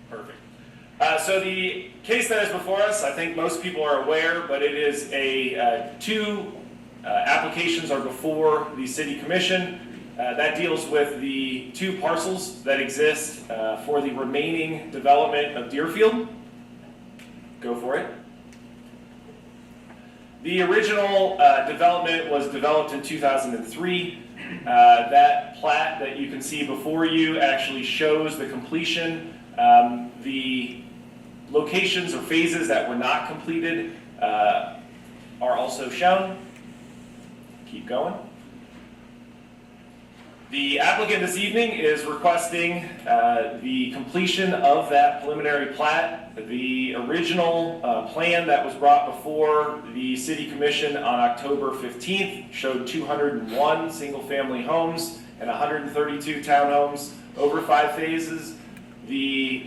Perfect. So the case that is before us, I think most people are aware, but it is two applications are before the City Commission. That deals with the two parcels that exist for the remaining development of Deerfield. Go for it. The original development was developed in 2003. That plat that you can see before you actually shows the completion. The locations or phases that were not completed are also shown. Keep going. The applicant this evening is requesting the completion of that preliminary plat. The original plan that was brought before the City Commission on October 15th showed 201 single-family homes and 132 townhomes over 5 phases. The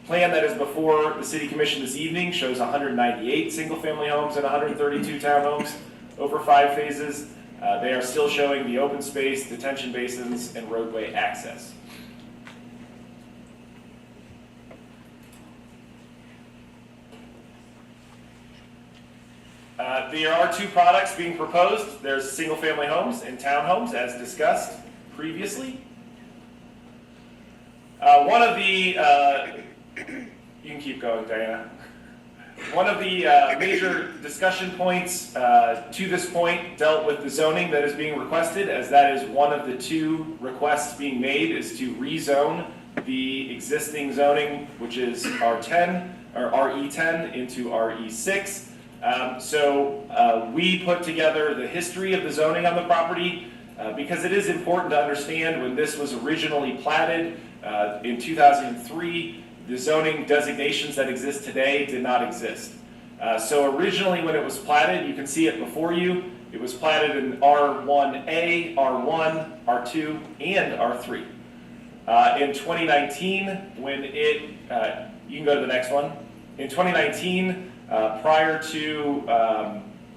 plan that is before the City Commission this evening shows 198 single-family homes and 132 townhomes over 5 phases. They are still showing the open space, detention basins, and roadway access. There are two products being proposed. There's single-family homes and townhomes, as discussed previously. One of the, you can keep going, Diana. One of the major discussion points to this point dealt with the zoning that is being requested, as that is one of the two requests being made, is to rezone the existing zoning, which is R10 or RE10 into RE6. So we put together the history of the zoning on the property because it is important to understand when this was originally platted in 2003. The zoning designations that exist today did not exist. So originally when it was platted, you can see it before you, it was platted in R1A, R1, R2, and R3. In 2019, when it, you can go to the next one. In 2019, prior to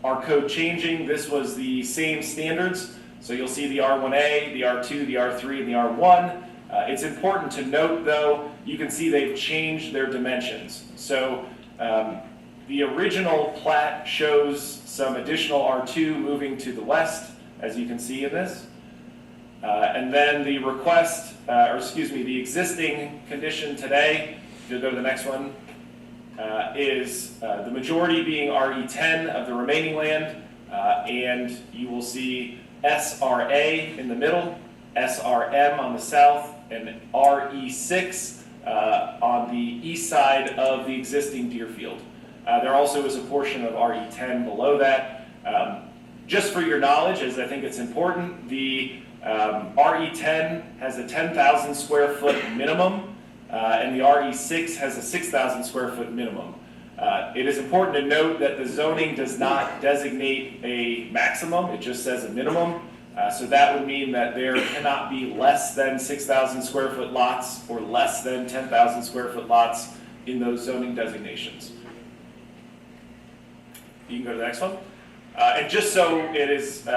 our code changing, this was the same standards. So you'll see the R1A, the R2, the R3, and the R1. It's important to note, though, you can see they've changed their dimensions. So the original plat shows some additional R2 moving to the west, as you can see in this. And then the request, the existing condition today, if you'll go to the next one, is the majority being RE10 of the remaining land, and you will see SRA in the middle, SRM on the south, and RE6 on the east side of the existing Deerfield. There also is a portion of RE10 below that. Just for your knowledge, as I think it's important, the RE10 has a 10,000 square foot minimum, and the RE6 has a 6,000 square foot minimum. It is important to note that the zoning does not designate a maximum, it just says a minimum. So that would mean that there cannot be less than 6,000 square foot lots or less than 10,000 square foot lots in those zoning designations. You can go to the next one. And just so it is,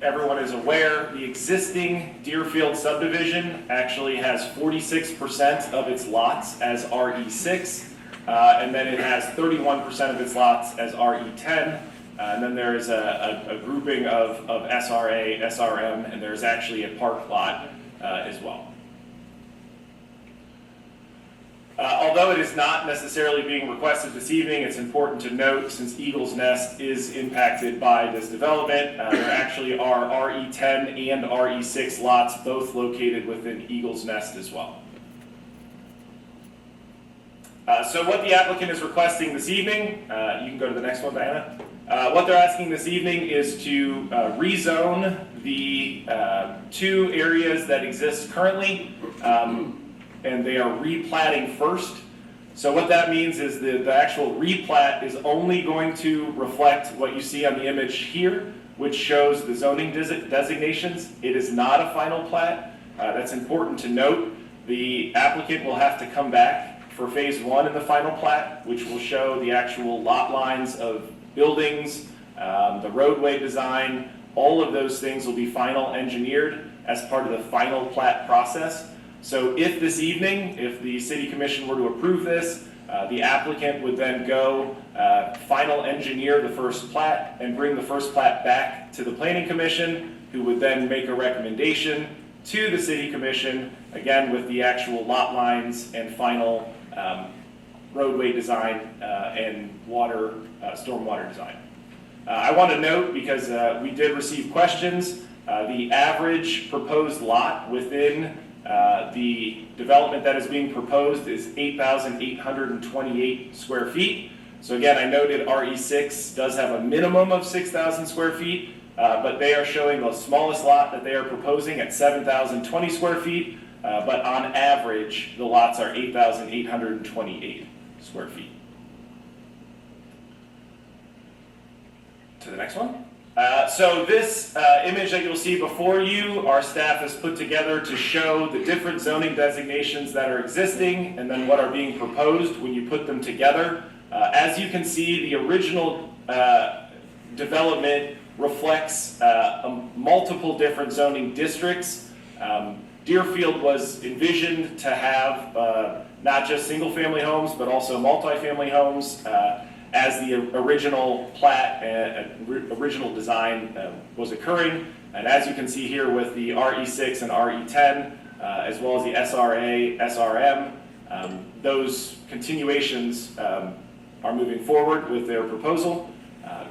everyone is aware, the existing Deerfield subdivision actually has 46% of its lots as RE6, and then it has 31% of its lots as RE10. And then there is a grouping of SRA, SRM, and there's actually a park lot as well. Although it is not necessarily being requested this evening, it's important to note, since Eagle's Nest is impacted by this development, there actually are RE10 and RE6 lots, both located within Eagle's Nest as well. So what the applicant is requesting this evening, you can go to the next one, Diana. What they're asking this evening is to rezone the two areas that exist currently, and they are replatting first. So what that means is the actual replat is only going to reflect what you see on the image here, which shows the zoning designations. It is not a final plat. That's important to note. The applicant will have to come back for phase 1 in the final plat, which will show the actual lot lines of buildings, the roadway design. All of those things will be final engineered as part of the final plat process. So if this evening, if the City Commission were to approve this, the applicant would then go final engineer the first plat and bring the first plat back to the Planning Commission, who would then make a recommendation to the City Commission, again with the actual lot lines and final roadway design and stormwater design. I want to note, because we did receive questions, the average proposed lot within the development that is being proposed is 8,828 square feet. So again, I noted RE6 does have a minimum of 6,000 square feet, but they are showing the smallest lot that they are proposing at 7,020 square feet, but on average, the lots are 8,828 square feet. To the next one. So this image that you'll see before you, our staff has put together to show the different zoning designations that are existing and then what are being proposed when you put them together. As you can see, the original development reflects multiple different zoning districts. Deerfield was envisioned to have not just single-family homes, but also multifamily homes. As the original plat, original design was occurring. And as you can see here with the RE6 and RE10, as well as the SRA, SRM, those continuations are moving forward with their proposal.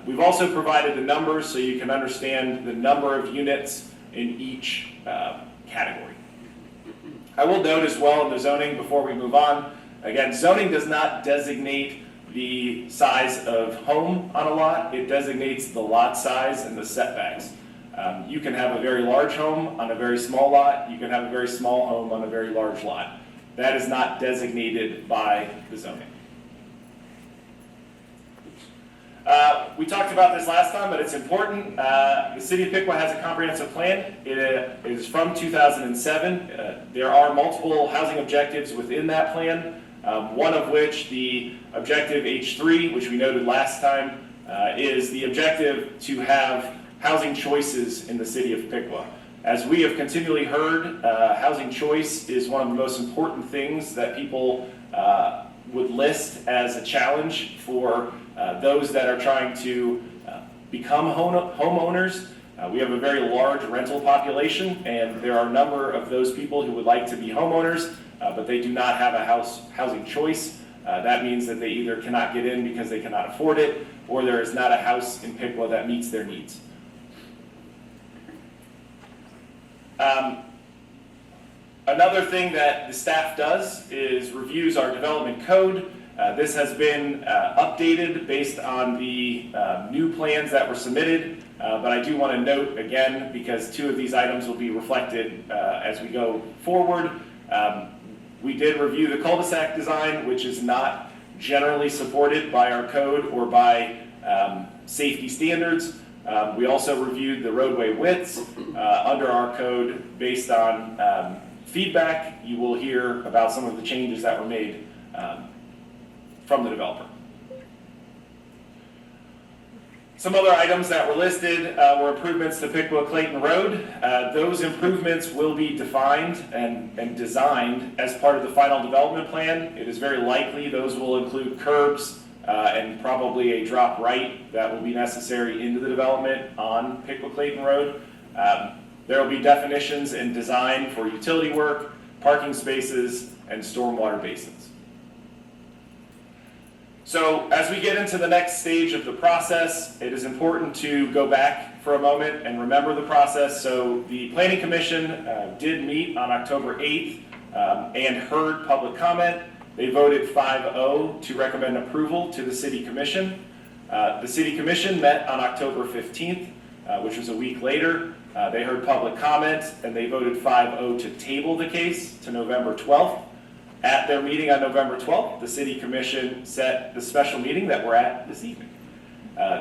We've also provided the numbers so you can understand the number of units in each category. I will note as well in the zoning before we move on, again, zoning does not designate the size of home on a lot. It designates the lot size and the setbacks. You can have a very large home on a very small lot. You can have a very small home on a very large lot. That is not designated by the zoning. We talked about this last time, but it's important. The City of Piqua has a comprehensive plan. It is from 2007. There are multiple housing objectives within that plan. One of which, the objective H3, which we noted last time, is the objective to have housing choices in the city of Piqua. As we have continually heard, housing choice is one of the most important things that people would list as a challenge for those that are trying to become homeowners. We have a very large rental population, and there are a number of those people who would like to be homeowners, but they do not have a housing choice. That means that they either cannot get in because they cannot afford it, or there is not a house in Piqua that meets their needs. Another thing that the staff does is reviews our development code. This has been updated based on the new plans that were submitted, but I do want to note again, because two of these items will be reflected as we go forward. We did review the cul-de-sac design, which is not generally supported by our code or by safety standards. We also reviewed the roadway widths under our code based on feedback. You will hear about some of the changes that were made from the developer. Some other items that were listed were improvements to Piqua Clayton Road. Those improvements will be defined and designed as part of the final development plan. It is very likely those will include curbs and probably a drop right that will be necessary into the development on Piqua Clayton Road. There will be definitions and design for utility work, parking spaces, and stormwater basins. So as we get into the next stage of the process, it is important to go back for a moment and remember the process. So the Planning Commission did meet on October 8th and heard public comment. They voted 5-0 to recommend approval to the City Commission. The City Commission met on October 15th, which was a week later. They heard public comment and they voted 5-0 to table the case to November 12th. At their meeting on November 12th, the City Commission set the special meeting that we're at this evening.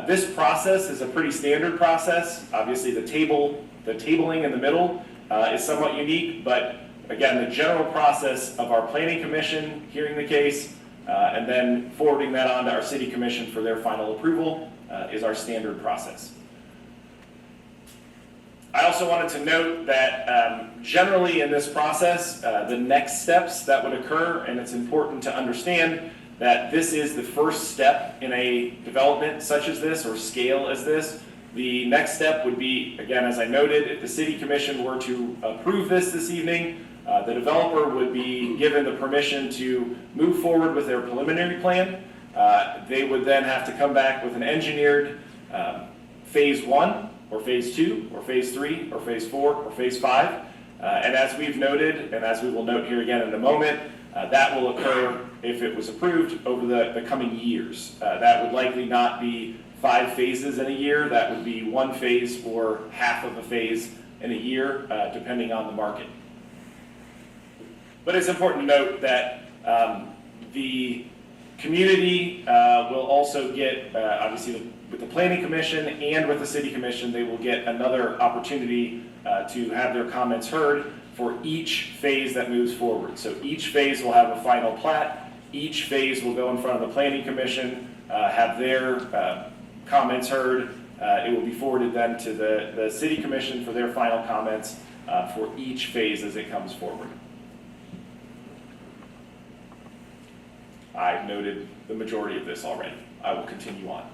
This process is a pretty standard process. Obviously, the tabling in the middle is somewhat unique, but again, the general process of our Planning Commission hearing the case and then forwarding that on to our City Commission for their final approval is our standard process. I also wanted to note that generally in this process, the next steps that would occur, and it's important to understand that this is the first step in a development such as this or scale as this. The next step would be, again, as I noted, if the City Commission were to approve this evening, the developer would be given the permission to move forward with their preliminary plan. They would then have to come back with an engineered phase 1, or phase 2, or phase 3, or phase 4, or phase 5. And as we've noted, and as we will note here again in a moment, that will occur, if it was approved, over the coming years. That would likely not be 5 phases in a year. That would be 1 phase or half of a phase in a year, depending on the market. But it's important to note that the community will also get, obviously, with the Planning Commission and with the City Commission, they will get another opportunity to have their comments heard for each phase that moves forward. So each phase will have a final plat. Each phase will go in front of the Planning Commission, have their comments heard. It will be forwarded then to the City Commission for their final comments for each phase as it comes forward. I've noted the majority of this already. I will continue on.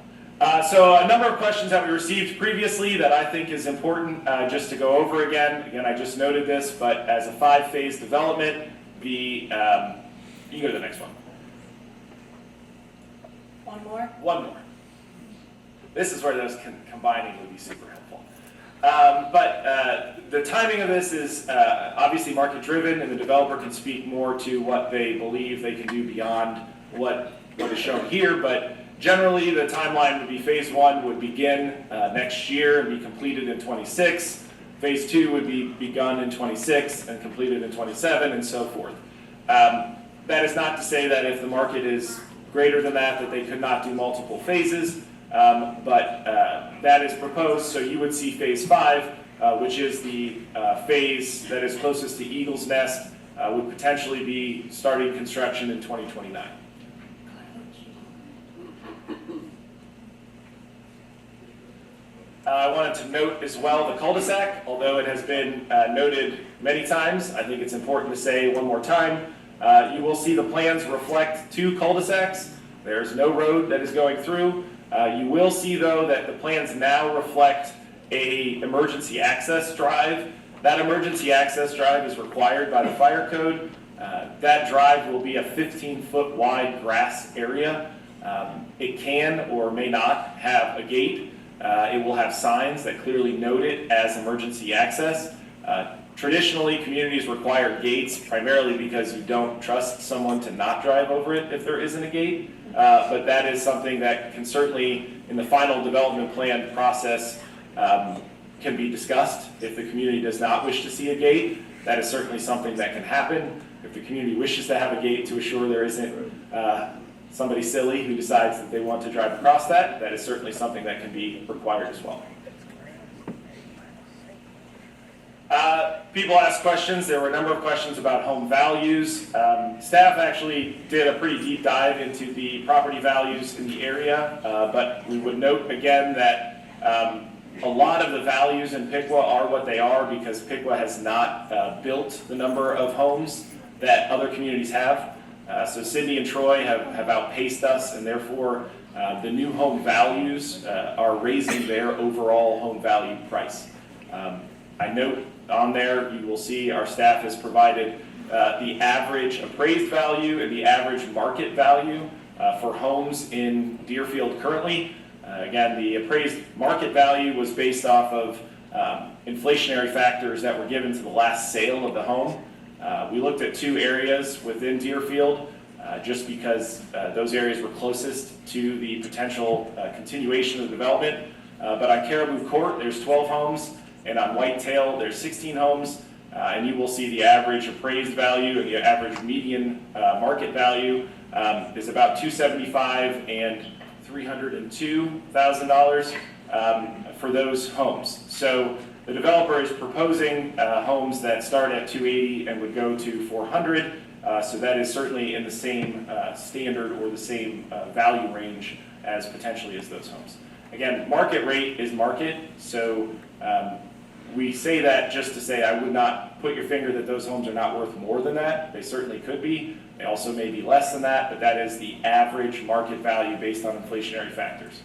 So a number of questions that we received previously that I think is important just to go over again. Again, I just noted this, but as a 5-phase development, you can go to the next one. One more? One more. This is where those combining would be super helpful. But the timing of this is obviously market driven, and the developer can speak more to what they believe they can do beyond what is shown here. But generally, the timeline would be phase 1 would begin next year and be completed in 26. Phase 2 would be begun in 26 and completed in 27, and so forth. That is not to say that if the market is greater than that they could not do multiple phases, but that is proposed. So you would see phase 5, which is the phase that is closest to Eagle's Nest, would potentially be starting construction in 2029. I wanted to note as well the cul-de-sac, although it has been noted many times, I think it's important to say one more time. You will see the plans reflect 2 cul-de-sacs. There's no road that is going through. You will see, though, that the plans now reflect an emergency access drive. That emergency access drive is required by the fire code. That drive will be a 15-foot wide grass area. It can or may not have a gate. It will have signs that clearly note it as emergency access. Traditionally, communities require gates primarily because you don't trust someone to not drive over it if there isn't a gate. But that is something that can certainly, in the final development plan process, can be discussed. If the community does not wish to see a gate, that is certainly something that can happen. If the community wishes to have a gate to assure there isn't somebody silly who decides that they want to drive across that, that is certainly something that can be required as well. People asked questions. There were a number of questions about home values. Staff actually did a pretty deep dive into the property values in the area, but we would note again that a lot of the values in Piqua are what they are because Piqua has not built the number of homes that other communities have. So Sydney and Troy have outpaced us, and therefore the new home values are raising their overall home value price. I note on there, you will see our staff has provided the average appraised value and the average market value for homes in Deerfield currently. Again, the appraised market value was based off of inflationary factors that were given to the last sale of the home. We looked at 2 areas within Deerfield just because those areas were closest to the potential continuation of the development. But on Caribou Court, there's 12 homes, and on Whitetail, there's 16 homes, and you will see the average appraised value and the average median market value is about $275,000 and $302,000 for those homes. So the developer is proposing homes that start at $280,000 and would go to $400,000. So that is certainly in the same standard or the same value range as potentially as those homes. Again, market rate is market, so we say that just to say I would not put your finger that those homes are not worth more than that. They certainly could be. They also may be less than that, but that is the average market value based on inflationary factors.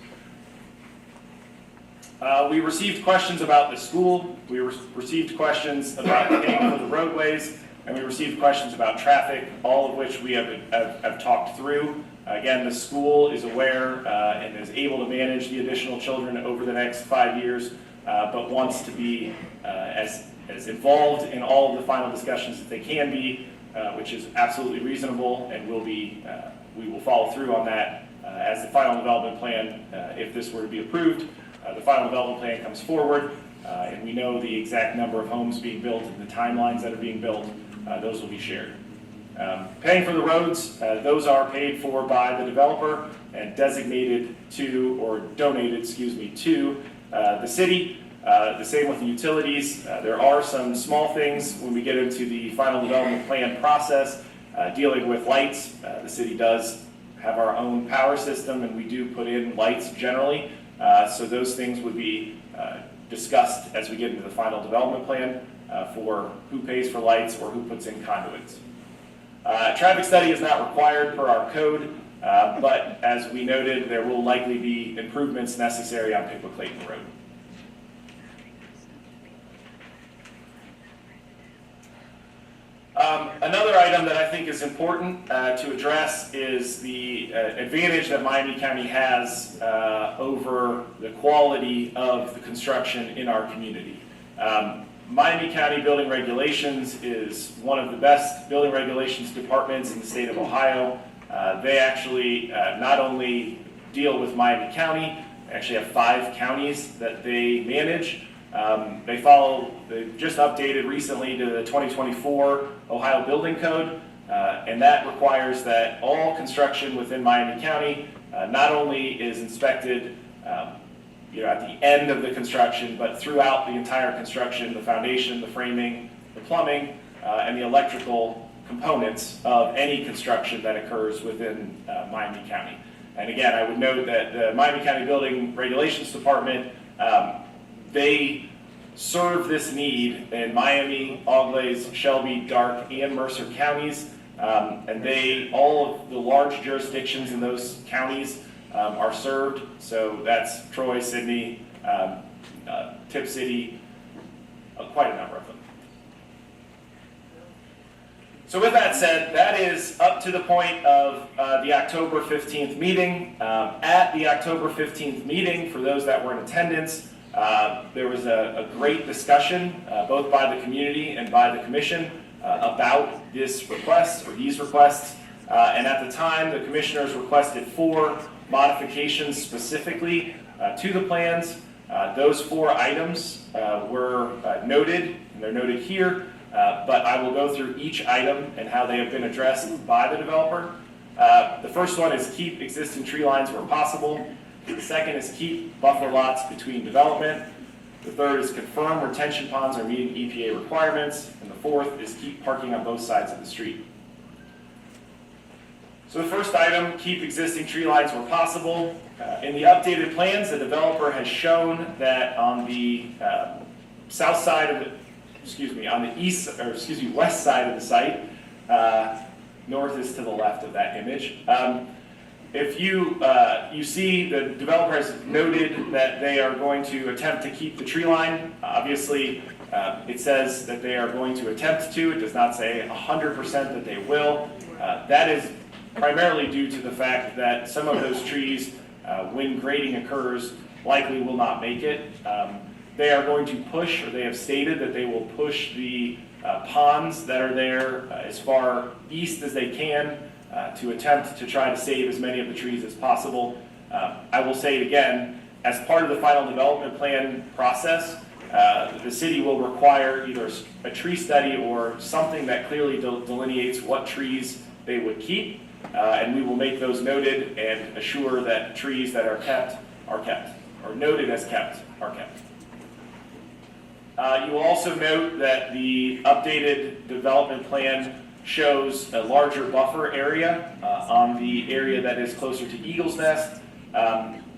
We received questions about the school. We received questions about paying for the roadways, and we received questions about traffic, all of which we have talked through. Again, the school is aware and is able to manage the additional children over the next 5 years, but wants to be as involved in all of the final discussions that they can be, which is absolutely reasonable, and we will follow through on that as the final development plan, if this were to be approved. The final development plan comes forward, and we know the exact number of homes being built and the timelines that are being built. Those will be shared. Paying for the roads, those are paid for by the developer and designated to, or donated, to the city. The same with the utilities. There are some small things when we get into the final development plan process dealing with lights. The city does have our own power system, and we do put in lights generally. So those things would be discussed as we get into the final development plan for who pays for lights or who puts in conduits. Traffic study is not required per our code, but as we noted, there will likely be improvements necessary on Piqua Clayton Road. Another item that I think is important to address is the advantage that Miami County has over the quality of the construction in our community. Miami County Building Regulations is one of the best building regulations departments in the state of Ohio. They actually not only deal with Miami County, they actually have 5 counties that they manage. They just updated recently to the 2024 Ohio Building Code, and that requires that all construction within Miami County not only is inspected at the end of the construction, but throughout the entire construction, the foundation, the framing, the plumbing, and the electrical components of any construction that occurs within Miami County. And again, I would note that the Miami County Building Regulations Department, they serve this need in Miami, Auglaize, Shelby, Darke, and Mercer counties, and all of the large jurisdictions in those counties are served. So that's Troy, Sidney, Tip City, quite a number of them. So with that said, that is up to the point of the October 15th meeting. At the October 15th meeting, for those that were in attendance, there was a great discussion, both by the community and by the commission, about this request, or these requests. And at the time, the commissioners requested 4 modifications specifically to the plans. Those 4 items were noted, and they're noted here, but I will go through each item and how they have been addressed by the developer. The first one is keep existing tree lines where possible. The second is keep buffer lots between development. The third is confirm retention ponds are meeting EPA requirements. And the fourth is keep parking on both sides of the street. So the first item, keep existing tree lines where possible. In the updated plans, the developer has shown that on the south side of the, on the west side of the site, north is to the left of that image. If you see, the developer has noted that they are going to attempt to keep the tree line. Obviously, it says that they are going to attempt to. It does not say 100% that they will. That is primarily due to the fact that some of those trees, when grading occurs, likely will not make it. They are going to push, or they have stated that they will push the ponds that are there as far east as they can to attempt to try to save as many of the trees as possible. I will say it again, as part of the final development plan process, the city will require either a tree study or something that clearly delineates what trees they would keep, and we will make those noted and assure that trees that are kept, or noted as kept, are kept. You will also note that the updated development plan shows a larger buffer area on the area that is closer to Eagle's Nest.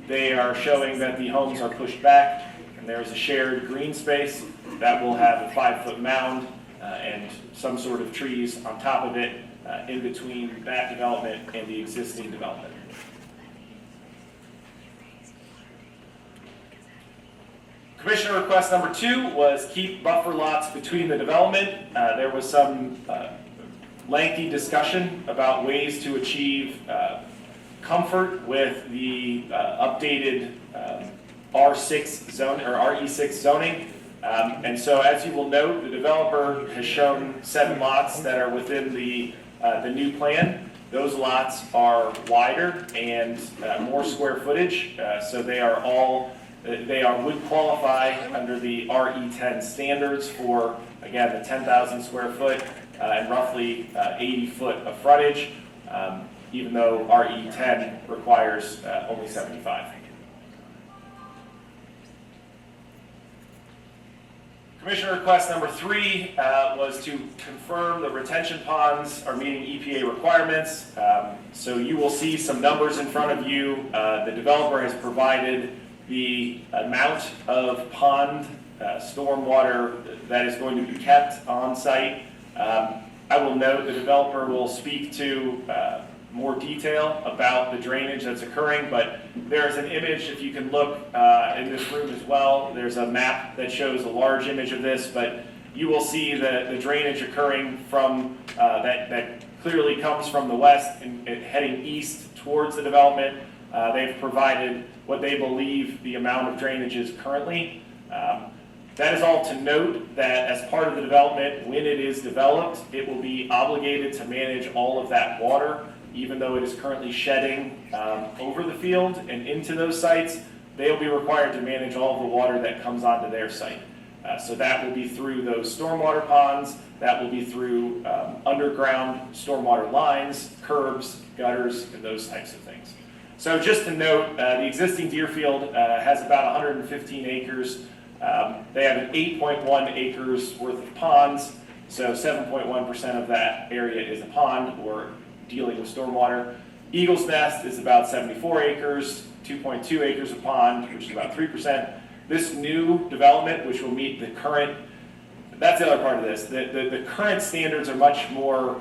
They are showing that the homes are pushed back and there is a shared green space. that will have a 5-foot mound and some sort of trees on top of it in between that development and the existing development. Commissioner request number 2 was keep buffer lots between the development. There was some lengthy discussion about ways to achieve comfort with the updated R6 zone or RE6 zoning. And so, as you will note, the developer has shown 7 lots that are within the new plan. Those lots are wider and more square footage, so they would qualify under the RE10 standards for, again, the 10,000 square foot and roughly 80 foot of frontage, even though RE10 requires only 75. Commissioner request number 3 was to confirm the retention ponds are meeting EPA requirements. So you will see some numbers in front of you. The developer has provided the amount of pond stormwater that is going to be kept on site. I will note the developer will speak to more detail about the drainage that's occurring, but there's an image, if you can look in this room as well, there's a map that shows a large image of this, but you will see the drainage occurring from that clearly comes from the west and heading east towards the development. They've provided what they believe the amount of drainage is currently. That is all to note that as part of the development, when it is developed, it will be obligated to manage all of that water, even though it is currently shedding over the field and into those sites. They will be required to manage all of the water that comes onto their site. So that will be through those stormwater ponds, that will be through underground stormwater lines, curbs, gutters, and those types of things. So just to note, the existing Deerfield has about 115 acres. They have an 8.1 acres worth of ponds, so 7.1% of that area is a pond or dealing with stormwater. Eagle's Nest is about 74 acres, 2.2 acres of pond, which is about 3%. This new development, which will meet the current, that's the other part of this, the current standards are much more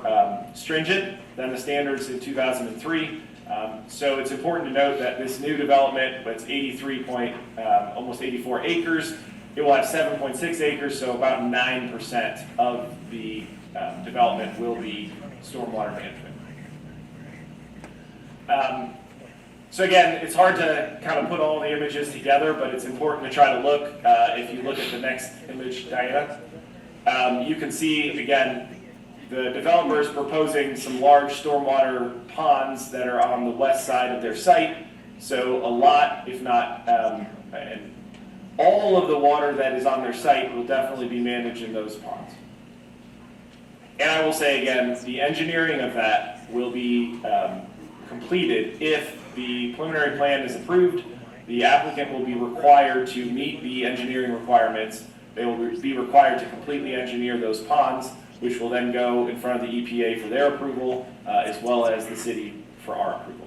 stringent than the standards in 2003. So it's important to note that this new development, it's 83 almost 84 acres, it will have 7.6 acres, so about 9% of the development will be stormwater management. So again, it's hard to kind of put all the images together, but it's important to try to look. If you look at the next image, Diana, you can see, again, the developer is proposing some large stormwater ponds that are on the west side of their site. So a lot, if not all of the water that is on their site will definitely be managed in those ponds. And I will say again, the engineering of that will be completed if the preliminary plan is approved. The applicant will be required to meet the engineering requirements. They will be required to completely engineer those ponds, which will then go in front of the EPA for their approval, as well as the city for our approval.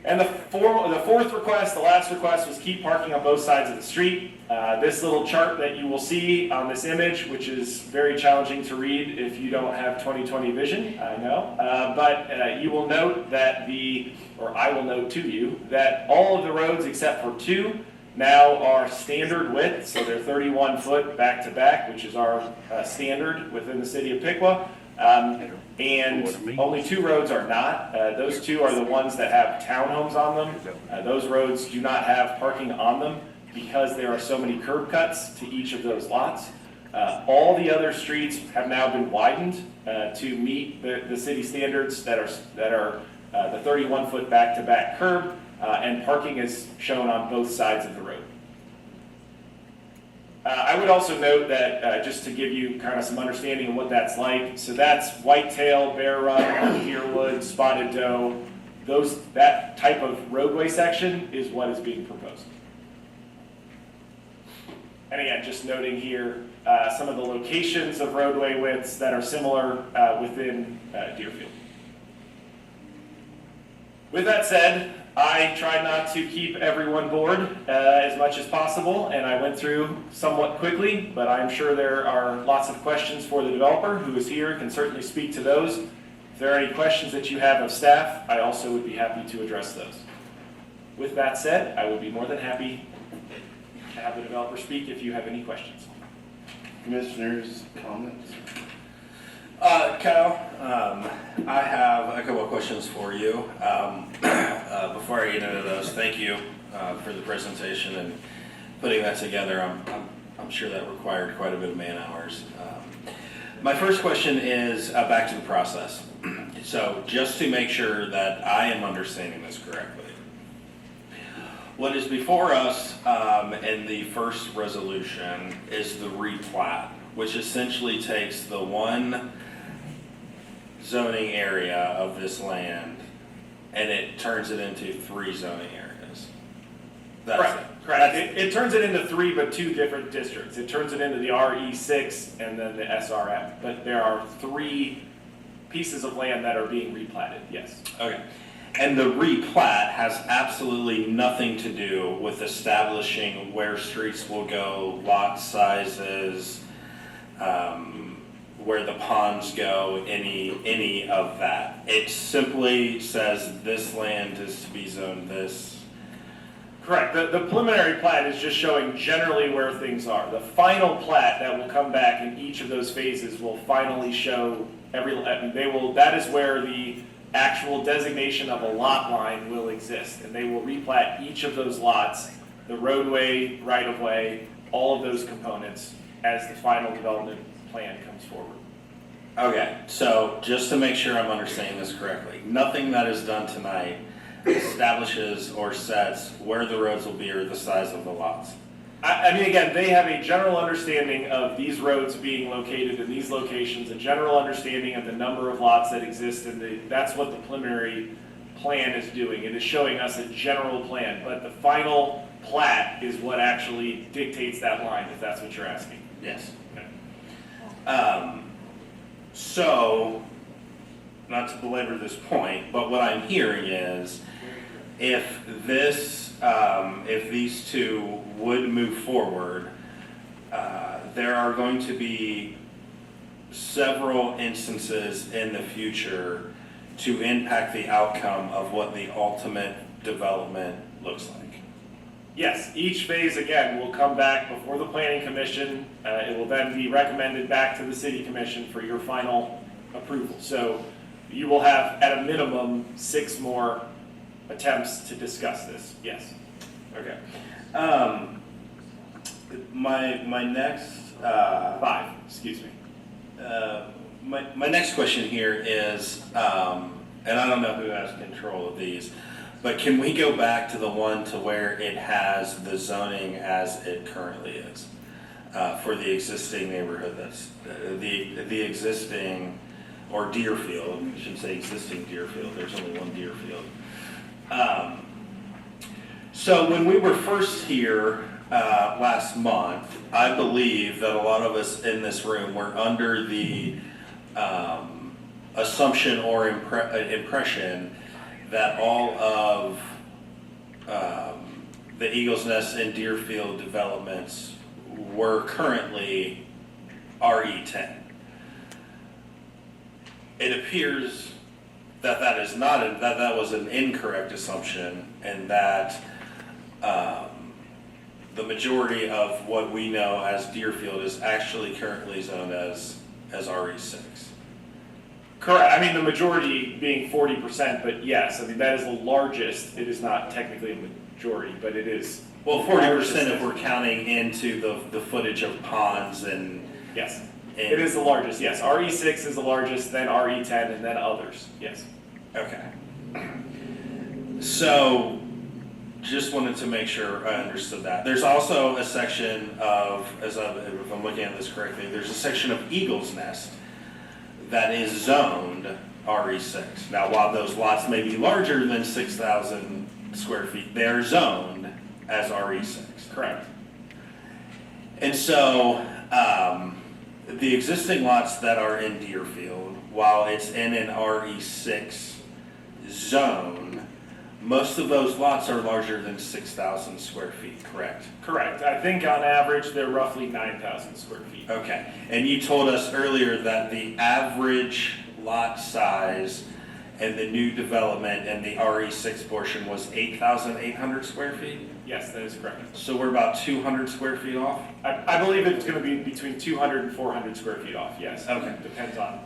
And the fourth request, the last request, was keep parking on both sides of the street. This little chart that you will see on this image, which is very challenging to read if you don't have 20/20 vision, I know, but you will note that I will note to you, that all of the roads except for 2 now are standard width, so they're 31 foot back to back, which is our standard within the city of Piqua. And only 2 roads are not. Those 2 are the ones that have townhomes on them. Those roads do not have parking on them because there are so many curb cuts to each of those lots. All the other streets have now been widened to meet the city standards that are the 31 foot back to back curb, and parking is shown on both sides of the road. I would also note that, just to give you kind of some understanding of what that's like, so that's whitetail, bear run, deerwood, spotted doe, that type of roadway section is what is being proposed. And again, just noting here some of the locations of roadway widths that are similar within Deerfield. With that said, I tried not to keep everyone bored as much as possible, and I went through somewhat quickly, but I'm sure there are lots of questions for the developer who is here, can certainly speak to those. If there are any questions that you have of staff, I also would be happy to address those. With that said, I would be more than happy to have the developer speak if you have any questions. Commissioners, comments? Kyle, I have a couple of questions for you. Before I get into those, thank you for the presentation and putting that together. I'm sure that required quite a bit of man hours. My first question is back to the process. So just to make sure that I am understanding this correctly, what is before us in the first resolution is the replat, which essentially takes the one zoning area of this land and it turns it into 3 zoning areas. Correct. It turns it into 3, but 2 different districts. It turns it into the RE6 and then the SRF, but there are 3 pieces of land that are being replatted, yes. Okay. And the replat has absolutely nothing to do with establishing where streets will go, lot sizes, where the ponds go, any of that. It simply says this land is to be zoned this. Correct. The preliminary plat is just showing generally where things are. The final plat that will come back in each of those phases will finally show that is where the actual designation of a lot line will exist, and they will replat each of those lots, the roadway, right-of-way, all of those components as the final development plan comes forward. Okay, so just to make sure I'm understanding this correctly, nothing that is done tonight establishes or sets where the roads will be or the size of the lots. I mean, again, they have a general understanding of these roads being located in these locations, a general understanding of the number of lots that exist, and that's what the preliminary plan is doing. It is showing us a general plan, but the final plat is what actually dictates that line, if that's what you're asking. Yes. Okay. So, not to belabor this point, but what I'm hearing is if these 2 would move forward, there are going to be several instances in the future to impact the outcome of what the ultimate development looks like. Yes, each phase, again, will come back before the Planning Commission. It will then be recommended back to the City Commission for your final approval. So you will have, at a minimum, 6 more attempts to discuss this, yes. Okay. My next 5, excuse me. My next question here is, and I don't know who has control of these, but can we go back to the one to where it has the zoning as it currently is for the existing neighborhood? That's the existing, or Deerfield, I shouldn't say existing Deerfield, there's only one Deerfield. So when we were first here last month, I believe that a lot of us in this room were under the assumption or impression that all of the Eagles Nest and Deerfield developments were currently RE10. It appears that that was an incorrect assumption, and that the majority of what we know as Deerfield is actually currently zoned as RE6. Correct. I mean, the majority being 40%, but yes, I mean, that is the largest. It is not technically a majority, but it is. Well, 40% if we're counting into the footage of ponds and. Yes, it is the largest, yes. RE6 is the largest, then RE10, and then others, yes. Okay. So, just wanted to make sure I understood that. There's also a section of, if I'm looking at this correctly, there's a section of Eagles Nest that is zoned RE6. Now, while those lots may be larger than 6,000 square feet, they're zoned as RE6. Correct. And so, the existing lots that are in Deerfield, while it's in an RE6 zone, Most of those lots are larger than 6,000 square feet, correct? Correct. I think on average, they're roughly 9,000 square feet. Okay, and you told us earlier that the average lot size and the new development and the RE6 portion was 8,800 square feet? Yes, that is correct. So we're about 200 square feet off? I believe it's going to be between 200 and 400 square feet off, yes. Okay. Depends on,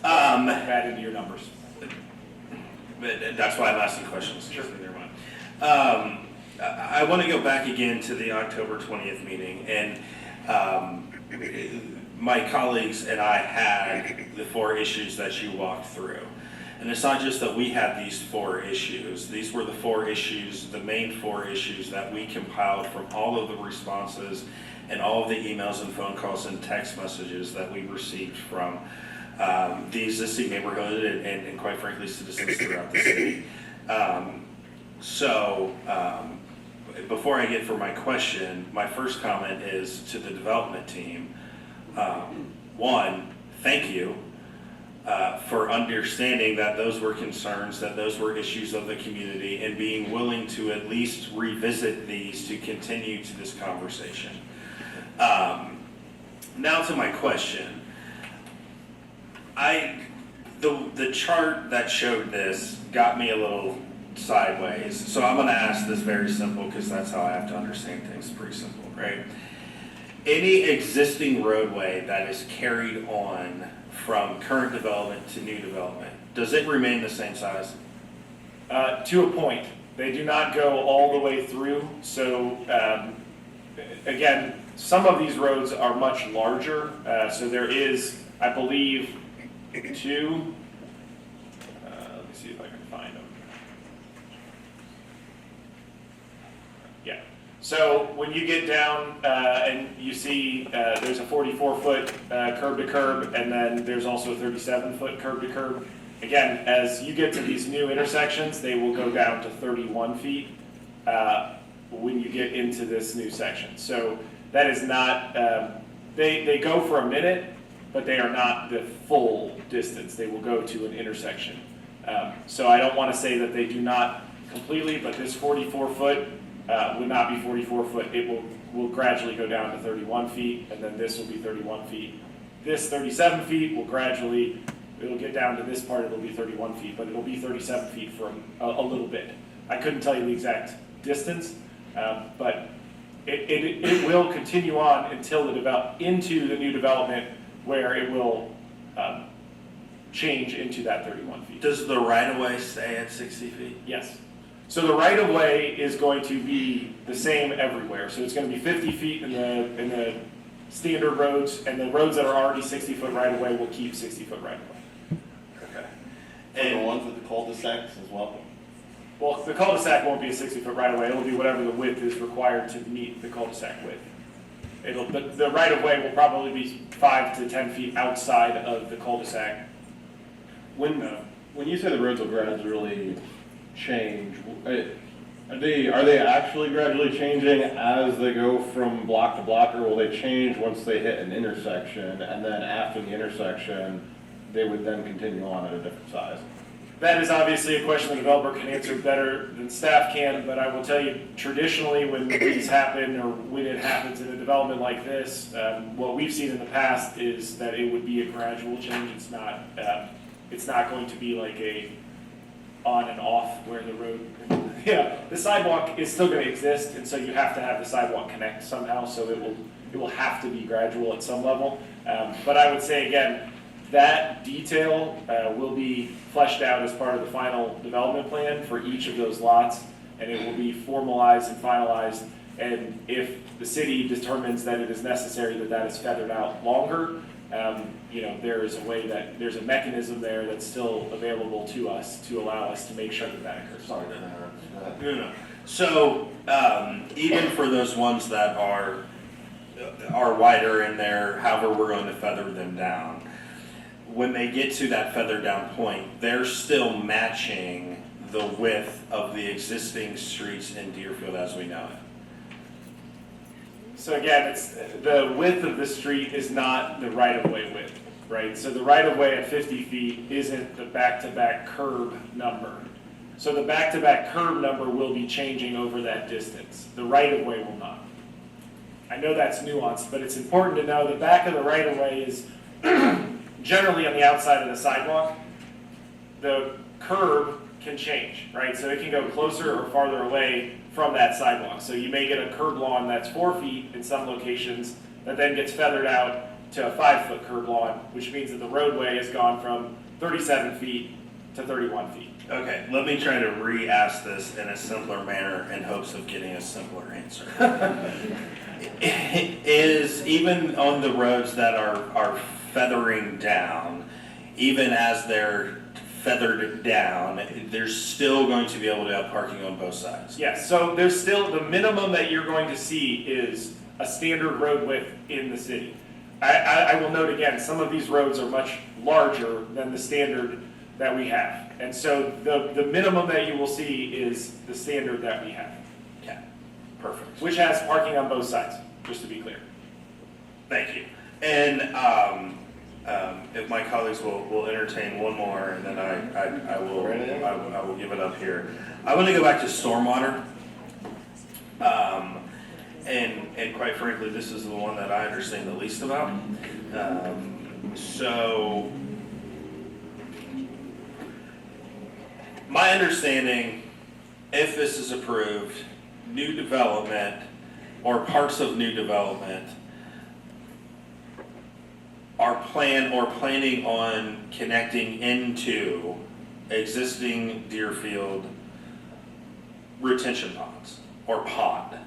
add into your numbers. But that's why I'm asking questions. Sure. Never mind. I want to go back again to the October 20th meeting, and my colleagues and I had the 4 issues that you walked through. And it's not just that we had these 4 issues. These were the 4 issues, the main 4 issues that we compiled from all of the responses and all of the emails and phone calls and text messages that we received from the existing neighborhood and quite frankly, citizens throughout the city. Before I get for my question, my first comment is to the development team. One, thank you for understanding that those were concerns, that those were issues of the community, and being willing to at least revisit these to continue to this conversation. Now to my question. The chart that showed this got me a little sideways, so I'm going to ask this very simple because that's how I have to understand things. Pretty simple, right? Any existing roadway that is carried on from current development to new development, does it remain the same size? To a point. They do not go all the way through. So again, some of these roads are much larger. So there is, I believe, 2. Let me see if I can find them. Yeah. So when you get down and you see there's a 44-foot curb to curb, and then there's also a 37-foot curb to curb. Again, as you get to these new intersections, they will go down to 31 feet when you get into this new section. So that is not, they go for a minute, but they are not the full distance. They will go to an intersection. So I don't want to say that they do not completely, but this 44-foot would not be 44 foot. It will gradually go down to 31 feet, and then this will be 31 feet. This 37 feet will gradually, it'll get down to this part, it'll be 31 feet, but it'll be 37 feet for a little bit. I couldn't tell you the exact distance, but it will continue on until into the new development where it will change into that 31 feet. Does the right-of-way stay at 60 feet? Yes. So the right-of-way is going to be the same everywhere. So it's going to be 50 feet in the standard roads, and the roads that are already 60-foot right-of-way will keep 60-foot right-of-way. Okay. And the ones with the cul-de-sacs as well? Well, the cul-de-sac won't be a 60-foot right-of-way. It'll be whatever the width is required to meet the cul-de-sac width. The right-of-way will probably be 5 to 10 feet outside of the cul-de-sac. When you say the roads will gradually change, are they actually gradually changing as they go from block to block, or will they change once they hit an intersection, and then after the intersection, they would then continue on at a different size? That is obviously a question the developer can answer better than staff can, but I will tell you, traditionally, when these happen, or when it happens in a development like this, what we've seen in the past is that it would be a gradual change. It's not going to be like a on and off where the road, the sidewalk is still going to exist, and so you have to have the sidewalk connect somehow, so it will have to be gradual at some level. But I would say, again, that detail will be fleshed out as part of the final development plan for each of those lots, and it will be formalized and finalized. And if the city determines that it is necessary that is feathered out longer, there is there's a mechanism there that's still available to us to allow us to make sure that occurs. Sorry to interrupt. No. So even for those ones that are wider in there, however we're going to feather them down, when they get to that feather down point, they're still matching the width of the existing streets in Deerfield as we know it. So again, it's the width of the street is not the right-of-way width, right? So the right-of-way at 50 feet isn't the back-to-back curb number. So the back-to-back curb number will be changing over that distance. The right-of-way will not. I know that's nuanced, but it's important to know the back of the right-of-way is generally on the outside of the sidewalk. The curb can change, right? So it can go closer or farther away from that sidewalk. So you may get a curb lawn that's 4 feet in some locations that then gets feathered out to a 5-foot curb lawn, which means that the roadway has gone from 37 feet to 31 feet. Okay, let me try to re-ask this in a simpler manner in hopes of getting a simpler answer. Is even on the roads that are feathering down, even as they're feathered down, there's still going to be able to have parking on both sides? Yes, so there's still, the minimum that you're going to see is a standard road width in the city. I will note again, some of these roads are much larger than the standard that we have. And so the minimum that you will see is the standard that we have, Okay, perfect. which has parking on both sides, just to be clear. Thank you. And if my colleagues will entertain one more, and then I will give it up here. I want to go back to stormwater. And quite frankly, this is the one that I understand the least about. So my understanding, if this is approved, new development or parts of new development are planning on connecting into existing Deerfield retention ponds or pond.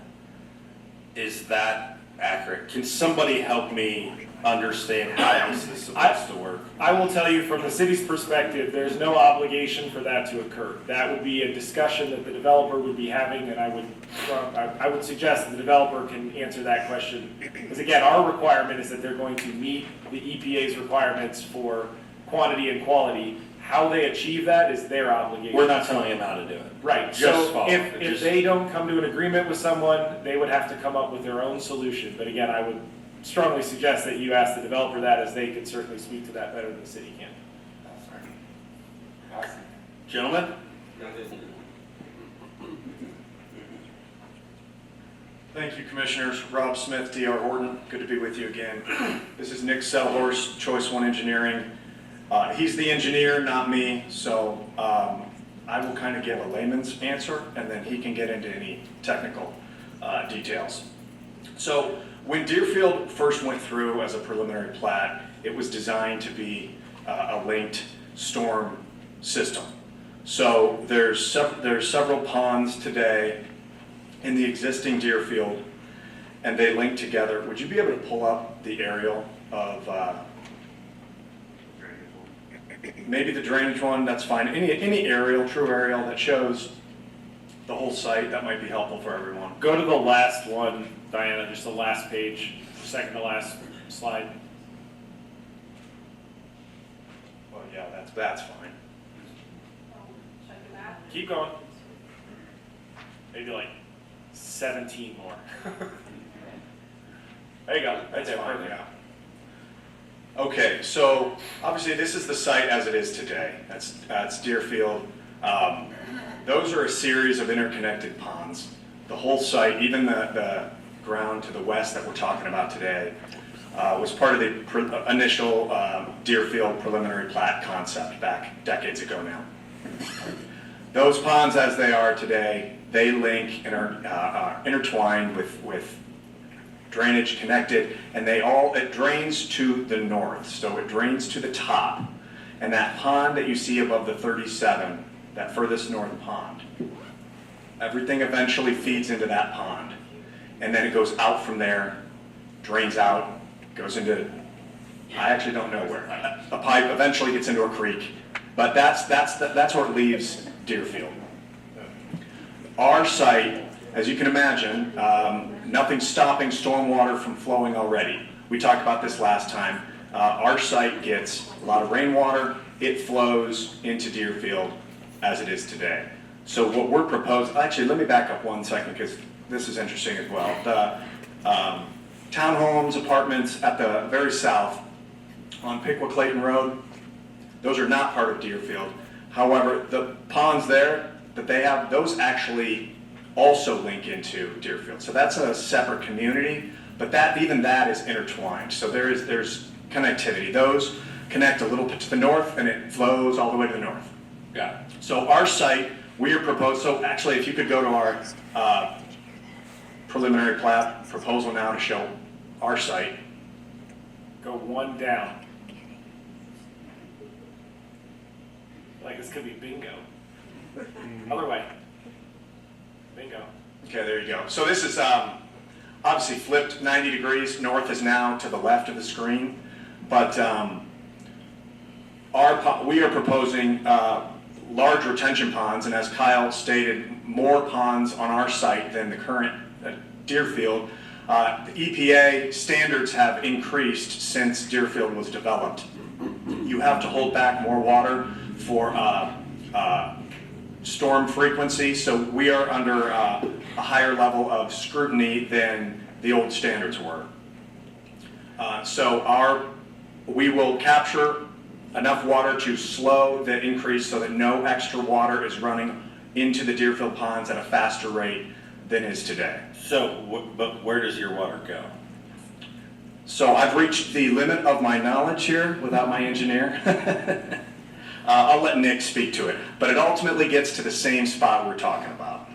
Is that accurate? Can somebody help me understand how this is supposed to work? I will tell you from the city's perspective, there's no obligation for that to occur. That would be a discussion that the developer would be having, and I would suggest that the developer can answer that question. Because again, our requirement is that they're going to meet the EPA's requirements for quantity and quality. How they achieve that is their obligation. We're not telling them how to do it. Right, Just so follow it. if Just- they don't come to an agreement with someone, they would have to come up with their own solution. But again, I would strongly suggest that you ask the developer that, as they could certainly speak to that better than the city can. Gentlemen? Thank you, Commissioners. Rob Smith, D.R. Horton. Good to be with you again. This is Nick Sellhorst, Choice One Engineering. He's the engineer, not me, so I will kind of give a layman's answer, and then he can get into any technical details. So when Deerfield first went through as a preliminary plat, it was designed to be a linked storm system. So there's several ponds today in the existing Deerfield, and they link together. Would you be able to pull up the aerial of maybe the drainage one? That's fine. Any aerial, true aerial that shows the whole site, that might be helpful for everyone. Go to the last one, Diana, just the last page, second to last slide. Well, yeah, that's fine. Keep going. Maybe like 17 more. There you go, right That's there, fine, perfect. yeah. Okay, so obviously this is the site as it is today. That's Deerfield. Those are a series of interconnected ponds. The whole site, even the ground to the west that we're talking about today, was part of the initial Deerfield preliminary plat concept back decades ago now. Those ponds as they are today, they link and are intertwined with drainage connected, and it drains to the north, so it drains to the top. And that pond that you see above the 37, that furthest north pond, everything eventually feeds into that pond. And then it goes out from there, drains out, goes into, I actually don't know where. A pipe eventually gets into a creek, but that's where it leaves Deerfield. Our site, as you can imagine, nothing's stopping stormwater from flowing already. We talked about this last time. Our site gets a lot of rainwater. It flows into Deerfield as it is today. So what we're proposing, actually, let me back up 1 second because this is interesting as well. The townhomes, apartments at the very south on Piqua Clayton Road, those are not part of Deerfield. However, the ponds there, that they have, those actually also link into Deerfield. So that's a separate community, but even that is intertwined. So there's connectivity. Those connect a little bit to the north, and it flows all the way to the north. Got it. So our site, we are proposed, so actually, if you could go to our preliminary plat proposal now to show our site. Go one down. Like this could be bingo. Other way. Bingo. Okay, there you go. So this is obviously flipped 90 degrees. North is now to the left of the screen. But we are proposing large retention ponds, and as Kyle stated, more ponds on our site than the current Deerfield. The EPA standards have increased since Deerfield was developed. You have to hold back more water for storm frequency, so we are under a higher level of scrutiny than the old standards were. We will capture enough water to slow the increase so that no extra water is running into the Deerfield ponds at a faster rate than is today. So, but where does your water go? So I've reached the limit of my knowledge here without my engineer. I'll let Nick speak to it, but it ultimately gets to the same spot we're talking about.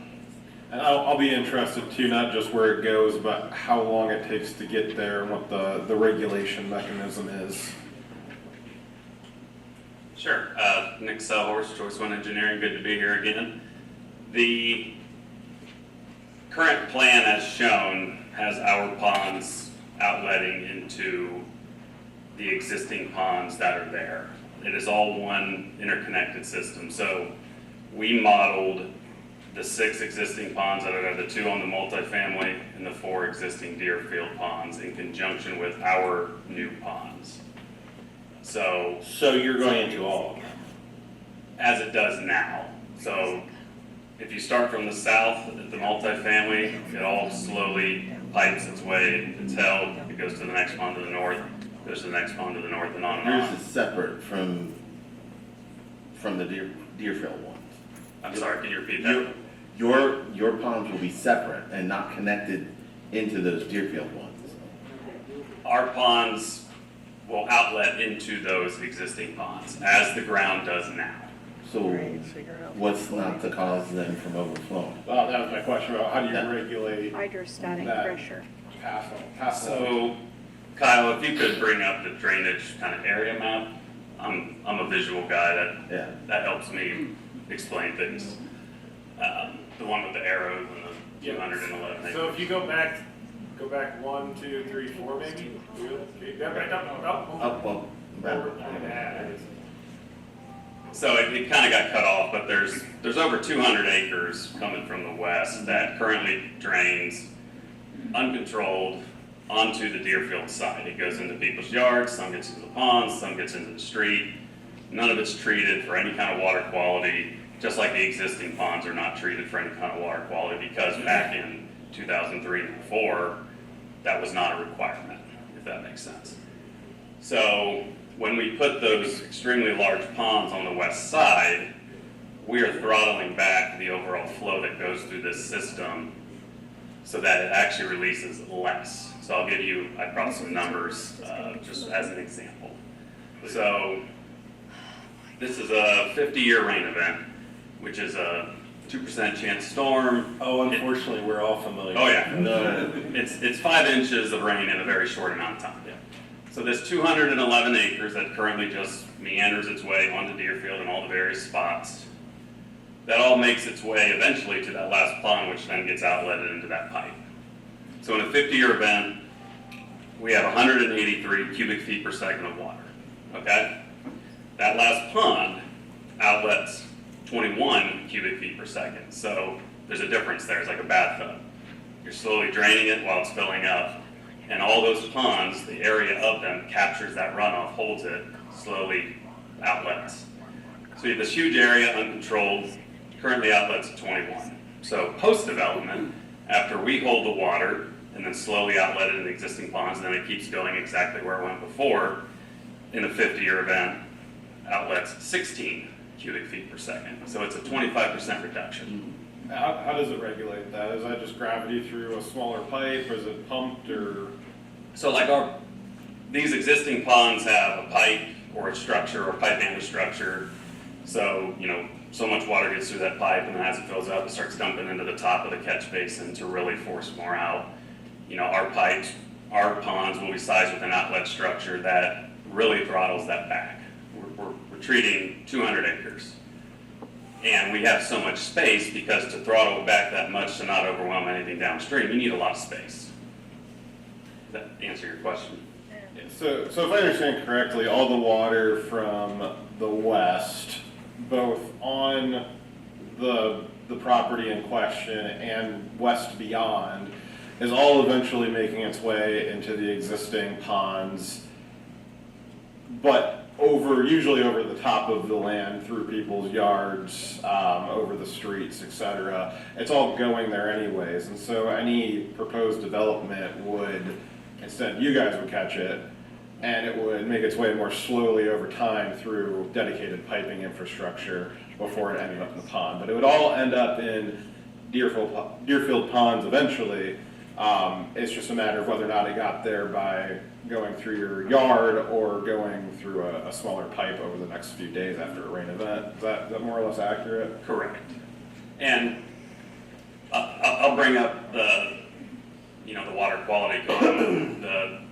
And I'll be interested too, not just where it goes, but how long it takes to get there and what the regulation mechanism is. Sure. Nick Sellhorst, Choice One Engineering. Good to be here again. The current plan as shown has our ponds outletting into the existing ponds that are there. It is all one interconnected system. So we modeled the 6 existing ponds that are there, the 2 on the multifamily and the 4 existing Deerfield ponds in conjunction with our new ponds. So you're going into all of them? as it does now. So if you start from the south at the multifamily, it all slowly pipes its way, it's held, it goes to the next pond to the north, goes to the next pond to the north, and on and Yours on. is separate from the Deerfield ones. I'm sorry, can you repeat that? Your ponds will be separate and not connected into those Deerfield ones. Our ponds will outlet into those existing ponds, as the ground does now. So what's not to cause them from overflowing? Well, that was my question about how do you Yeah. regulate Hydrostatic that pressure. pass So, Kyle, if you could bring up the drainage kind of area map, I'm a visual guy, Yeah. that helps me explain things. The one with the arrows and the 211 So if you go back 1, 2, 3, 4 maybe? Okay, yeah, right, up. Up. Yeah, it is. So it kind of got cut off, but there's over 200 acres coming from the west that currently drains uncontrolled onto the Deerfield side. It goes into people's yards, some gets into the ponds, some gets into the street. None of it's treated for any kind of water quality, just like the existing ponds are not treated for any kind of water quality, because back in 2003 and before, that was not a requirement, if that makes sense. So when we put those extremely large ponds on the west side, we are throttling back the overall flow that goes through this system so that it actually releases less. So I'll give you, I brought some numbers just as an example. So this is a 50-year rain event, which is a 2% chance storm. Oh, unfortunately, we're all familiar. Oh yeah, No. it's 5 inches of rain in a very short amount of time. So this 211 acres that currently just meanders its way onto Deerfield in all the various spots, that all makes its way eventually to that last pond, which then gets outletted into that pipe. So in a 50-year event, we have 183 cubic feet per second of water, okay? That last pond outlets 21 cubic feet per second. So there's a difference there, it's like a bathtub. You're slowly draining it while it's filling up. And all those ponds, the area of them captures that runoff, holds it, slowly outlets. So you have this huge area, uncontrolled, currently outlets at 21. So post-development, after we hold the water and then slowly outlet it in the existing ponds, and then it keeps going exactly where it went before, in a 50-year event, outlets 16 cubic feet per second. So it's a 25% reduction. How does it regulate that? Is that just gravity through a smaller pipe? Is it pumped or? So like these existing ponds have a pipe or a structure or pipe and a structure. So, so much water gets through that pipe, and then as it fills up, it starts dumping into the top of the catch basin to really force more out. Our ponds will be sized with an outlet structure that really throttles that back. We're treating 200 acres. And we have so much space because to throttle it back that much to not overwhelm anything downstream, you need a lot of space. Does that answer your question? So if I understand correctly, all the water from the west, both on the property in question and west beyond, is all eventually making its way into the existing ponds, but usually over the top of the land, through people's yards, over the streets, etc. It's all going there anyways, and so any proposed development would, instead you guys would catch it, and it would make its way more slowly over time through dedicated piping infrastructure before it ended up in the pond. But it would all end up in Deerfield ponds eventually. It's just a matter of whether or not it got there by going through your yard or going through a smaller pipe over the next few days after a rain event. Is that more or less accurate? Correct. And I'll bring up the water quality component.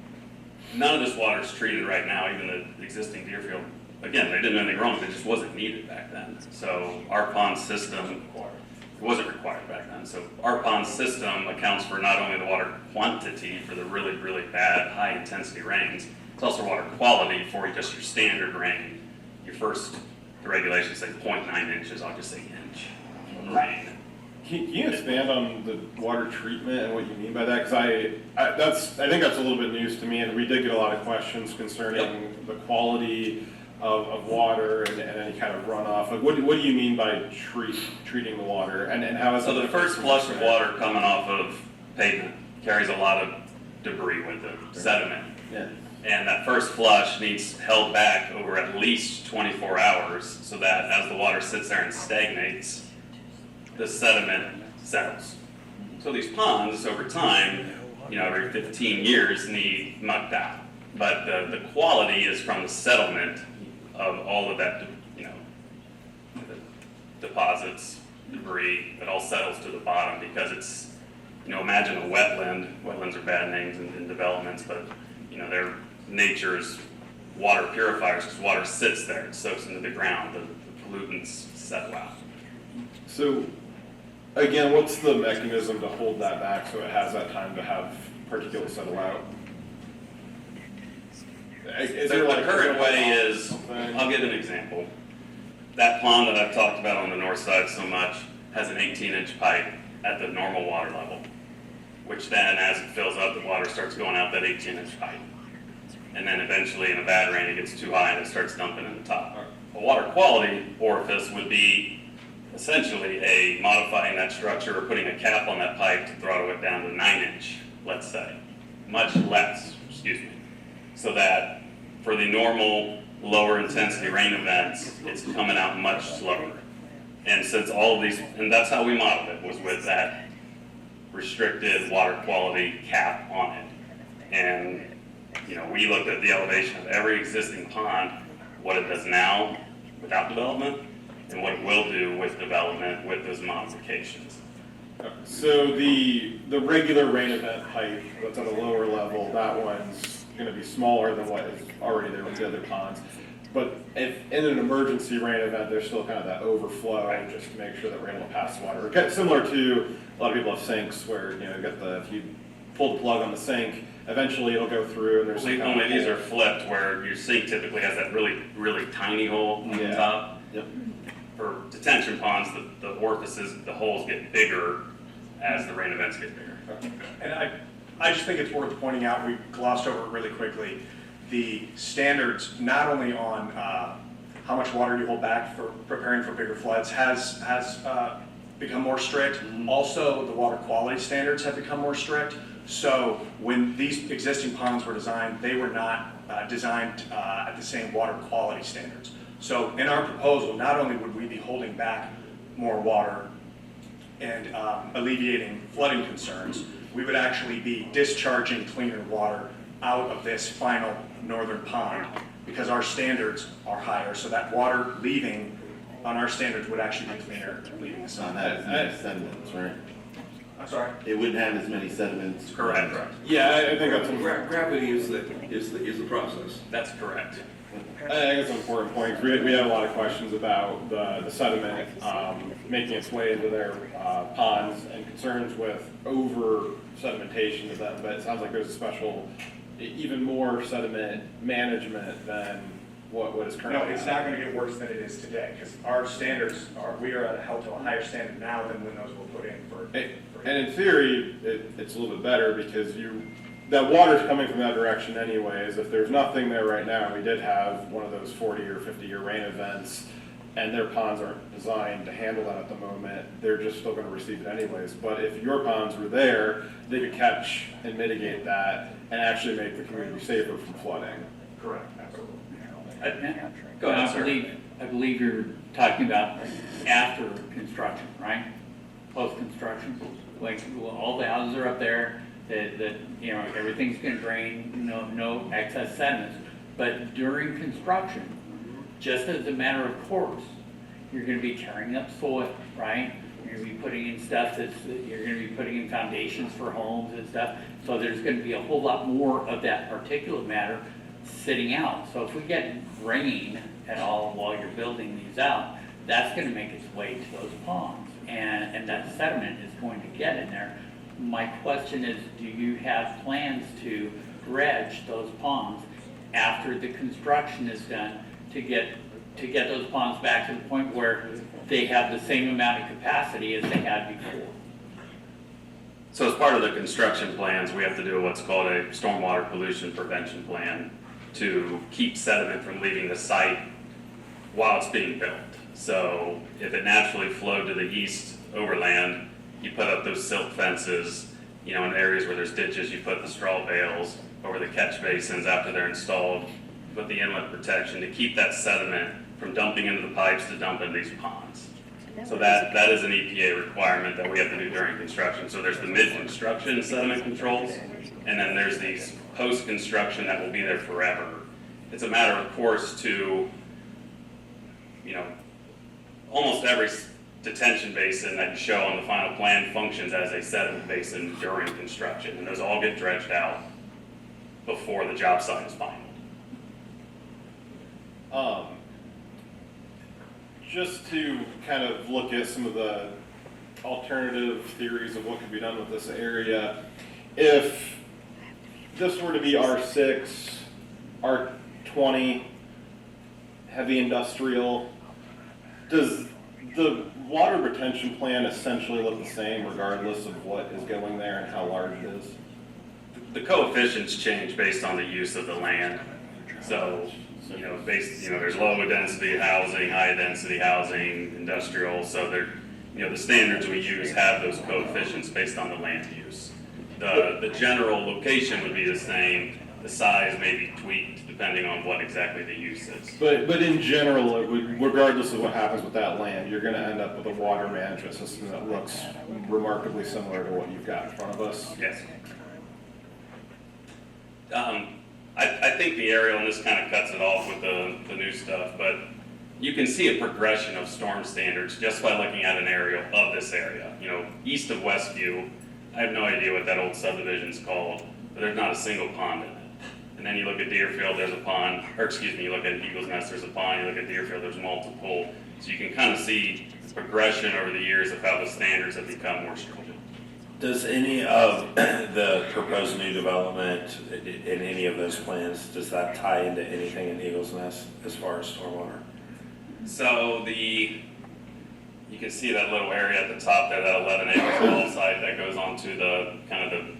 None of this water is treated right now, even the existing Deerfield. Again, they didn't do anything wrong, it just wasn't needed back then. So our pond system, it wasn't required back then. So our pond system accounts for not only the water quantity for the really, really bad, high intensity rains, it's also water quality for just your standard rain. The regulations say 0.9 inches, I'll just say inch of rain. Can you expand on the water treatment and what you mean by that? Because I think that's a little bit news to me, and we did get a lot of questions concerning the quality of water and any kind of runoff. Like, what do you mean by treating the water, and how is it? So the first flush of water coming off of pavement carries a lot of debris with it, sediment. Yeah. And that first flush needs held back over at least 24 hours so that as the water sits there and stagnates, the sediment settles. So these ponds over time, every 15 years need mucked out. But the quality is from the settlement of all of that, the deposits, debris, it all settles to the bottom because it's, imagine a wetland. Wetlands are bad names in developments, but, they're nature's water purifiers because water sits there, it soaks into the ground, the pollutants settle out. So, again, what's the mechanism to hold that back so it has that time to have particulates settle out? The current way is, I'll give an example. That pond that I've talked about on the north side so much has an 18-inch pipe at the normal water level, which then as it fills up, the water starts going out that 18-inch pipe. And then eventually in a bad rain, it gets too high and it starts dumping in the top. A water quality orifice would be essentially modifying that structure or putting a cap on that pipe to throttle it down to 9-inch, let's say. Much less, so that for the normal lower intensity rain events, it's coming out much slower. And since all of these, and that's how we modeled it, was with that restricted water quality cap on it. And, we looked at the elevation of every existing pond, what it does now without development, and what it will do with development with those modifications. So the regular rain event pipe that's at a lower level, that one's going to be smaller than what is already there with the other ponds. But if in an emergency rain event, there's still kind of that overflow, Right. just to make sure that we're able to pass water. Kind of similar to a lot of people have sinks where you got if you pull the plug on the sink, eventually it'll go through and there's Only these are flipped where your sink typically has that really, really tiny hole on the Yeah. top. Yep. For detention ponds, the orifices, the holes get bigger as the rain events get bigger. And I just think it's worth pointing out, we glossed over it really quickly, the standards, not only on how much water you hold back for preparing for bigger floods, has become more strict. Also, the water quality standards have become more strict. So when these existing ponds were designed, they were not designed at the same water quality standards. So in our proposal, not only would we be holding back more water and alleviating flooding concerns, we would actually be discharging cleaner water out of this final northern pond because our standards are higher, so that water leaving on our standards would actually be cleaner leaving the It's not site. have as many sediments, right? I'm sorry? It wouldn't have as many sediments. Correct. Yeah, I think that's, Gravity is the process. That's correct. I think it's an important point. We have a lot of questions about the sediment making its way into their ponds and concerns with over sedimentation of that, but it sounds like there's a special, even more sediment management than what is currently. No, it's not gonna get worse than it is today, because our standards are, we are held to a higher standard now than when those were put in for. And in theory, it's a little bit better because that water's coming from that direction anyways. If there's nothing there right now, we did have one of those 40 or 50-year rain events, and their ponds aren't designed to handle that at the moment. They're just still gonna receive it anyways. But if your ponds were there, they could catch and mitigate that and actually make the community safer from flooding. Correct, absolutely. Go ahead, sir. I believe you're talking about after construction, right? Post-construction, like all the houses are up there, that you know, everything's gonna drain, no excess sediments. But during construction, just as a matter of course, you're gonna be tearing up soil, right? You're gonna be putting in stuff you're gonna be putting in foundations for homes and stuff. So there's gonna be a whole lot more of that particulate matter sitting out. So if we get rain at all while you're building these out, that's gonna make its way to those ponds. And that sediment is going to get in there. My question is, do you have plans to dredge those ponds after the construction is done to get those ponds back to the point where they have the same amount of capacity as they had before? So as part of the construction plans, we have to do what's called a stormwater pollution prevention plan to keep sediment from leaving the site while it's being built. So if it naturally flowed to the east overland, you put up those silt fences, in areas where there's ditches, you put the straw bales over the catch basins after they're installed, put the inlet protection to keep that sediment from dumping into the pipes to dump into these ponds. So that is an EPA requirement that we have to do during construction. So there's the mid-construction sediment controls, and then there's these post-construction that will be there forever. It's a matter of course to, almost every detention basin that you show on the final plan functions as a sediment basin during construction, and those all get dredged out before the job site is final. Just to kind of look at some of the alternative theories of what could be done with this area, if this were to be R6, R20, heavy industrial, does the water retention plan essentially look the same regardless of what is going there and how large it is? The coefficients change based on the use of the land. So, there's low density housing, high density housing, industrial, so the standards we use have those coefficients based on the land use. The general location would be the same, the size may be tweaked depending on what exactly the use is. But in general, regardless of what happens with that land, you're gonna end up with a water management system that looks remarkably similar to what you've got in front of us. Yes. I think the aerial, and this kind of cuts it off with the new stuff, but you can see a progression of storm standards just by looking at an aerial of this area. East of Westview, I have no idea what that old subdivision's called, but there's not a single pond in it. And then you look at Deerfield, there's a pond, you look at Eagles Nest, there's a pond, you look at Deerfield, there's multiple. So you can kind of see the progression over the years of how the standards have become more stringent. Does any of the proposed new development in any of those plans, does that tie into anything in Eagles Nest as far as stormwater? So you can see that little area at the top there, that 11 acre wall site that goes onto the kind of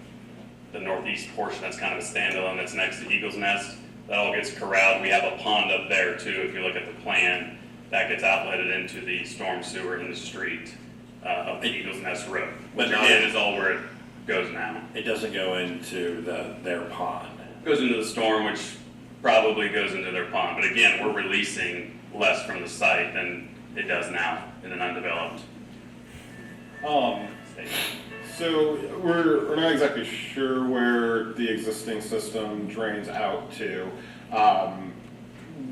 the northeast portion that's kind of a standalone that's next to Eagles Nest. That all gets corralled. We have a pond up there too, if you look at the plan, that gets outletted into the storm sewer in the street of the Eagles Nest Road. But again, is all where it goes now. It doesn't go into their pond. Goes into the storm, which probably goes into their pond. But again, we're releasing less from the site than it does now in an undeveloped state. So we're not exactly sure where the existing system drains out to.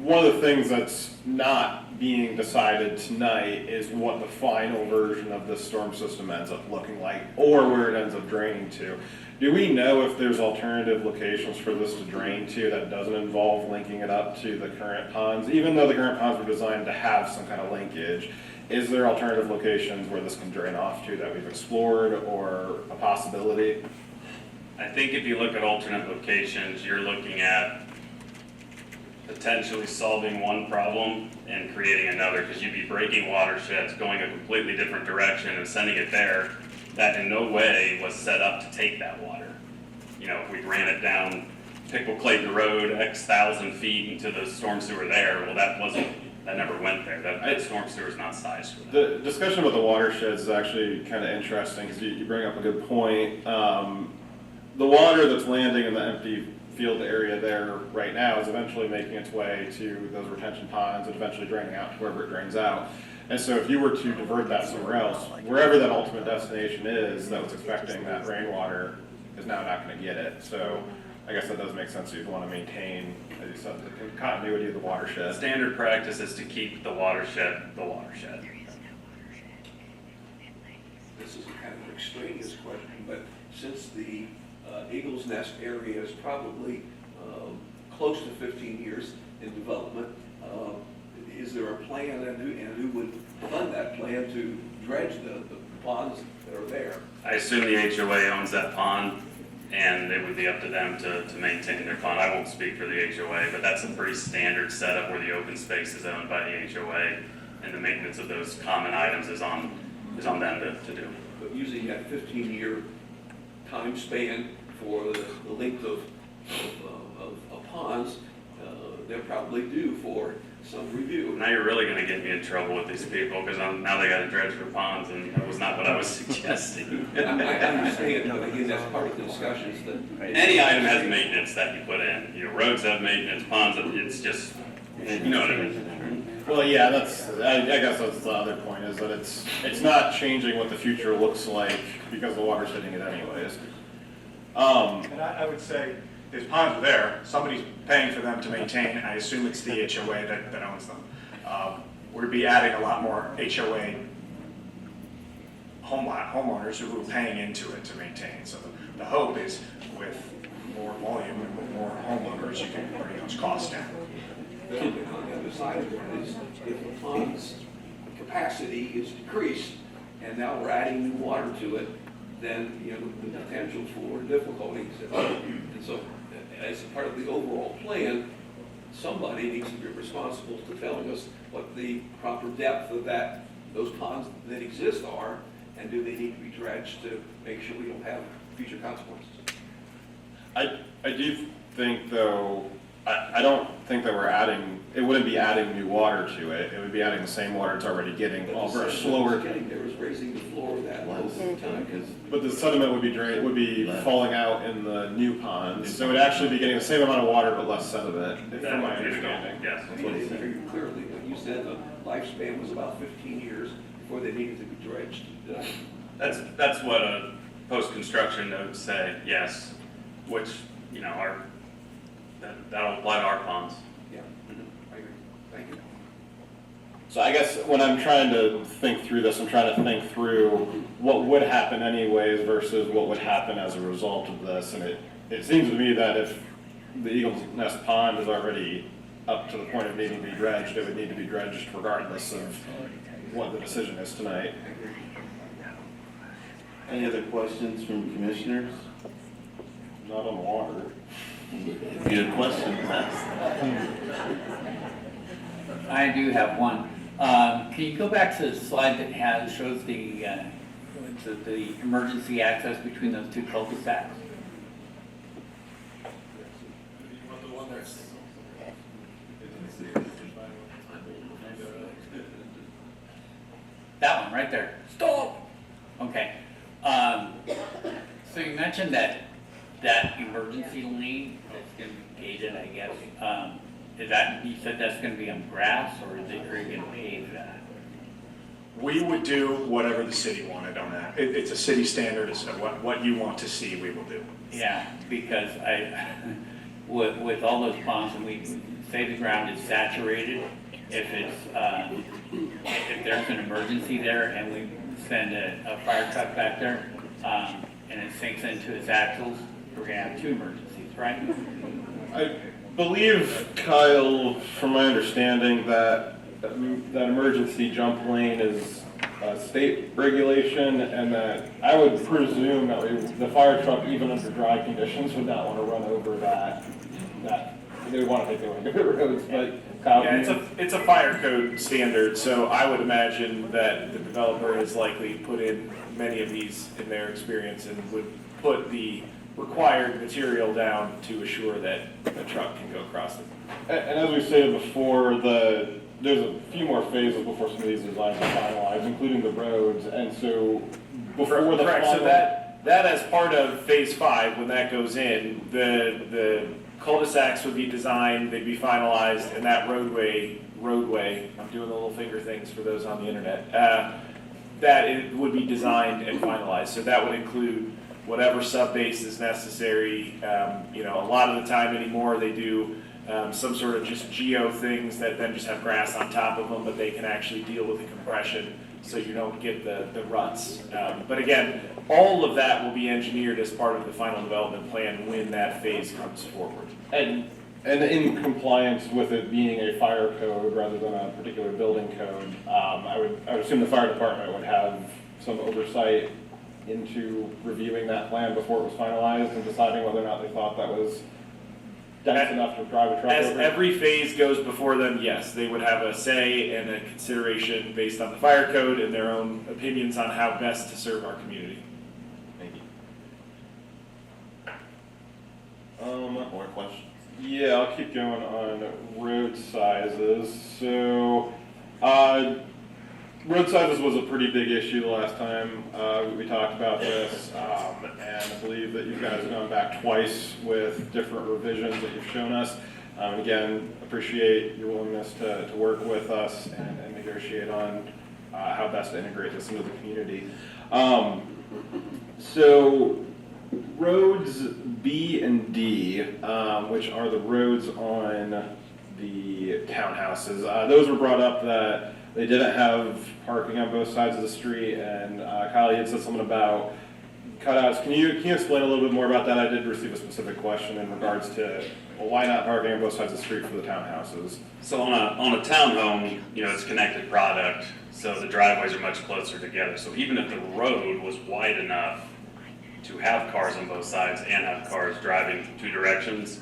One of the things that's not being decided tonight is what the final version of this storm system ends up looking like, or where it ends up draining to. Do we know if there's alternative locations for this to drain to that doesn't involve linking it up to the current ponds? Even though the current ponds were designed to have some kind of linkage, is there alternative locations where this can drain off to that we've explored or a possibility? I think if you look at alternate locations, you're looking at potentially solving one problem and creating another, because you'd be breaking watersheds, going a completely different direction and sending it there that in no way was set up to take that water. You know, if we ran it down Piqua Clayton Road X thousand feet into the storm sewer there, well, that never went there. That storm sewer is not sized for that. The discussion about the watersheds is actually kind of interesting because you bring up a good point. The water that's landing in the empty field area there right now is eventually making its way to those retention ponds and eventually draining out to wherever it drains out. And so if you were to divert that somewhere else, wherever that ultimate destination is that was expecting that rainwater is now not going to get it. So I guess that does make sense. You'd want to maintain, as you said, the continuity of the watershed. Standard practice is to keep the watershed the watershed. This is a kind of extraneous question, but since the Eagles Nest area is probably close to 15 years in development, is there a plan, and who would fund that plan to dredge the ponds that are there? I assume the HOA owns that pond, and it would be up to them to maintain their pond. I won't speak for the HOA, but that's a pretty standard setup where the open space is owned by the HOA, and the maintenance of those common items is on them to do. But using that 15-year time span for the length of ponds, they're probably due for some review. Now you're really gonna get me in trouble with these people, because now they gotta dredge for ponds, and that was not what I was suggesting. I understand, but again, that's part of the discussion is that. Any item has maintenance that you put in. You know, roads have maintenance, ponds, it's just, you know what I mean? Well, yeah, I guess that's the other point, is that it's not changing what the future looks like because the water's hitting it anyways. And I would say, these ponds are there, somebody's paying for them to maintain, I assume it's the HOA that owns them. We'd be adding a lot more HOA homeowners who are paying into it to maintain. So the hope is with more volume and with more homeowners, you can bring those costs down. On the other side of it is, if the pond's capacity is decreased, and now we're adding new water to it, then, you know, the potential for difficulties. And so, as a part of the overall plan, somebody needs to be responsible to telling us what the proper depth of those ponds that exist are, and do they need to be dredged to make sure we don't have future consequences. I do think, though, I don't think that it wouldn't be adding new water to it. It would be adding the same water it's already getting over a slower. There was raising the floor of that whole time. But the sediment would be falling out in the new ponds, so it would actually be getting the same amount of water but less sediment, from my understanding. Yes. I mean, very clearly, when you said the lifespan was about 15 years before they needed to be dredged. That's what a post-construction notes say, yes, which, you know, that'll apply to our ponds. Yeah, I agree. Thank you. So I guess when I'm trying to think through this, I'm trying to think through what would happen anyways versus what would happen as a result of this. And it seems to me that if the Eagles Nest Pond is already up to the point of needing to be dredged, it would need to be dredged regardless of what the decision is tonight. Any other questions from commissioners? Not on the water. If you have questions, ask. I do have one. Can you go back to the slide that shows the emergency access between those two cul-de-sacs? That one right there. Stop. Okay. So you mentioned that emergency lane that's going to be paved, I guess. Is that, you said that's gonna be on grass, or are you gonna pave that? We would do whatever the city wanted on that. It's a city standard, so what you want to see, we will do. Yeah, because with all those ponds, and we say the ground is saturated, if it's, if there's an emergency there and we send a fire truck back there, and it sinks into its axles, we're gonna have 2 emergencies, right? I believe, Kyle, from my understanding, that emergency jump lane is a state regulation, and that I would presume that the fire truck, even under dry conditions, would not want to run over that, they would want to take their way to the roads, but Kyle. Yeah, it's a fire code standard, so I would imagine that the developer has likely put in many of these in their experience and would put the required material down to assure that a truck can go across it. And as we stated before, there's a few more phases before some of these designs are finalized, including the roads, and so before the Correct, so final. that as part of phase 5, when that goes in, the cul-de-sacs would be designed, they'd be finalized, and that roadway, I'm doing the little finger things for those on the internet, that it would be designed and finalized. So that would include whatever sub-base is necessary. A lot of the time anymore, they do some sort of just geo things that then just have grass on top of them, but they can actually deal with the compression so you don't get the ruts. But again, all of that will be engineered as part of the final development plan when that phase comes forward. And in compliance with it being a fire code rather than a particular building code, I would assume the fire department would have some oversight into reviewing that plan before it was finalized and deciding whether or not they thought that was dense enough to drive a truck As over. every phase goes before them, yes, they would have a say and a consideration based on the fire code and their own opinions on how best to serve our community. Thank you. More questions? Yeah, I'll keep going on road sizes. So, road sizes was a pretty big issue the last time we talked about this, and I believe that you guys have gone back twice with different revisions that you've shown us. Again, appreciate your willingness to work with us and negotiate on how best to integrate this into the community. So, roads B and D, which are the roads on the townhouses, those were brought up that they didn't have parking on both sides of the street, and Kyle, you had said something about cutouts. Can you explain a little bit more about that? I did receive a specific question in regards to, well, why not parking on both sides of the street for the townhouses? So on a townhome, it's connected product, so the driveways are much closer together. So even if the road was wide enough to have cars on both sides and have cars driving 2 directions,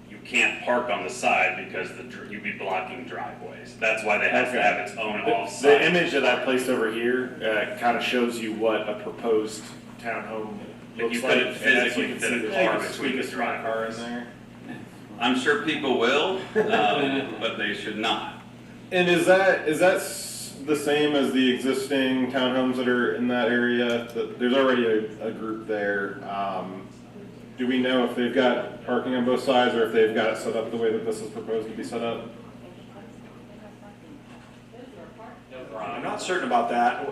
you can't park on the side because you'd be blocking driveways. That's why they have to have its own off-site. The image that I placed over here kind of shows you what a proposed townhome If you looks like. couldn't and that's physically you can fit see a the- car Squeeze between the a small car in driveways. there. I'm sure people will, but they should not. And is that the same as the existing townhomes that are in that area? There's already a group there. Do we know if they've got parking on both sides or if they've got it set up the way that this is proposed to be set up? I'm not certain about that.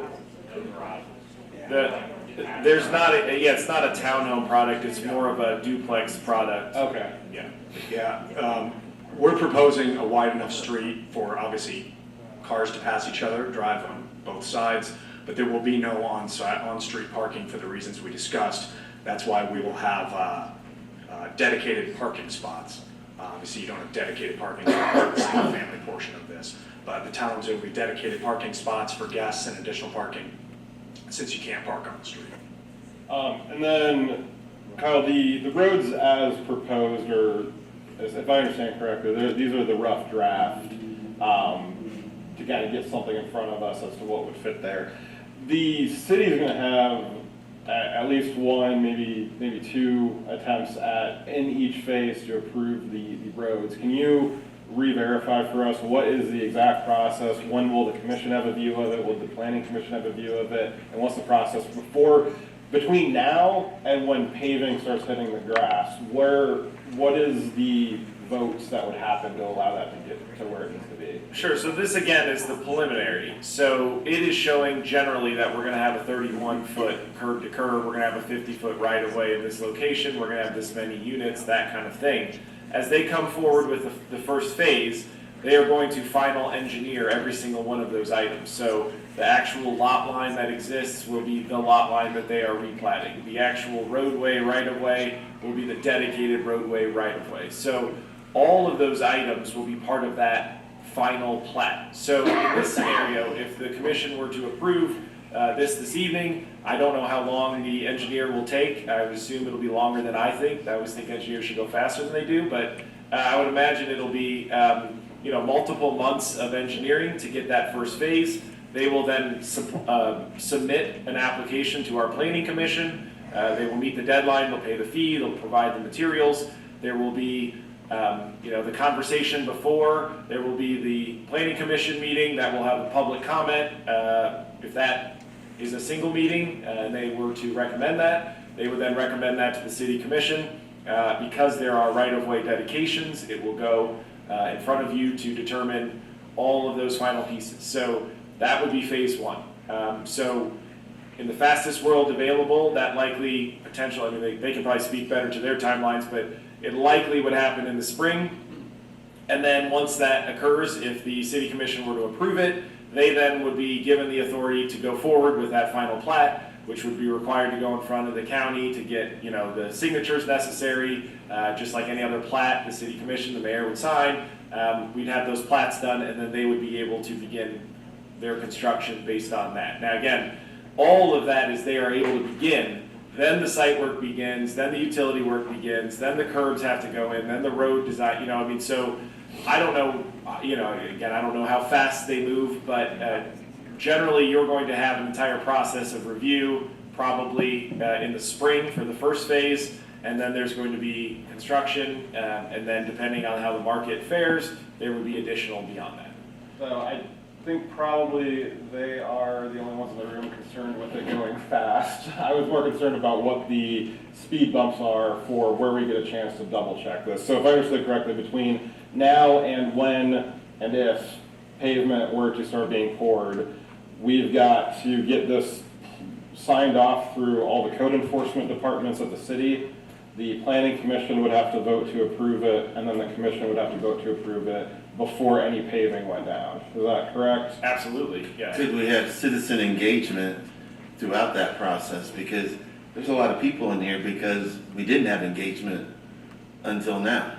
There's not it's not a townhome product, it's more of a duplex product. Okay. Yeah. Yeah, we're proposing a wide enough street for obviously cars to pass each other, drive on both sides, but there will be no on-street parking for the reasons we discussed. That's why we will have dedicated parking spots. Obviously, you don't have dedicated parking for the single-family portion of this, but the towns will be dedicated parking spots for guests and additional parking since you can't park on the street. And then, Kyle, the roads as proposed are, if I understand correctly, these are the rough draft to kind of get something in front of us as to what would fit there. The city is going to have at least one, maybe 2 attempts in each phase to approve the roads. Can you re-verify for us what is the exact process? When will the commission have a view of it? Will the planning commission have a view of it? And what's the process before between now and when paving starts hitting the grass, what is the votes that would happen to allow that to get to where it needs to be? Sure, so this again is the preliminary. So it is showing generally that we're gonna have a 31-foot curb to curb, we're gonna have a 50-foot right of way in this location, we're gonna have this many units, that kind of thing. As they come forward with the first phase, they are going to final engineer every single one of those items. So the actual lot line that exists will be the lot line that they are replatting. The actual roadway right of way will be the dedicated roadway right of way. So all of those items will be part of that final plat. So in this scenario, if the commission were to approve this evening, I don't know how long the engineer will take. I would assume it'll be longer than I think. I always think engineers should go faster than they do, but I would imagine it'll be multiple months of engineering to get that first phase. They will then submit an application to our planning commission. They will meet the deadline, they'll pay the fee, they'll provide the materials. There will be the conversation before, there will be the planning commission meeting that will have a public comment. If that is a single meeting and they were to recommend that, they would then recommend that to the city commission. Because there are right-of-way dedications, it will go in front of you to determine all of those final pieces. So that would be phase one. So in the fastest world available, that likely potential, I mean, they can probably speak better to their timelines, but it likely would happen in the spring. And then once that occurs, if the city commission were to approve it, they then would be given the authority to go forward with that final plat, which would be required to go in front of the county to get, the signatures necessary, just like any other plat, the city commission, the mayor would sign. We'd have those plats done, and then they would be able to begin their construction based on that. Now again, all of that is they are able to begin, then the site work begins, then the utility work begins, then the curbs have to go in, then the road design, so I don't know, again, I don't know how fast they move, but generally you're going to have an entire process of review, probably in the spring for the first phase, and then there's going to be construction, and then depending on how the market fares, there would be additional beyond that. So I think probably they are the only ones in the room concerned with it going fast. I was more concerned about what the speed bumps are for where we get a chance to double check this. So if I understood correctly, between now and when and if pavement were to start being poured, we've got to get this signed off through all the code enforcement departments of the city. The planning commission would have to vote to approve it, and then the commission would have to vote to approve it before any paving went down. Is that correct? Absolutely, yeah. Could we have citizen engagement throughout that process? Because there's a lot of people in here because we didn't have engagement until now.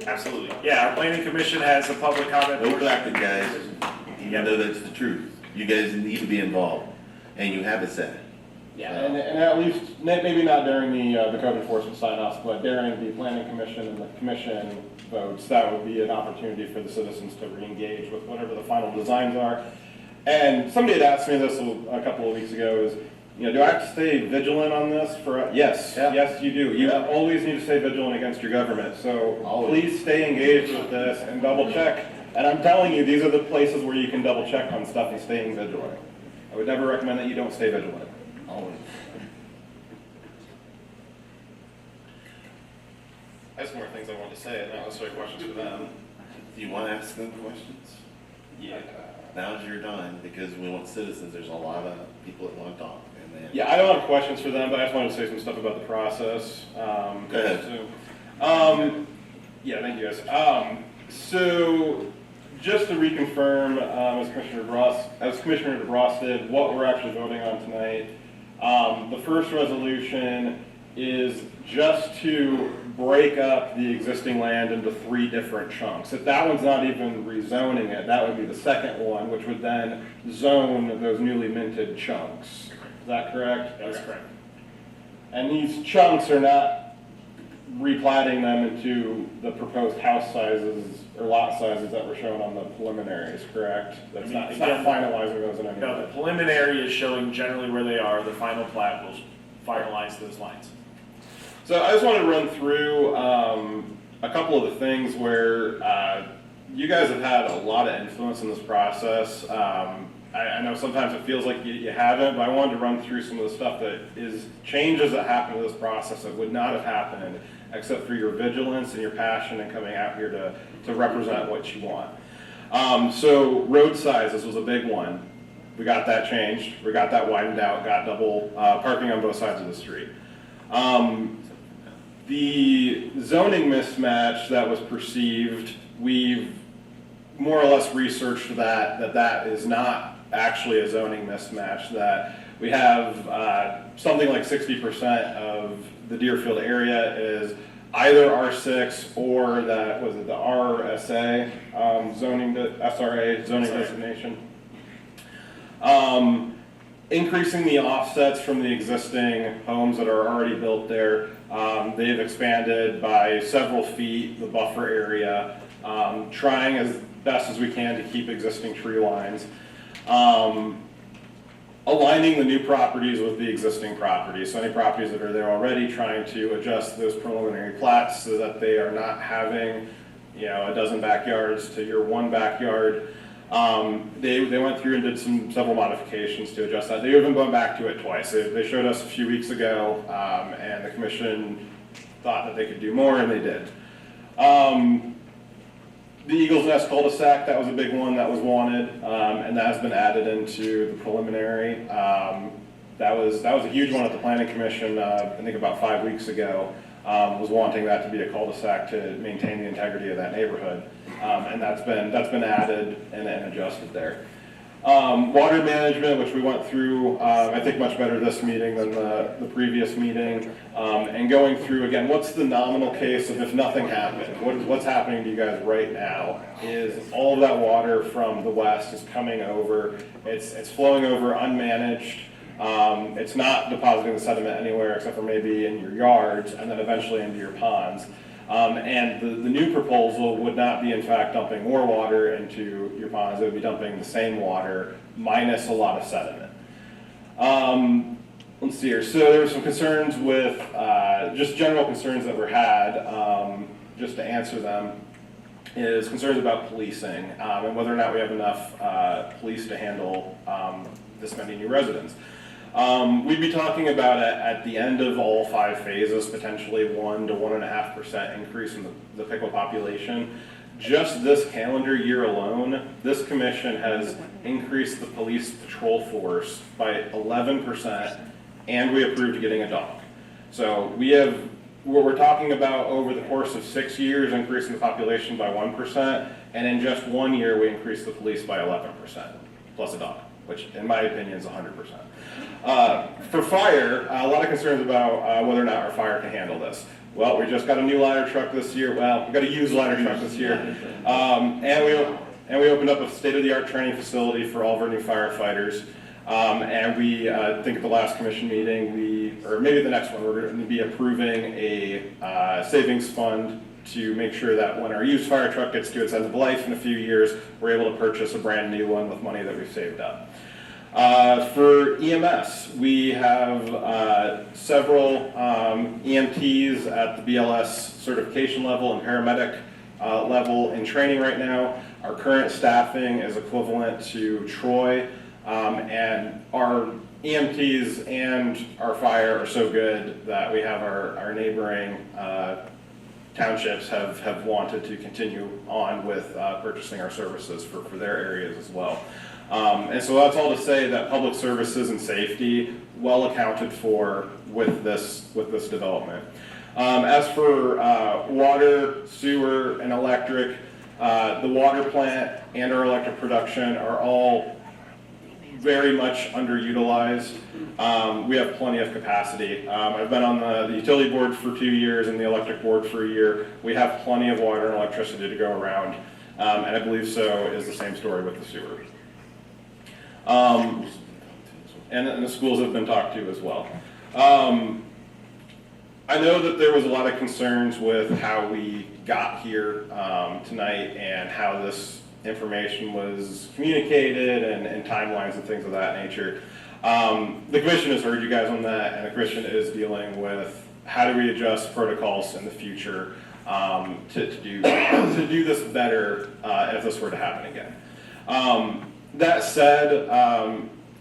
Absolutely. Yeah, our planning commission has a public comment. No practice, guys, even though that's the truth. You guys need to be involved, and you have a say. Yeah, and at least, maybe not during the code enforcement sign-offs, but during the planning commission and the commission votes, that would be an opportunity for the citizens to re-engage with whatever the final designs are. And somebody had asked me this a couple of weeks ago, is, do I have to stay vigilant on this? Yes, yes, you do. You always need to stay vigilant against your government. So please stay engaged with this and double check. And I'm telling you, these are the places where you can double check on stuff and staying vigilant. I would never recommend that you don't stay vigilant. Always. I have some more things I wanted to say, and that was questions for them. Do you want to ask them questions? Yeah. Now's your time, because we want citizens. There's a lot of people that want to talk. And then Yeah, I don't have questions for them, but I just wanted to say some stuff about the process. Go ahead. Yeah, thank you guys. So just to reconfirm, as Commissioner DeBras did, what we're actually voting on tonight. The first resolution is just to break up the existing land into 3 different chunks. If that one's not even rezoning it, that would be the second one, which would then zone those newly minted chunks. Is that correct? That's correct. And these chunks are not replatting them into the proposed house sizes or lot sizes that were shown on the preliminaries, correct? It's not finalizing those in any No, way. the preliminary is showing generally where they are. The final plat will finalize those lines. So I just want to run through a couple of the things where you guys have had a lot of influence in this process. I know sometimes it feels like you haven't, but I wanted to run through some of the stuff that is changes that happened to this process that would not have happened except for your vigilance and your passion and coming out here to represent what you want. So road sizes was a big one. We got that changed. We got that widened out, got double parking on both sides of the street. The zoning mismatch that was perceived, we've more or less researched that is not actually a zoning mismatch, that we have something like 60% of the Deerfield area is either R6 or that, was it the RSA zoning, SRA zoning designation. Increasing the offsets from the existing homes that are already built there. They've expanded by several feet the buffer area, trying as best as we can to keep existing tree lines. Aligning the new properties with the existing properties. So any properties that are there already, trying to adjust those preliminary plats so that they are not having, a dozen backyards to your one backyard. They went through and did several modifications to adjust that. They even gone back to it twice. They showed us a few weeks ago, and the commission thought that they could do more, and they did. The Eagles Nest cul-de-sac, that was a big one that was wanted, and that has been added into the preliminary. That was a huge one at the Planning Commission, I think about 5 weeks ago, was wanting that to be a cul-de-sac to maintain the integrity of that neighborhood. And that's been added and adjusted there. Water management, which we went through, I think much better this meeting than the previous meeting. And going through again, what's the nominal case of if nothing happened? What's happening to you guys right now is all of that water from the west is coming over. It's flowing over unmanaged. It's not depositing the sediment anywhere except for maybe in your yards and then eventually into your ponds. And the new proposal would not be in fact dumping more water into your ponds, it would be dumping the same water minus a lot of sediment. Let's see here, so there were some concerns with, just general concerns that were had, just to answer them, is concerns about policing and whether or not we have enough police to handle this many new residents. We'd be talking about at the end of all 5 phases, potentially 1 to 1.5% increase in the Piqua population. Just this calendar year alone, this commission has increased the police patrol force by 11%, and we approved getting a dog. So we have, what we're talking about over the course of 6 years, increasing the population by 1%, and in just 1 year, we increased the police by 11%, plus a dog, which in my opinion is 100%. For fire, a lot of concerns about whether or not our fire can handle this. Well, we just got a new ladder truck this year. Well, we got a used ladder truck this year. And we opened up a state-of-the-art training facility for all of our new firefighters. And we think at the last commission meeting, or maybe the next one, we're going to be approving a savings fund to make sure that when our used fire truck gets to its end of life in a few years, we're able to purchase a brand new one with money that we've saved up. For EMS, we have several EMTs at the BLS certification level and paramedic level in training right now. Our current staffing is equivalent to Troy, and our EMTs and our fire are so good that we have our neighboring townships have wanted to continue on with purchasing our services for their areas as well. And so that's all to say that public services and safety well accounted for with this development. As for water, sewer, and electric, the water plant and our electric production are all very much underutilized. We have plenty of capacity. I've been on the utility board for 2 years and the electric board for a year. We have plenty of water and electricity to go around, and I believe so is the same story with the sewer. And the schools have been talked to as well. I know that there was a lot of concerns with how we got here tonight and how this information was communicated and timelines and things of that nature. The commission has heard you guys on that, and the commission is dealing with how do we adjust protocols in the future to do this better if this were to happen again. That said,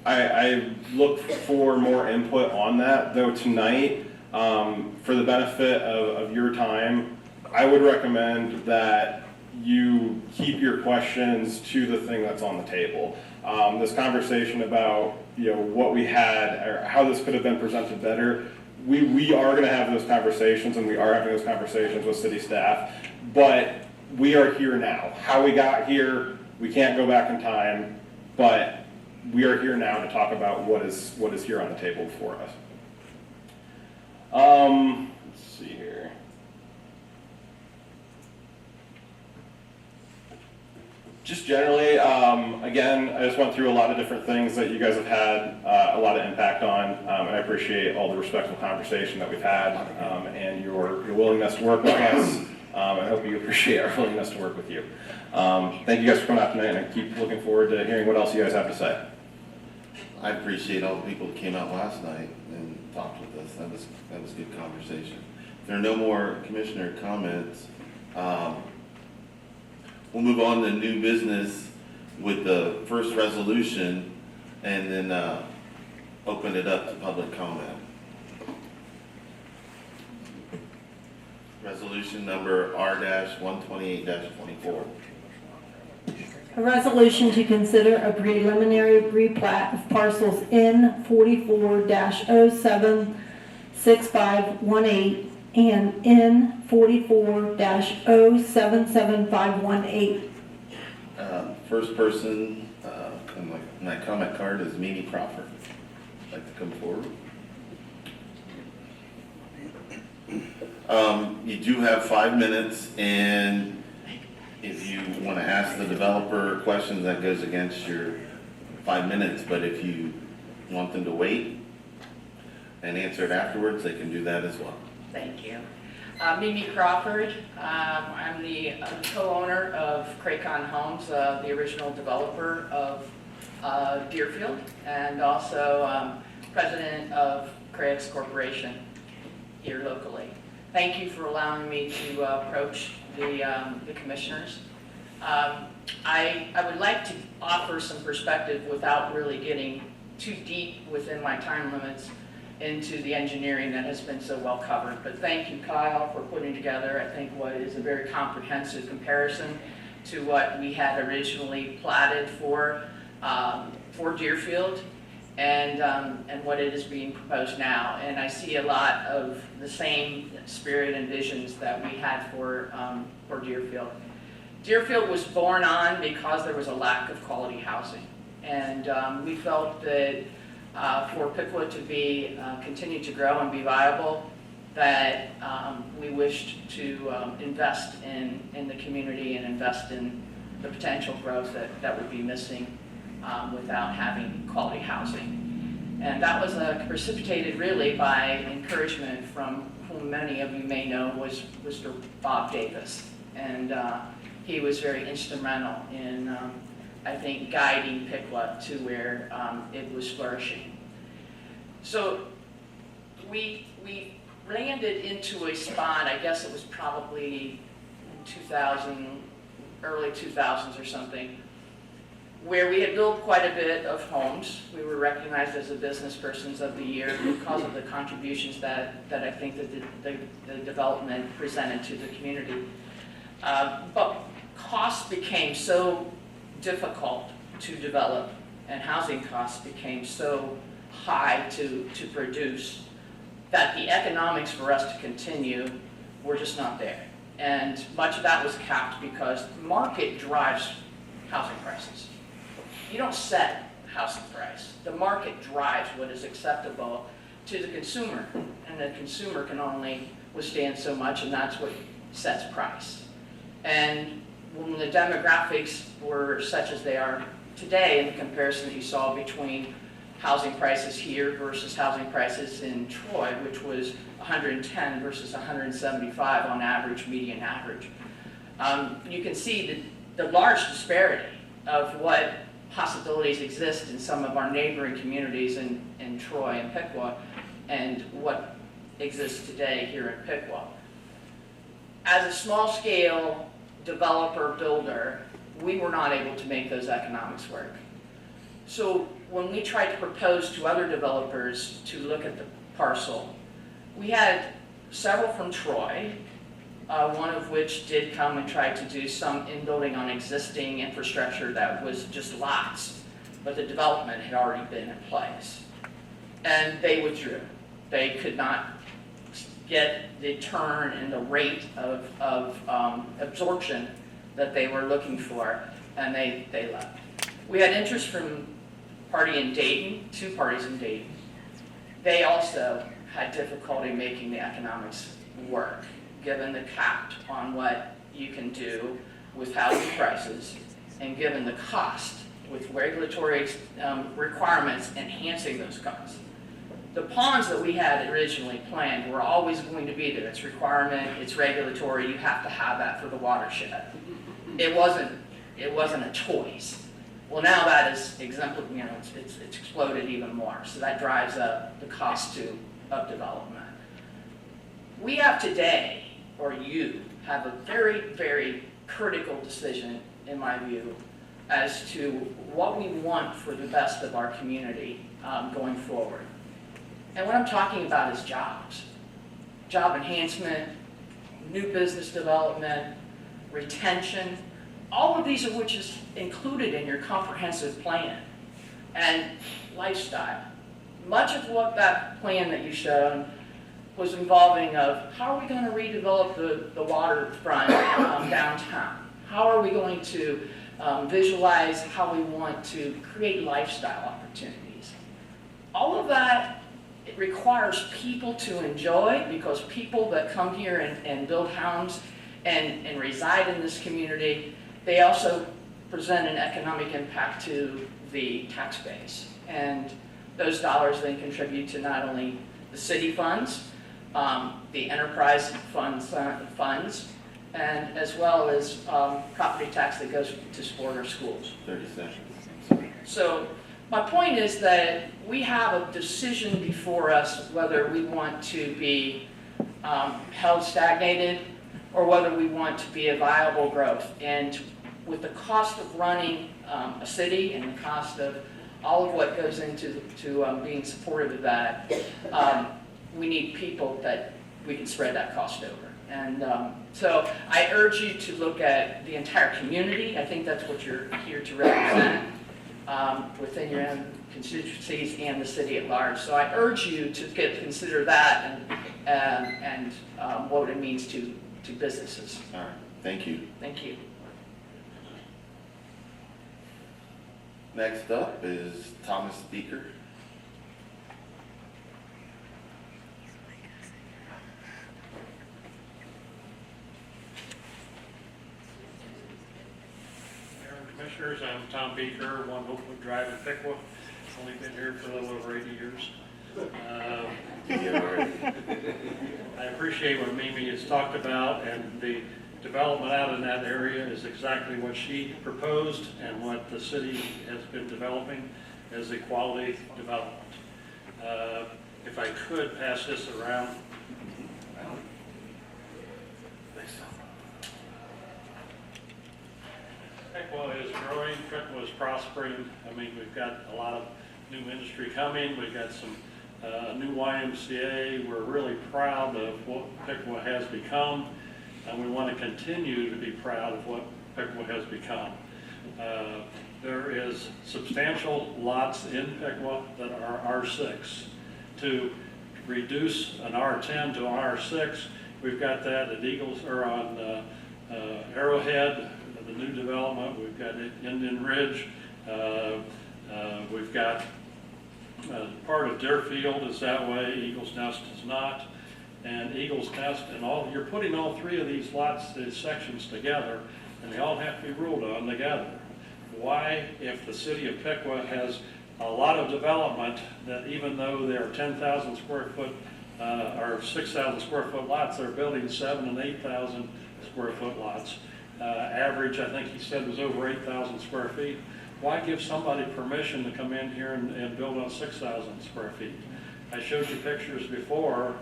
I look for more input on that, though tonight, for the benefit of your time, I would recommend that you keep your questions to the thing that's on the table. This conversation about, what we had, or how this could have been presented better, we are gonna have those conversations, and we are having those conversations with city staff, but we are here now. How we got here, we can't go back in time, but we are here now to talk about what is here on the table for us. Let's see here. Just generally, again, I just went through a lot of different things that you guys have had a lot of impact on, and I appreciate all the respectful conversation that we've had, and your willingness to work with us. I hope you appreciate our willingness to work with you. Thank you guys for coming out tonight, and I keep looking forward to hearing what else you guys have to say. I appreciate all the people that came out last night and talked with us. That was good conversation. If there are no more commissioner comments, we'll move on to new business with the first resolution, and then open it up to public comment. Resolution number R-128-24. A resolution to consider a preliminary replat of parcels N 44-076518 and N 44-077518. First person on my comment card is Mimi Crawford. Like to come forward. You do have 5 minutes, and if you want to ask the developer questions, that goes against your 5 minutes, but if you want them to wait and answer it afterwards, they can do that as well. Thank you. Mimi Crawford. I'm the co-owner of Craycon Homes, the original developer of Deerfield, and also president of Craig's Corporation here locally. Thank you for allowing me to approach the commissioners. I would like to offer some perspective without really getting too deep within my time limits into the engineering that has been so well covered. But thank you, Kyle, for putting together, I think, what is a very comprehensive comparison to what we had originally platted for Deerfield and what it is being proposed now. And I see a lot of the same spirit and visions that we had for Deerfield. Deerfield was born on because there was a lack of quality housing. And we felt that for Piqua to be continue to grow and be viable, that we wished to invest in the community and invest in the potential growth that would be missing without having quality housing. And that was precipitated really by encouragement from whom many of you may know was Mr. Bob Davis. And he was very instrumental in I think, guiding Piqua to where it was flourishing. So we landed into a spot, I guess it was probably 2000, early 2000s or something, where we had built quite a bit of homes. We were recognized as a Business Persons of the Year because of the contributions that I think that the development presented to the community. But costs became so difficult to develop, and housing costs became so high to produce that the economics for us to continue were just not there. And much of that was capped because the market drives housing prices. You don't set housing price. The market drives what is acceptable to the consumer, and the consumer can only withstand so much, and that's what sets price. And when the demographics were such as they are today, in the comparison that you saw between housing prices here versus housing prices in Troy, which was 110 versus 175 on average, median average, you can see the large disparity of what possibilities exist in some of our neighboring communities in Troy and Piqua and what exists today here in Piqua. As a small-scale developer builder, we were not able to make those economics work. So when we tried to propose to other developers to look at the parcel, we had several from Troy, one of which did come and try to do some in-building on existing infrastructure that was just lots, but the development had already been in place. And they withdrew. They could not get the turn and the rate of absorption that they were looking for, and they left. We had interest from party in Dayton, 2 parties in Dayton. They also had difficulty making the economics work, given the cap on what you can do with housing prices, and given the cost with regulatory requirements enhancing those costs. The ponds that we had originally planned were always going to be there. It's requirement, it's regulatory, you have to have that for the watershed. It wasn't a choice. Well, now that is exemplified, you know, it's exploded even more. So that drives up the cost of development. We have today, or you, have a very, very critical decision, in my view, as to what we want for the best of our community going forward. And what I'm talking about is jobs. Job enhancement, new business development, retention, all of these of which is included in your comprehensive plan, and lifestyle. Much of what that plan that you showed was involving of how are we going to redevelop the waterfront downtown? How are we going to visualize how we want to create lifestyle opportunities? All of that, it requires people to enjoy, because people that come here and build homes and reside in this community, they also present an economic impact to the tax base. And those dollars then contribute to not only the city funds, the enterprise funds, and as well as property tax that goes to support our schools. 30 seconds. So my point is that we have a decision before us whether we want to be held stagnated or whether we want to be a viable growth. And with the cost of running a city and the cost of all of what goes into being supportive of that, we need people that we can spread that cost over. And so I urge you to look at the entire community. I think that's what you're here to represent within your own constituencies and the city at large. So I urge you to consider that and what it means to businesses. All right, thank you. Thank you. Next up is Thomas Speaker. Mayor and Commissioners, I'm Tom Beaker, 1 Hopewood Drive in Piqua. Only been here for a little over 80 years. I appreciate what Mimi has talked about, and the development out in that area is exactly what she proposed and what the city has been developing as a quality development. If I could pass this around. Piqua is growing, Piqua is prospering. I mean, we've got a lot of new industry coming. We've got some new YMCA. We're really proud of what Piqua has become, and we want to continue to be proud of what Piqua has become. There is substantial lots in Piqua that are R6. To reduce an R10 to an R6, we've got that at Eagles, or on Arrowhead, the new development. We've got Indian Ridge. We've got part of Deerfield is that way. Eagles Nest is not. And Eagles Nest and all, you're putting all 3 of these lots, these sections together, and they all have to be ruled on together. Why, if the city of Piqua has a lot of development, that even though they're 10,000 square foot or 6,000 square foot lots, they're building 7,000 and 8,000 square foot lots. Average, I think he said, was over 8,000 square feet. Why give somebody permission to come in here and build on 6,000 square feet? I showed you pictures before.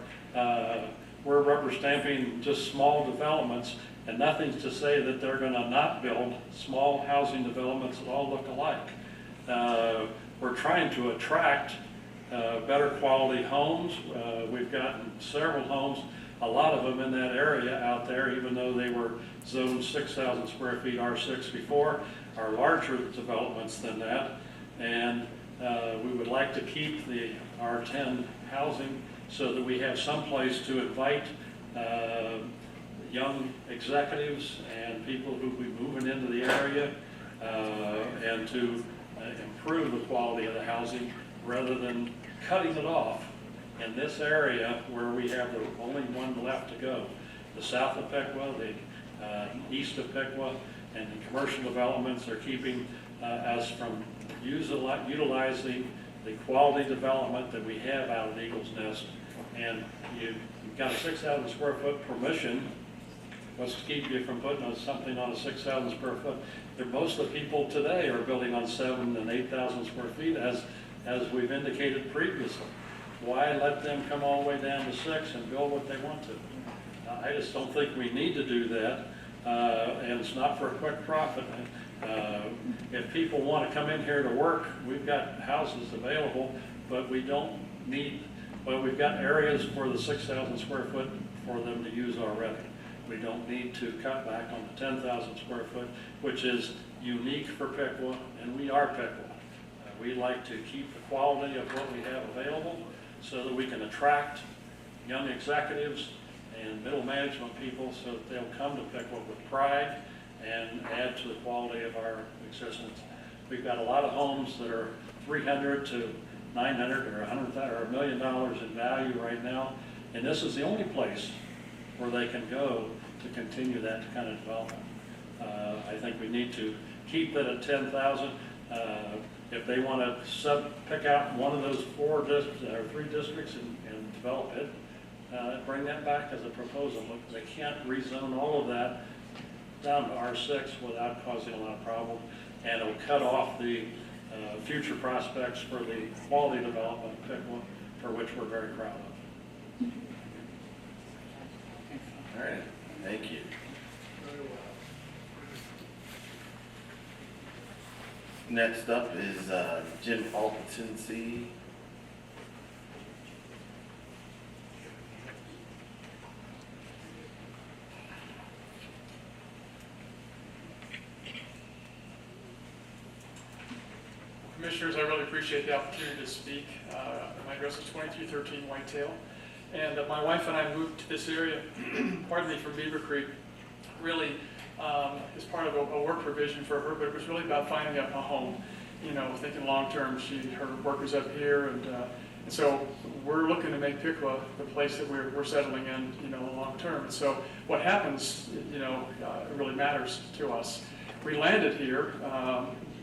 We're rubber stamping just small developments, and nothing's to say that they're going to not build small housing developments that all look alike. we're trying to attract better quality homes. We've gotten several homes, a lot of them in that area out there, even though they were zoned 6,000 square feet R6 before, are larger developments than that. And we would like to keep the R10 housing so that we have some place to invite young executives and people who will be moving into the area and to improve the quality of the housing rather than cutting it off in this area where we have the only one left to go. The south of Piqua, the east of Piqua, and the commercial developments are keeping us from utilizing the quality development that we have out at Eagles Nest. And you've got a 6,000 square foot permission. What's to keep you from putting something on a 6,000 square foot? Most of the people today are building on 7,000 and 8,000 square feet, as we've indicated previously. Why let them come all the way down to 6 and build what they want to? I just don't think we need to do that, and it's not for a quick profit. If people want to come in here to work, we've got houses available, but we don't need, well, we've got areas for the 6,000 square foot for them to use already. We don't need to cut back on the 10,000 square foot, which is unique for Piqua, and we are Piqua. We like to keep the quality of what we have available so that we can attract young executives and middle management people so that they'll come to Piqua with pride and add to the quality of our existence. We've got a lot of homes that are $300,000 to $900,000 or $100,000 or $1 million in value right now, and this is the only place where they can go to continue that kind of development. I think we need to keep that at 10,000. If they want to pick out one of those 4 districts or 3 districts and develop it, bring that back as a proposal. Look, they can't rezone all of that down to R6 without causing a lot of problems, and it'll cut off the future prospects for the quality development of Piqua, for which we're very proud of. All right, thank you. Next up is Jim Altency. Commissioners, I really appreciate the opportunity to speak. My address is 2313 Whitetail. And my wife and I moved to this area, pardon me, from Beaver Creek, really as part of a work provision for her, but it was really about finding a home, you know, thinking long-term. Her work is up here, and so we're looking to make Piqua the place that we're settling in, you know, long-term. And so what happens, you know, really matters to us. We landed here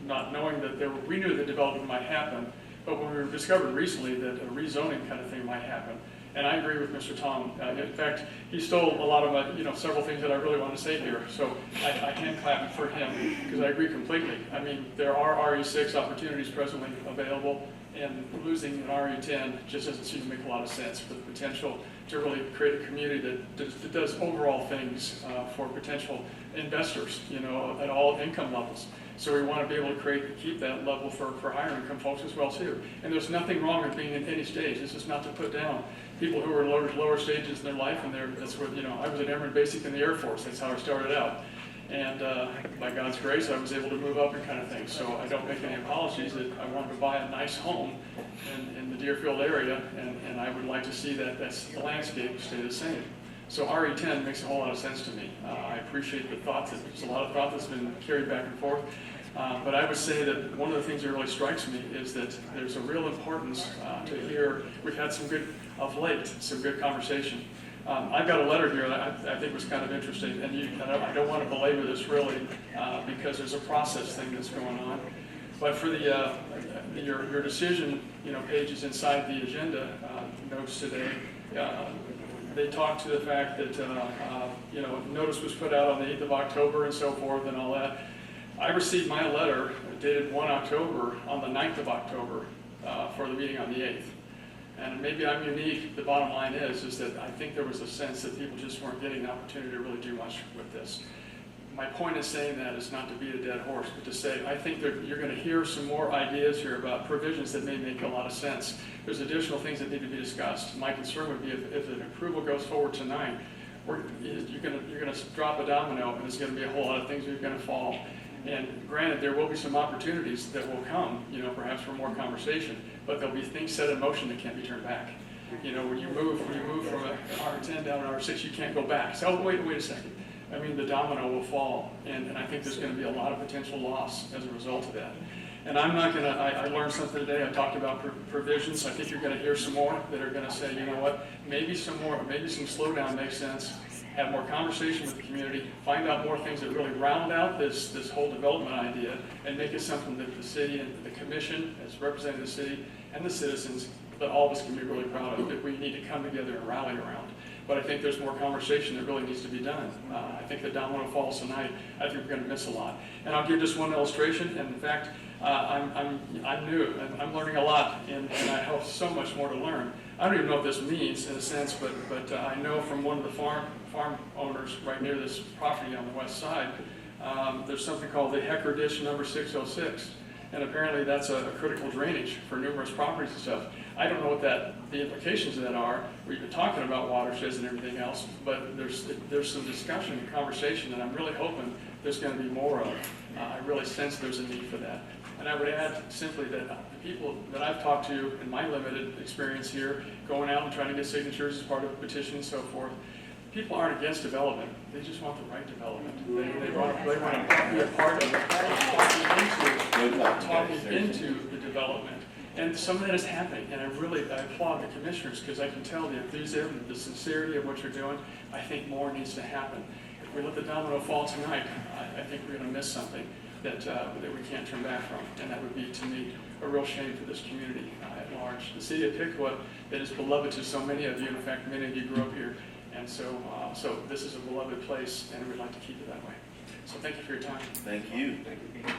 not knowing that we knew that development might happen, but when we discovered recently that a rezoning kind of thing might happen. And I agree with Mr. Tom. In fact, he stole a lot of my, you know, several things that I really want to say here. So I hand clap for him because I agree completely. I mean, there are RE6 opportunities presently available, and losing an RE10 just doesn't seem to make a lot of sense for the potential to really create a community that does overall things for potential investors, you know, at all income levels. So we want to be able to keep that level for higher income folks as well too. And there's nothing wrong with being in any stage. This is not to put down people who are in lower stages in their life, and that's what, you know, I was an airman basic in the Air Force. That's how I started out. And by God's grace, I was able to move up and kind of thing. So I don't make any apologies that I wanted to buy a nice home in the Deerfield area, and I would like to see that the landscape stay the same. So RE10 makes a whole lot of sense to me. I appreciate the thoughts. There's a lot of thought that's been carried back and forth. But I would say that one of the things that really strikes me is that there's a real importance to hear. We've had some good conversation. I've got a letter here that I think was kind of interesting, and I don't want to belabor this really because there's a process thing that's going on. But for your decision, you know, pages inside the agenda notes today, they talk to the fact that you know, notice was put out on the 8th of October and so forth and all that. I received my letter dated 1 October on the 9th of October for the meeting on the 8th. And maybe I'm unique. The bottom line is that I think there was a sense that people just weren't getting the opportunity to really do much with this. my point in saying that is not to beat a dead horse, but to say, I think that you're gonna hear some more ideas here about provisions that may make a lot of sense. There's additional things that need to be discussed. My concern would be if an approval goes forward tonight, you're gonna drop a domino, and there's gonna be a whole lot of things that are gonna fall. And granted, there will be some opportunities that will come, perhaps for more conversation, but there'll be things set in motion that can't be turned back. When you move from an R10 down to R6, you can't go back. So wait a second. I mean, the domino will fall, and I think there's going to be a lot of potential loss as a result of that. And I'm not going to, I learned something today. I talked about provisions. I think you're going to hear some more that are going to say, you know what, maybe some slowdown makes sense. Have more conversation with the community, find out more things that really round out this whole development idea, and make it something that the city and the commission, as representing the city and the citizens, that all of us can be really proud of, that we need to come together and rally around. But I think there's more conversation that really needs to be done. I think the domino falls tonight. I think we're going to miss a lot. And I'll give just one illustration. And in fact, I'm new. I'm learning a lot, and I have so much more to learn. I don't even know what this means in a sense, but I know from one of the farm owners right near this property on the west side, there's something called the Hecker Ditch number 606. And apparently that's a critical drainage for numerous properties and stuff. I don't know what the implications of that are. We've been talking about watersheds and everything else, but there's some discussion and conversation that I'm really hoping there's going to be more of. I really sense there's a need for that. And I would add simply that the people that I've talked to in my limited experience here, going out and trying to get signatures as part of a petition and so forth, people aren't against development. They just want the right development. They want to be a part of talking into the development. And some of that is happening, and I applaud the commissioners, because I can tell the enthusiasm, the sincerity of what you're doing. I think more needs to happen. If we let the domino fall tonight, I think we're going to miss something that we can't turn back from, and that would be, to me, a real shame for this community at large. The city of Piqua, that is beloved to so many of you. In fact, many of you grew up here, and so this is a beloved place, and we'd like to keep it that way. So thank you for your time. Thank you. Thank you.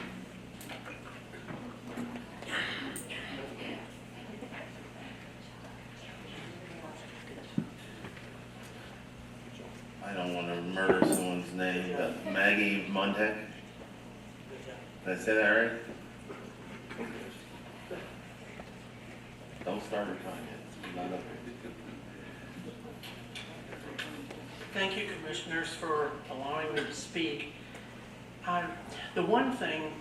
I don't want to murder someone's name, but Maggie Montek. Did I say that right? Don't start her time yet. Not up. Thank you, commissioners, for allowing me to speak. The one thing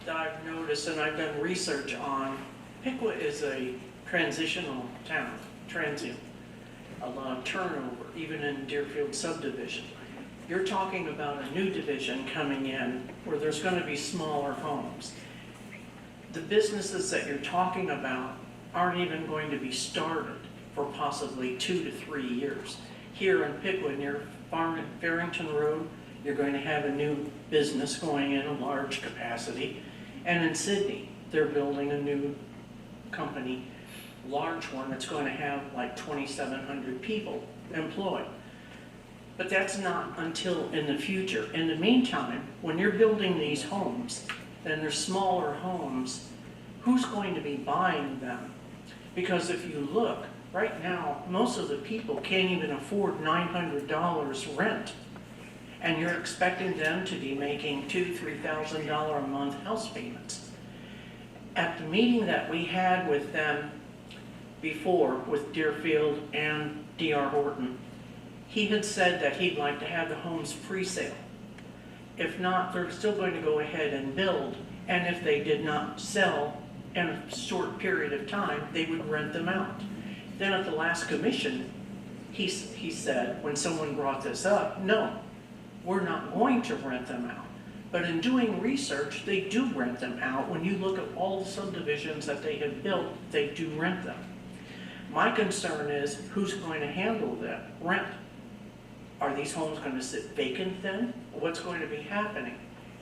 that I've noticed, and I've done research on, Piqua is a transitional town, transient. A lot of turnover, even in Deerfield subdivision. You're talking about a new division coming in where there's going to be smaller homes. The businesses that you're talking about aren't even going to be started for possibly 2 to 3 years. Here in Piqua, near Farrington Road, you're going to have a new business going in, a large capacity. And in Sydney, they're building a new company, large one that's going to have like 2,700 people employed. But that's not until in the future. In the meantime, when you're building these homes, and they're smaller homes, who's going to be buying them? Because if you look, right now, most of the people can't even afford $900 rent. And you're expecting them to be making $2,000 to $3,000 a month house payments. At the meeting that we had with them before, with Deerfield and D.R. Horton, he had said that he'd like to have the homes pre-sale. If not, they're still going to go ahead and build, and if they did not sell in a short period of time, they would rent them out. Then at the last commission, he said, when someone brought this up, no, we're not going to rent them out. But in doing research, they do rent them out. When you look at all the subdivisions that they have built, they do rent them. My concern is, who's going to handle that rent? Are these homes going to sit vacant then? What's going to be happening?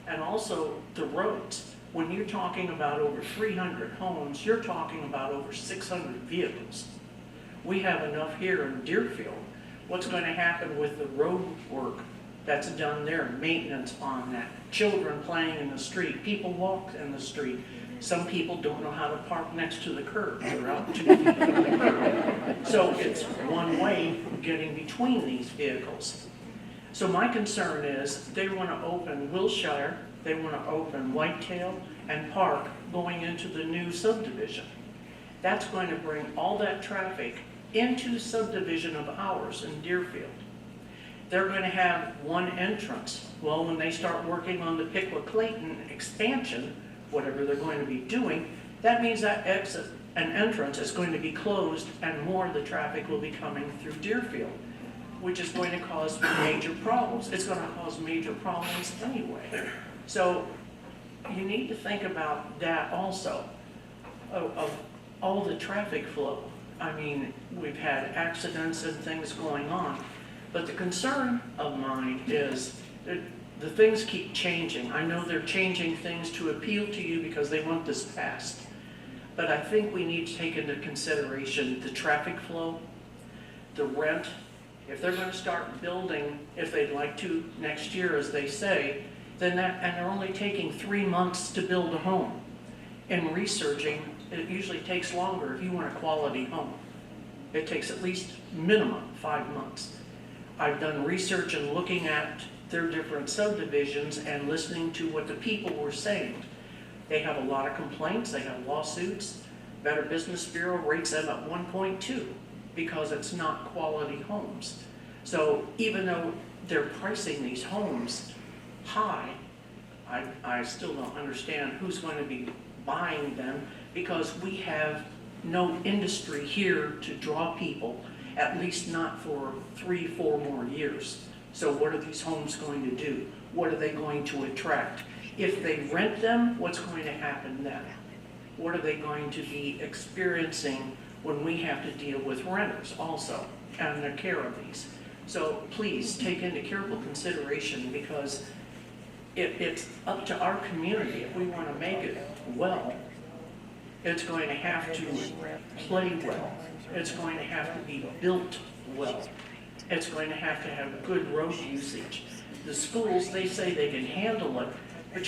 And also the roads. When you're talking about over 300 homes, you're talking about over 600 vehicles. We have enough here in Deerfield. What's going to happen with the road work that's done there, maintenance on that? Children playing in the street, people walk in the street. Some people don't know how to park next to the curb. They're out 2 feet from the curb. So it's one way getting between these vehicles. So my concern is they want to open Wilshire, they want to open Whitetail and Park going into the new subdivision. That's going to bring all that traffic into subdivision of ours in Deerfield. They're going to have one entrance. Well, when they start working on the Piqua Clayton expansion, whatever they're going to be doing, that means that exit and entrance is going to be closed and more of the traffic will be coming through Deerfield, which is going to cause major problems. It's going to cause major problems anyway. So you need to think about that also, of all the traffic flow. I mean, we've had accidents and things going on, but the concern of mine is that the things keep changing. I know they're changing things to appeal to you because they want this passed, but I think we need to take into consideration the traffic flow, the rent. If they're going to start building, if they'd like to next year, as they say, then that, and they're only taking 3 months to build a home. In researching, it usually takes longer if you want a quality home. It takes at least minimum 5 months. I've done research and looking at their different subdivisions and listening to what the people were saying. They have a lot of complaints, they have lawsuits. Better Business Bureau rates them at 1.2 because it's not quality homes. So even though they're pricing these homes high, I still don't understand who's going to be buying them because we have no industry here to draw people, at least not for 3-4 more years. So what are these homes going to do? What are they going to attract? If they rent them, what's going to happen then? What are they going to be experiencing when we have to deal with renters also and the care of these? So please take into careful consideration because it's up to our community. If we want to make it well, it's going to have to play well. It's going to have to be built well. It's going to have good road usage. The schools, they say they can handle it, but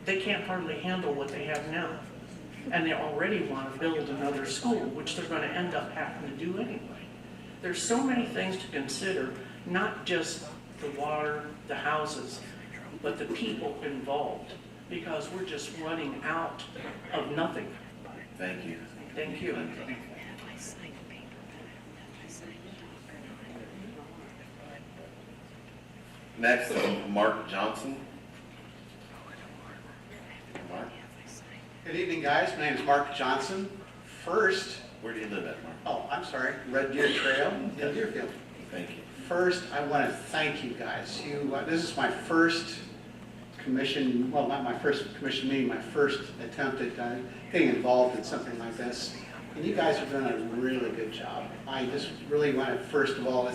they can't hardly handle what they have now. And they already want to build another school, which they're going to end up having to do anyway. There's so many things to consider, not just the water, the houses, but the people involved, because we're just running out of nothing. Thank you. Thank you. Next, Mark Johnson. Mark, Good evening, guys. My name is Mark Johnson. First, where do you live at, Mark? oh, I'm sorry, Red Deer Trail in Deerfield. Thank you. First, I want to thank you guys. This is my first commission, well, not my first commission meeting, my first attempt at getting involved in something like this. And you guys have done a really good job. I just really want to, first of all,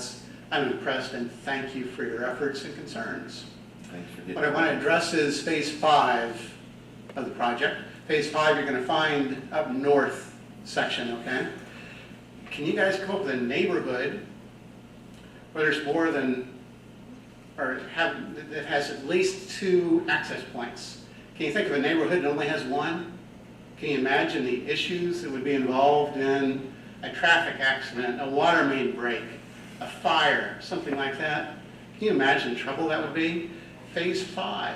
I'm impressed and thank you for your efforts and concerns. Thanks for getting. What I want to address is phase 5 of the project. Phase 5 you're going to find up north section, okay? Can you guys come up with a neighborhood where there's more than, or that has at least 2 access points? Can you think of a neighborhood that only has 1? Can you imagine the issues that would be involved in a traffic accident, a water main break, a fire, something like that? Can you imagine the trouble that would be? Phase 5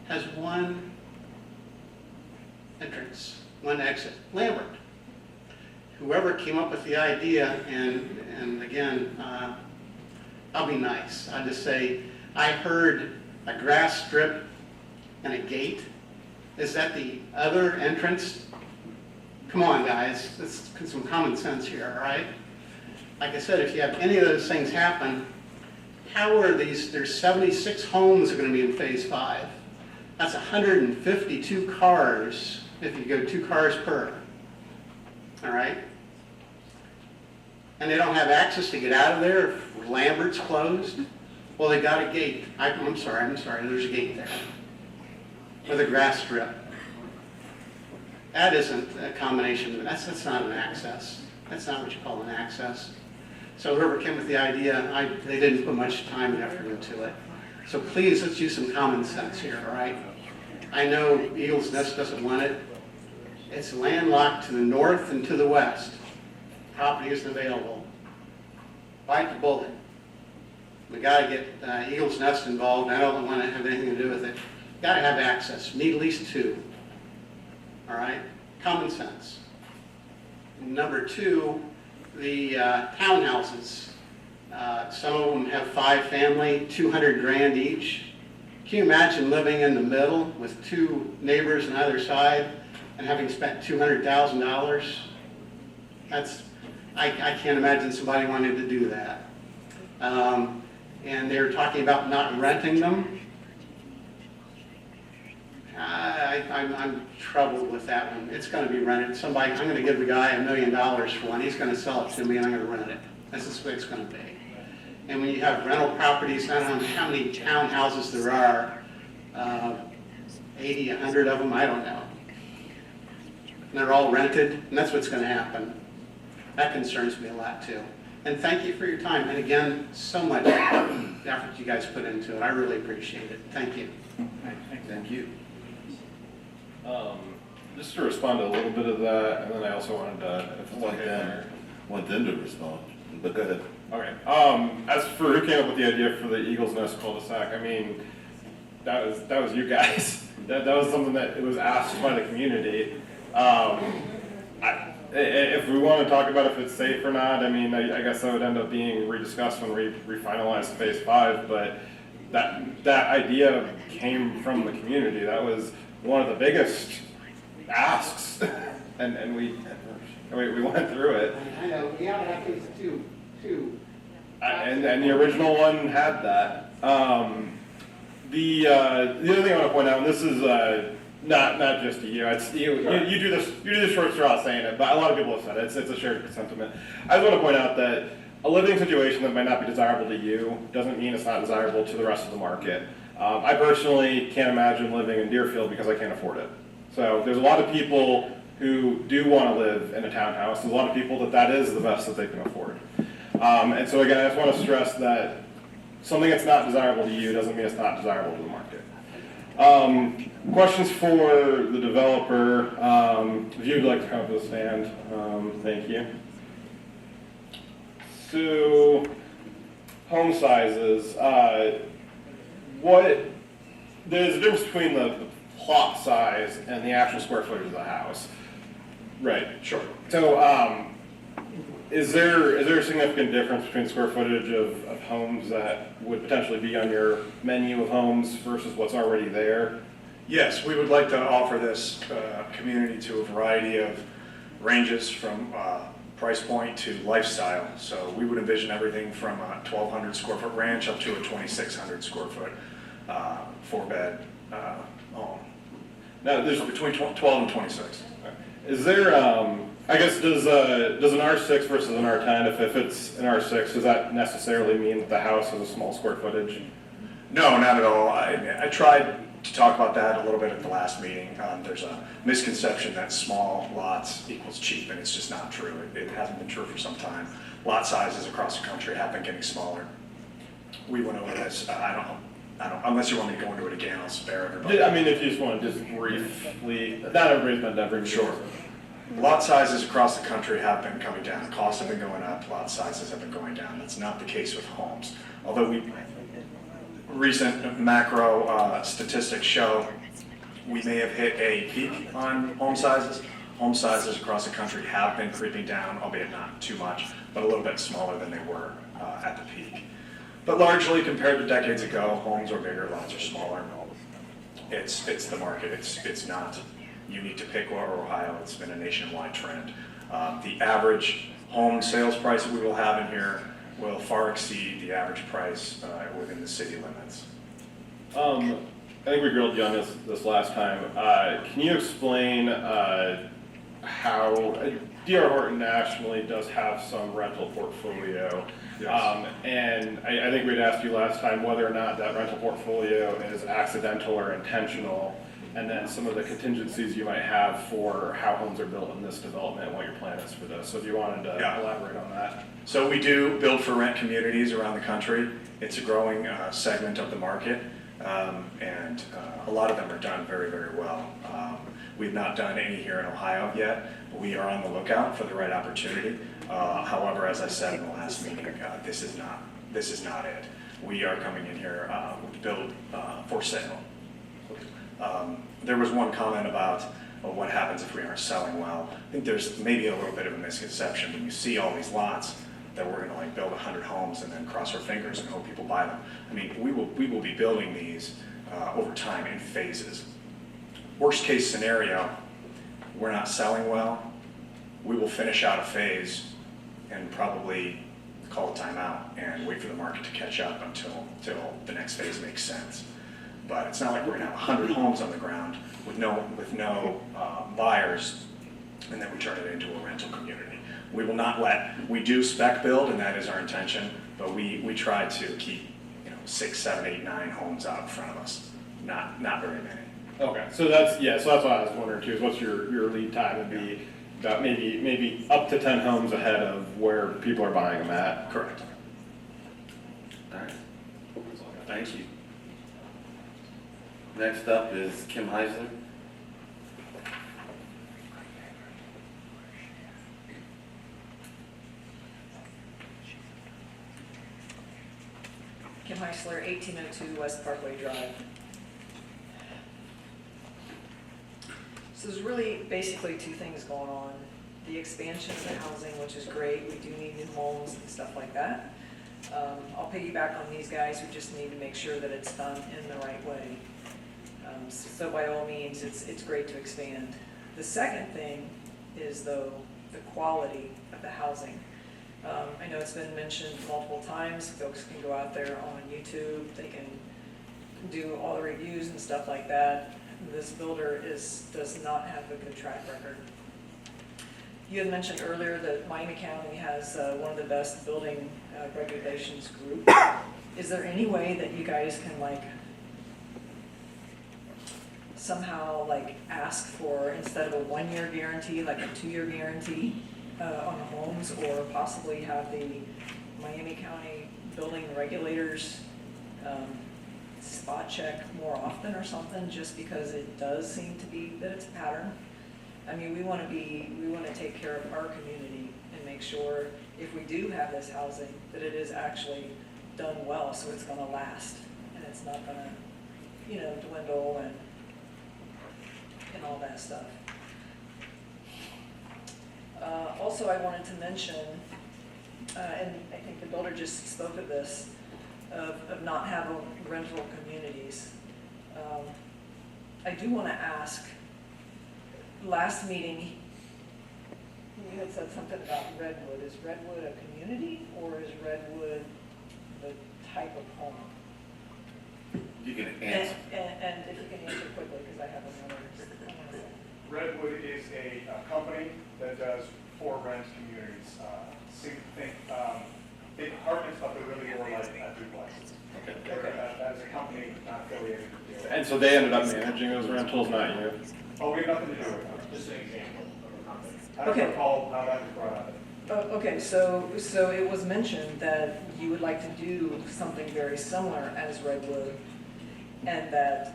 has 1 entrance, 1 exit, Lambert. Whoever came up with the idea, and again, I'll be nice. I'll just say, I heard a grass strip and a gate. Is that the other entrance? Come on, guys, let's get some common sense here, all right? Like I said, if you have any of those things happen, how are these, there's 76 homes that are going to be in phase 5. That's 152 cars if you go 2 cars per, all right? And they don't have access to get out of there if Lambert's closed. Well, they got a gate. I'm sorry, there's a gate there with a grass strip. That isn't a combination, that's not an access. That's not what you call an access. So whoever came with the idea, they didn't put much time and effort into it. So please, let's use some common sense here, all right? I know Eagles Nest doesn't want it. It's landlocked to the north and to the west. Property isn't available. Bite the bullet. We gotta get Eagles Nest involved. I don't want to have anything to do with it. Gotta have access. Need at least 2. All right? Common sense. Number 2, the townhouses. Some of them have 5 family, 200 grand each. Can you imagine living in the middle with 2 neighbors on either side and having spent $200,000? I can't imagine somebody wanting to do that. And they're talking about not renting them. I'm troubled with that one. It's going to be rented. I'm going to give the guy $1 million for one. He's going to sell it to me, and I'm going to rent it. This is what it's going to be. And when you have rental properties, I don't know how many townhouses there are, 80, 100 of them, I don't know. And they're all rented, and that's what's going to happen. That concerns me a lot too. And thank you for your time. And again, so much effort you guys put into it. I really appreciate it. Thank you. Thank you. Just to respond to a little bit of that, and then I also wanted to, if it's okay there. Want them to respond, but go ahead. Okay. As for who came up with the idea for the Eagles Nest cul-de-sac, I mean, that was you guys. That was something that it was asked by the community. If we want to talk about if it's safe or not, I mean, I guess that would end up being rediscussed when we refinalize phase 5, but that idea came from the community. That was one of the biggest asks, and we went through it. I know, we ought to have these two. And the original one had that. The other thing I want to point out, and this is not just to you, it's you do this short straw saying it, but a lot of people have said it. It's a shared sentiment. I just want to point out that a living situation that might not be desirable to you doesn't mean it's not desirable to the rest of the market. I personally can't imagine living in Deerfield because I can't afford it. So there's a lot of people who do want to live in a townhouse. There's a lot of people that is the best that they can afford. And so again, I just want to stress that something that's not desirable to you doesn't mean it's not desirable to the market. Questions for the developer. If you'd like to come up to the stand, thank you. So, home sizes. There's a difference between the plot size and the actual square footage of the house. Right. Sure. So, is there a significant difference between square footage of homes that would potentially be on your menu of homes versus what's already there? Yes, we would like to offer this community to a variety of ranges from price point to lifestyle. So we would envision everything from a 1,200 square foot ranch up to a 2,600 square foot 4-bed home. Now, there's between 12 and 26. Is there, I guess, does an R6 versus an R10, if it's an R6, does that necessarily mean that the house has a small square footage? No, not at all. I tried to talk about that a little bit at the last meeting. There's a misconception that small lots equals cheap, and it's just not true. It hasn't been true for some time. Lot sizes across the country have been getting smaller. We went over this. I don't, unless you want me to go into it again, I'll spare everybody. I mean, if you just want to just briefly, not everybody's been never. Sure. Lot sizes across the country have been coming down. Costs have been going up. Lot sizes have been going down. That's not the case with homes. Although recent macro statistics show we may have hit a peak on home sizes. Home sizes across the country have been creeping down, albeit not too much, but a little bit smaller than they were at the peak. But largely compared to decades ago, homes are bigger, lots are smaller. It's the market. It's not unique to Piqua or Ohio. It's been a nationwide trend. The average home sales price that we will have in here will far exceed the average price within the city limits. I think we grilled you on this last time. Can you explain how D.R. Horton nationally does have some rental portfolio? Yes. And I think we'd asked you last time whether or not that rental portfolio is accidental or intentional, and then some of the contingencies you might have for how homes are built in this development and what your plan is for this. So if you wanted to elaborate on that. So we do build for rent communities around the country. It's a growing segment of the market, and a lot of them are done very, very well. We've not done any here in Ohio yet, but we are on the lookout for the right opportunity. However, as I said in the last meeting, this is not it. we are coming in here to build for sale. There was one comment about what happens if we aren't selling well. I think there's maybe a little bit of a misconception when you see all these lots that we're gonna like build 100 homes and then cross our fingers and hope people buy them. I mean, we will be building these over time in phases. Worst case scenario, we're not selling well, we will finish out a phase and probably call a timeout and wait for the market to catch up until the next phase makes sense. But it's not like we're gonna have 100 homes on the ground with no buyers, and then we turn it into a rental community. We will not we do spec build, and that is our intention, but we try to keep 6, 7, 8, 9 homes out in front of us. Not very many. Okay, so that's what I was wondering too, is what's your lead time would be about maybe up to 10 homes ahead of where people are buying them at? Correct. All right. Thank you. Next up is Kim Heisler. Kim Heisler, 1802 West Parkway Drive. So there's really basically two things going on. The expansion of the housing, which is great. We do need new homes and stuff like that. I'll piggyback on these guys. We just need to make sure that it's done in the right way. So by all means, it's great to expand. The second thing is, though, the quality of the housing. I know it's been mentioned multiple times. Folks can go out there on YouTube. They can do all the reviews and stuff like that. This builder does not have a good track record. You had mentioned earlier that Miami County has one of the best building regulations group. Is there any way that you guys can somehow ask for, instead of a 1-year guarantee, like a 2-year guarantee on the homes, or possibly have the Miami County building regulators spot check more often or something, just because it does seem to be that it's a pattern? I mean, we want to take care of our community and make sure if we do have this housing, that it is actually done well, so it's going to last and it's not going to, dwindle and all that stuff. Also, I wanted to mention, and I think the builder just spoke of this, of not having rental communities. I do want to ask, last meeting, you had said something about Redwood. Is Redwood a community, or is Redwood the type of home? You can answer. And if you can answer quickly, because I have another. Redwood is a company that does for rent communities. Think apartments, but they're really more like a duplex. Okay. That is a company not affiliated with you. And so they ended up managing those rentals, not you? Oh, we have nothing to do with it. Just an example of a company. I don't Okay. recall how that was brought up. Oh, okay, so it was mentioned that you would like to do something very similar as Redwood, and that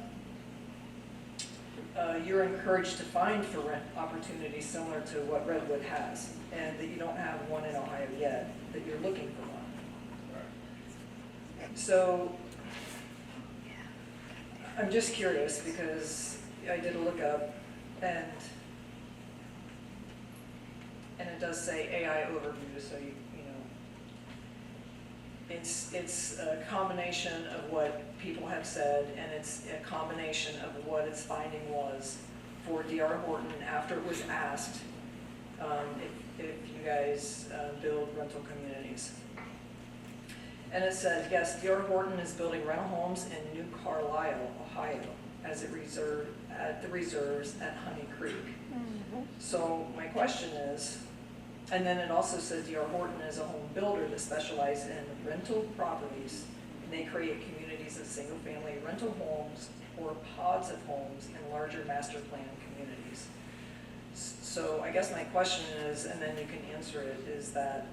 you're encouraged to find for rent opportunities similar to what Redwood has, and that you don't have one in Ohio yet, that you're looking for one. So I'm just curious, because I did a lookup, and it does say AI overview, so it's a combination of what people have said, and it's a combination of what its finding was for D.R. Horton after it was asked if you guys build rental communities. And it says, yes, D.R. Horton is building rental homes in New Carlisle, Ohio, at the reserves at Honey Creek. So my question is, and then it also says D.R. Horton is a home builder that specializes in rental properties, and they create communities of single-family rental homes or pods of homes in larger master plan communities. So I guess my question is, and then you can answer it, is that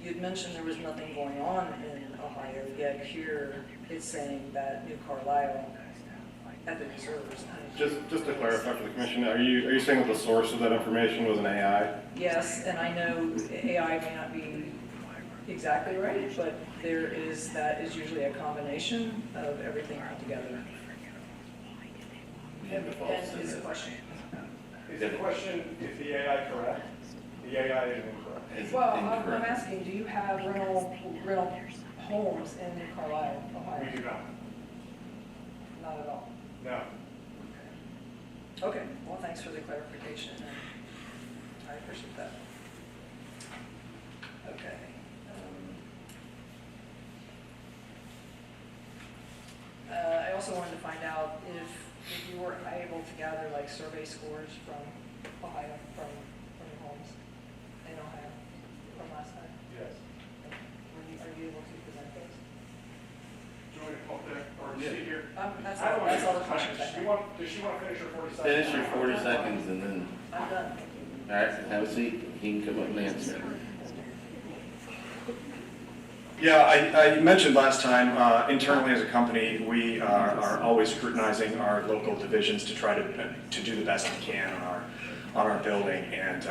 you'd mentioned there was nothing going on in Ohio, yet here it's saying that New Carlisle at the reserves. Just to clarify for the commission, are you saying that the source of that information was an AI? Yes, and I know AI may not be exactly right, but that is usually a combination of everything put together. And is the question. Is the question, is the AI correct? The AI is incorrect. It's Well, I'm incorrect. asking, do you have rental homes in Carlisle, Ohio? We do not. Not at all. No. Okay, well, thanks for the clarification, and I appreciate that. Okay. I also wanted to find out if you were able to gather like survey scores from Ohio, from your homes in Ohio from last time. Yes. Are you able to present those? Do you want to come up there or sit here? That's I don't want all the to- questions I Does she have. want, does she want to finish her 40 seconds? Finish your 40 seconds and then, I'm done. all right, have a seat. He can come up and answer. Yeah, I mentioned last time, internally as a company, we are always scrutinizing our local divisions to try to do the best we can on our building. And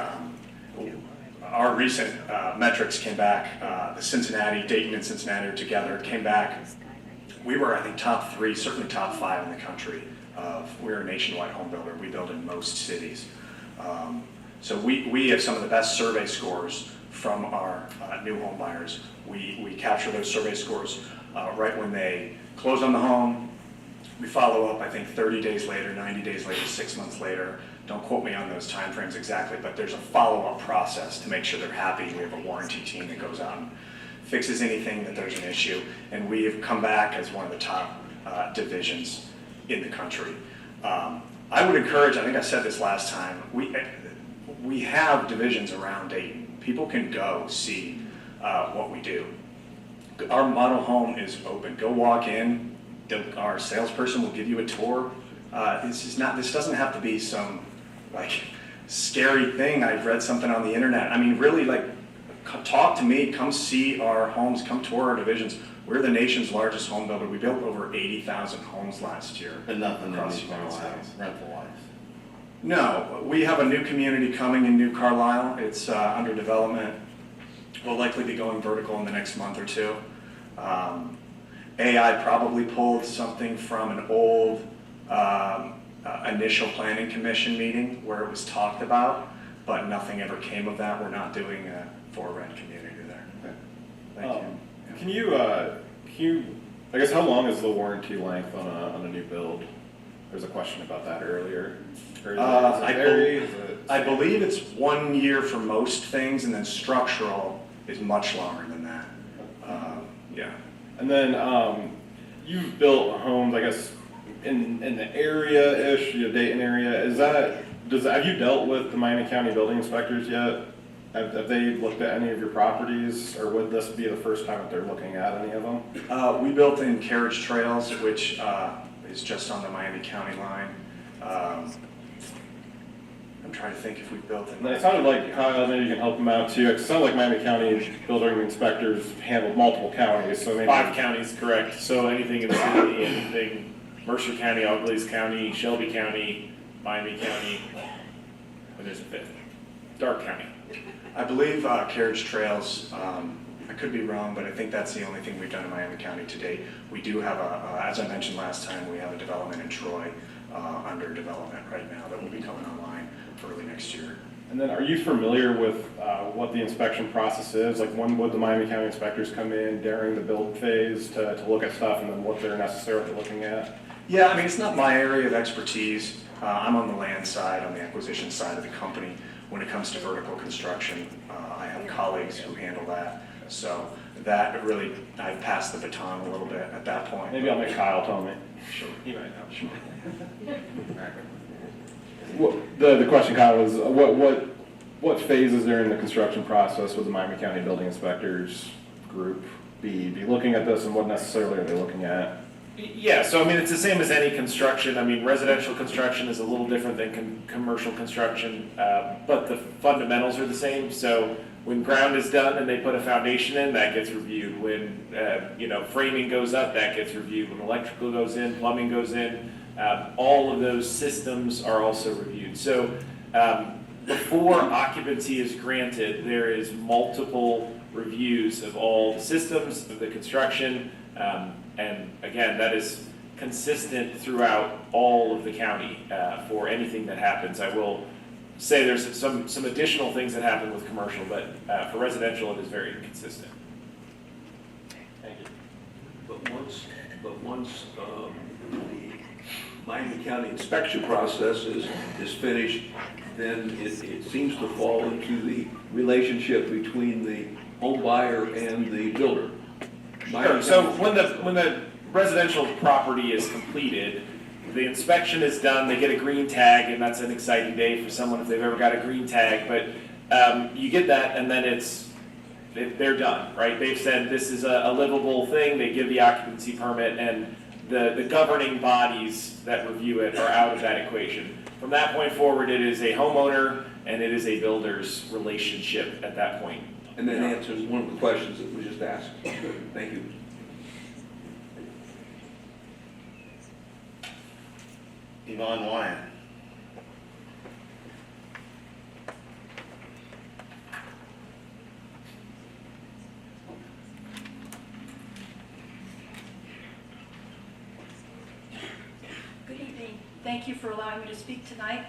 our recent metrics came back, the Dayton and Cincinnati are together, came back. We were, I think, top 3, certainly top 5 in the country. We're a nationwide home builder. We build in most cities. So we have some of the best survey scores from our new home buyers. We capture those survey scores right when they close on the home. We follow up, I think, 30 days later, 90 days later, 6 months later. Don't quote me on those timeframes exactly, but there's a follow-up process to make sure they're happy. We have a warranty team that goes out and fixes anything that there's an issue. And we have come back as one of the top divisions in the country. I would encourage, I think I said this last time, we have divisions around Dayton. People can go see what we do. Our model home is open. Go walk in. Our salesperson will give you a tour. This doesn't have to be some like scary thing. I've read something on the internet. I mean, really, like, talk to me. Come see our homes. Come tour our divisions. We're the nation's largest home builder. We built over 80,000 homes last year. But nothing in across New the United Carlisle, States. rental-wise. No, we have a new community coming in New Carlisle. It's under development. We'll likely be going vertical in the next month or two. AI probably pulled something from an old initial planning commission meeting where it was talked about, but nothing ever came of that. We're not doing a for-rent community there. Thank you. Can you, I guess, how long is the warranty length on a new build? There's a question about that earlier. Or is it vary? Is it- I believe it's 1 year for most things, and then structural is much longer than that. Yeah. And then you've built homes, I guess, in the area-ish, Dayton area. Have you dealt with the Miami County building inspectors yet? Have they looked at any of your properties, or would this be the first time that they're looking at any of them? We built in Carriage Trails, which is just on the Miami County line. I'm trying to think if we built in. And it sounded like, Kyle, maybe you can help them out too. It sounded like Miami County building inspectors handled multiple counties, so maybe. 5 counties, correct. So anything in the city, anything, Mercer County, Auglaize County, Shelby County, Miami County, and there's a 5th, Dark County. I believe Carriage Trails, I could be wrong, but I think that's the only thing we've done in Miami County to date. We do have as I mentioned last time, we have a development in Troy under development right now that will be coming online early next year. And then are you familiar with what the inspection process is? Like, when would the Miami County inspectors come in during the build phase to look at stuff, and then what they're necessarily looking at? Yeah, I mean, it's not my area of expertise. I'm on the land side, on the acquisition side of the company. When it comes to vertical construction, I have colleagues who handle that. So that really, I've passed the baton a little bit at that point. Maybe I'll make Kyle tell me. Sure. He might know. Sure. The question, Kyle, was what phases during the construction process would the Miami County Building Inspectors group be looking at this, and what necessarily are they looking at? Yeah, so I mean, it's the same as any construction. I mean, residential construction is a little different than commercial construction, but the fundamentals are the same. So when ground is done and they put a foundation in, that gets reviewed. When framing goes up, that gets reviewed. When electrical goes in, plumbing goes in, all of those systems are also reviewed. So before occupancy is granted, there is multiple reviews of all the systems, of the construction, and again, that is consistent throughout all of the county for anything that happens. I will say there's some additional things that happen with commercial, but for residential, it is very consistent. Thank you. But once the Miami County inspection process is finished, then it seems to fall into the relationship between the home buyer and the builder. Sure. So when the residential property is completed, the inspection is done, they get a green tag, and that's an exciting day for someone if they've ever got a green tag, but you get that and then they're done, right? They've said this is a livable thing, they give the occupancy permit, and the governing bodies that review it are out of that equation. From that point forward, it is a homeowner and it is a builder's relationship at that point. And that answers one of the questions that was just asked. Good. Thank you. Yvonne Wyan. Good evening. Thank you for allowing me to speak tonight.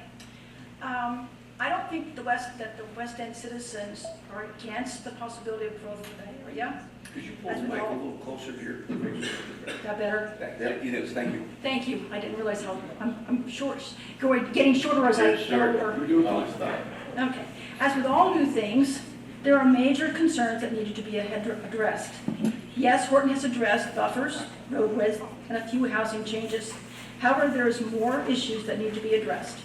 I don't think that the West End citizens are against the possibility of growth in that area. Could you pull the mic a little closer to your face? That better? It is, thank you. Thank you. I didn't realize how I'm short, getting shorter as I get older. You're doing fine. Okay. As with all new things, there are major concerns that needed to be addressed. Yes, Horton has addressed buffers, roadways, and a few housing changes. However, there's more issues that need to be addressed.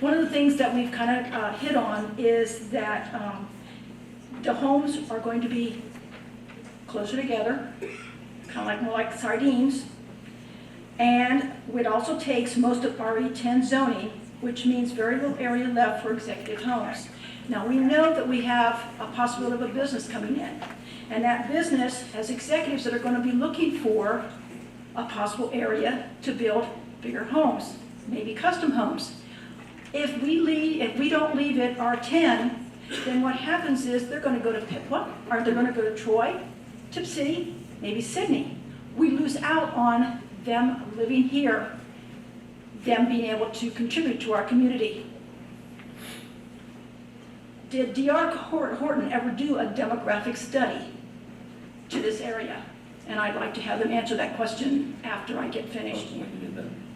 One of the things that we've kind of hit on is that the homes are going to be closer together, kind of like more like sardines, and it also takes most of RE10 zoning, which means very little area left for executive homes. Now, we know that we have a possibility of a business coming in, and that business has executives that are going to be looking for a possible area to build bigger homes, maybe custom homes. If we don't leave it R10, then what happens is they're going to go to Piqua, or they're going to go to Troy, Tip City, maybe Sydney. We lose out on them living here, them being able to contribute to our community. Did D.R. Horton ever do a demographic study to this area? And I'd like to have them answer that question after I get finished.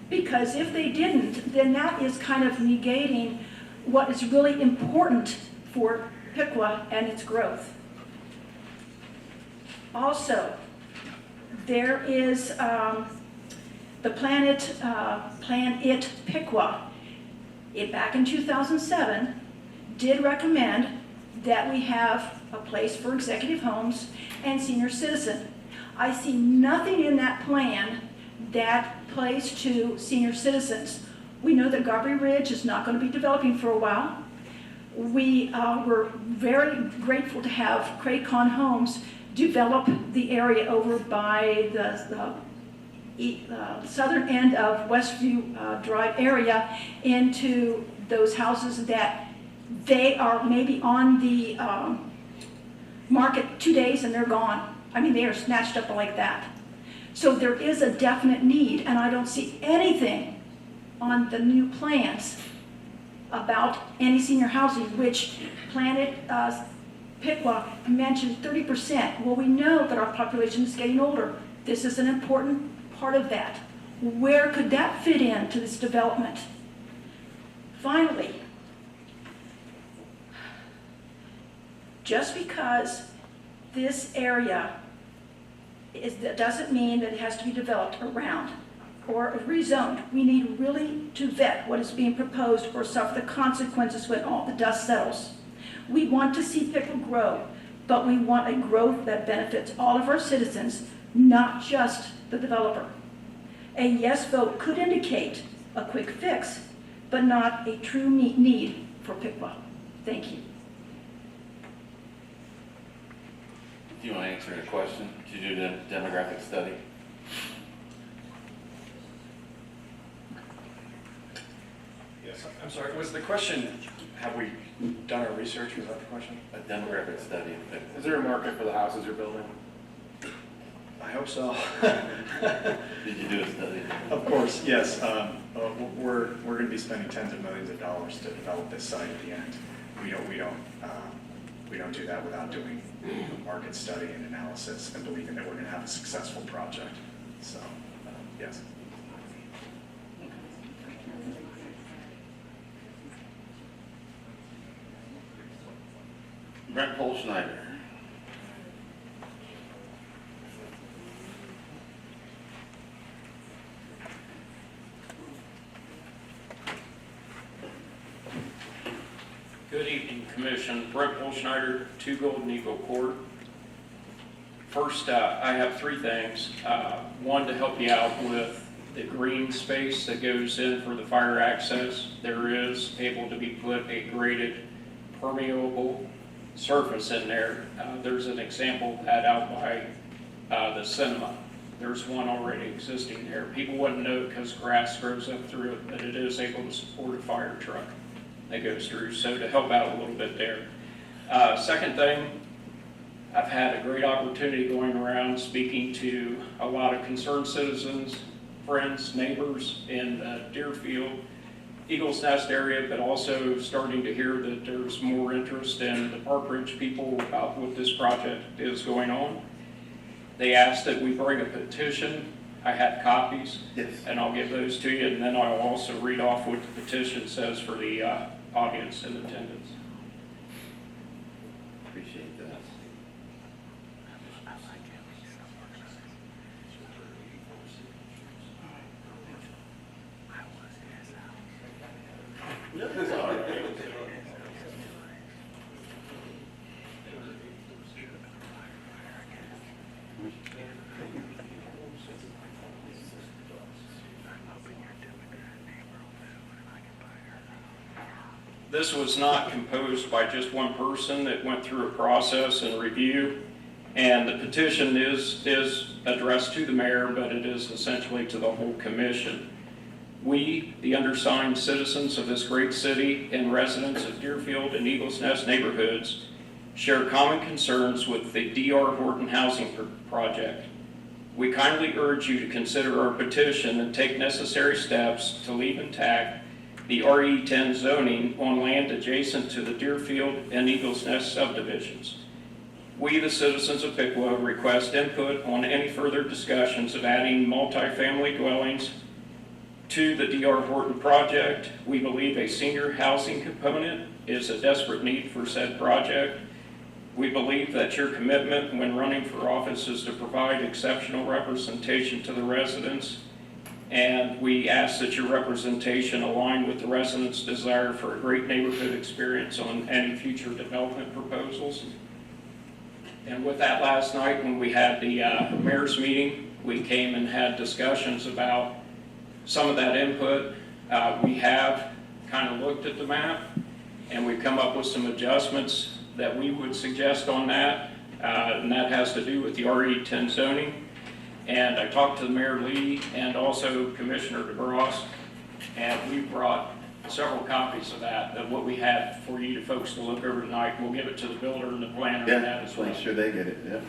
Because if they didn't, then that is kind of negating what is really important for Piqua and its growth. Also, there is the Plan It Piqua. It back in 2007 did recommend that we have a place for executive homes and senior citizen. I see nothing in that plan that plays to senior citizens. We know that Garvey Ridge is not going to be developing for a while. We were very grateful to have Craycon Homes develop the area over by the southern end of Westview Drive area into those houses that they are maybe on the market 2 days and they're gone. I mean, they are snatched up like that. So there is a definite need, and I don't see anything on the new plans about any senior housing, which Planet Piqua mentioned 30%. Well, we know that our population is getting older. This is an important part of that. Where could that fit into this development? Finally, just because this area that doesn't mean that it has to be developed around or rezoned. We need really to vet what is being proposed or suffer the consequences when all the dust settles. We want to see Piqua grow, but we want a growth that benefits all of our citizens, not just the developer. A yes vote could indicate a quick fix, but not a true need for Piqua. Thank you. Do you want to answer a question? Did you do the demographic study? Yes, I'm sorry, was the question, have we done our research, was that the question? A demographic study. Is there a market for the houses you're building? I hope so. Did you do a study? Of course, yes. We're going to be spending tens of millions of dollars to develop this site at the end. We don't do that without doing a market study and analysis and believing that we're going to have a successful project. So, yes. Brent Schneider. Good evening, Commission. Brent Schneider, 2 Golden Eagle Court. First, I have 3 things. One, to help you out with the green space that goes in for the fire access. There is able to be put a graded permeable surface in there. There's an example of that out by the cinema. There's one already existing there. People wouldn't know because grass grows up through it, but it is able to support a fire truck that goes through, so to help out a little bit there. Second thing, I've had a great opportunity going around speaking to a lot of concerned citizens, friends, neighbors in the Deerfield, Eagles Nest area, but also starting to hear that there's more interest in the Park Ridge people about what this project is going on. They asked that we bring a petition. I had copies, yes, and I'll give those to you, and then I'll also read off what the petition says for the audience in attendance. Appreciate that. That's all right. This was not composed by just one person. It went through a process and review, and the petition is addressed to the mayor, but it is essentially to the whole commission. We, the undersigned citizens of this great city and residents of Deerfield and Eagles Nest neighborhoods, share common concerns with the D.R. Horton housing project. We kindly urge you to consider our petition and take necessary steps to leave intact the RE10 zoning on land adjacent to the Deerfield and Eagles Nest subdivisions. We, the citizens of Piqua, request input on any further discussions of adding multifamily dwellings to the D.R. Horton project. We believe a senior housing component is a desperate need for said project. We believe that your commitment when running for office is to provide exceptional representation to the residents, and we ask that your representation align with the residents' desire for a great neighborhood experience on any future development proposals. And with that, last night when we had the mayor's meeting, we came and had discussions about some of that input. We have kind of looked at the map, and we've come up with some adjustments that we would suggest on that, and that has to do with the RE10 zoning. And I talked to Mayor Lee and also Commissioner DeBross, and we brought several copies of that, of what we had for you folks to look over tonight. We'll give it to the builder and the planner and that as well. Make sure they get it, yep.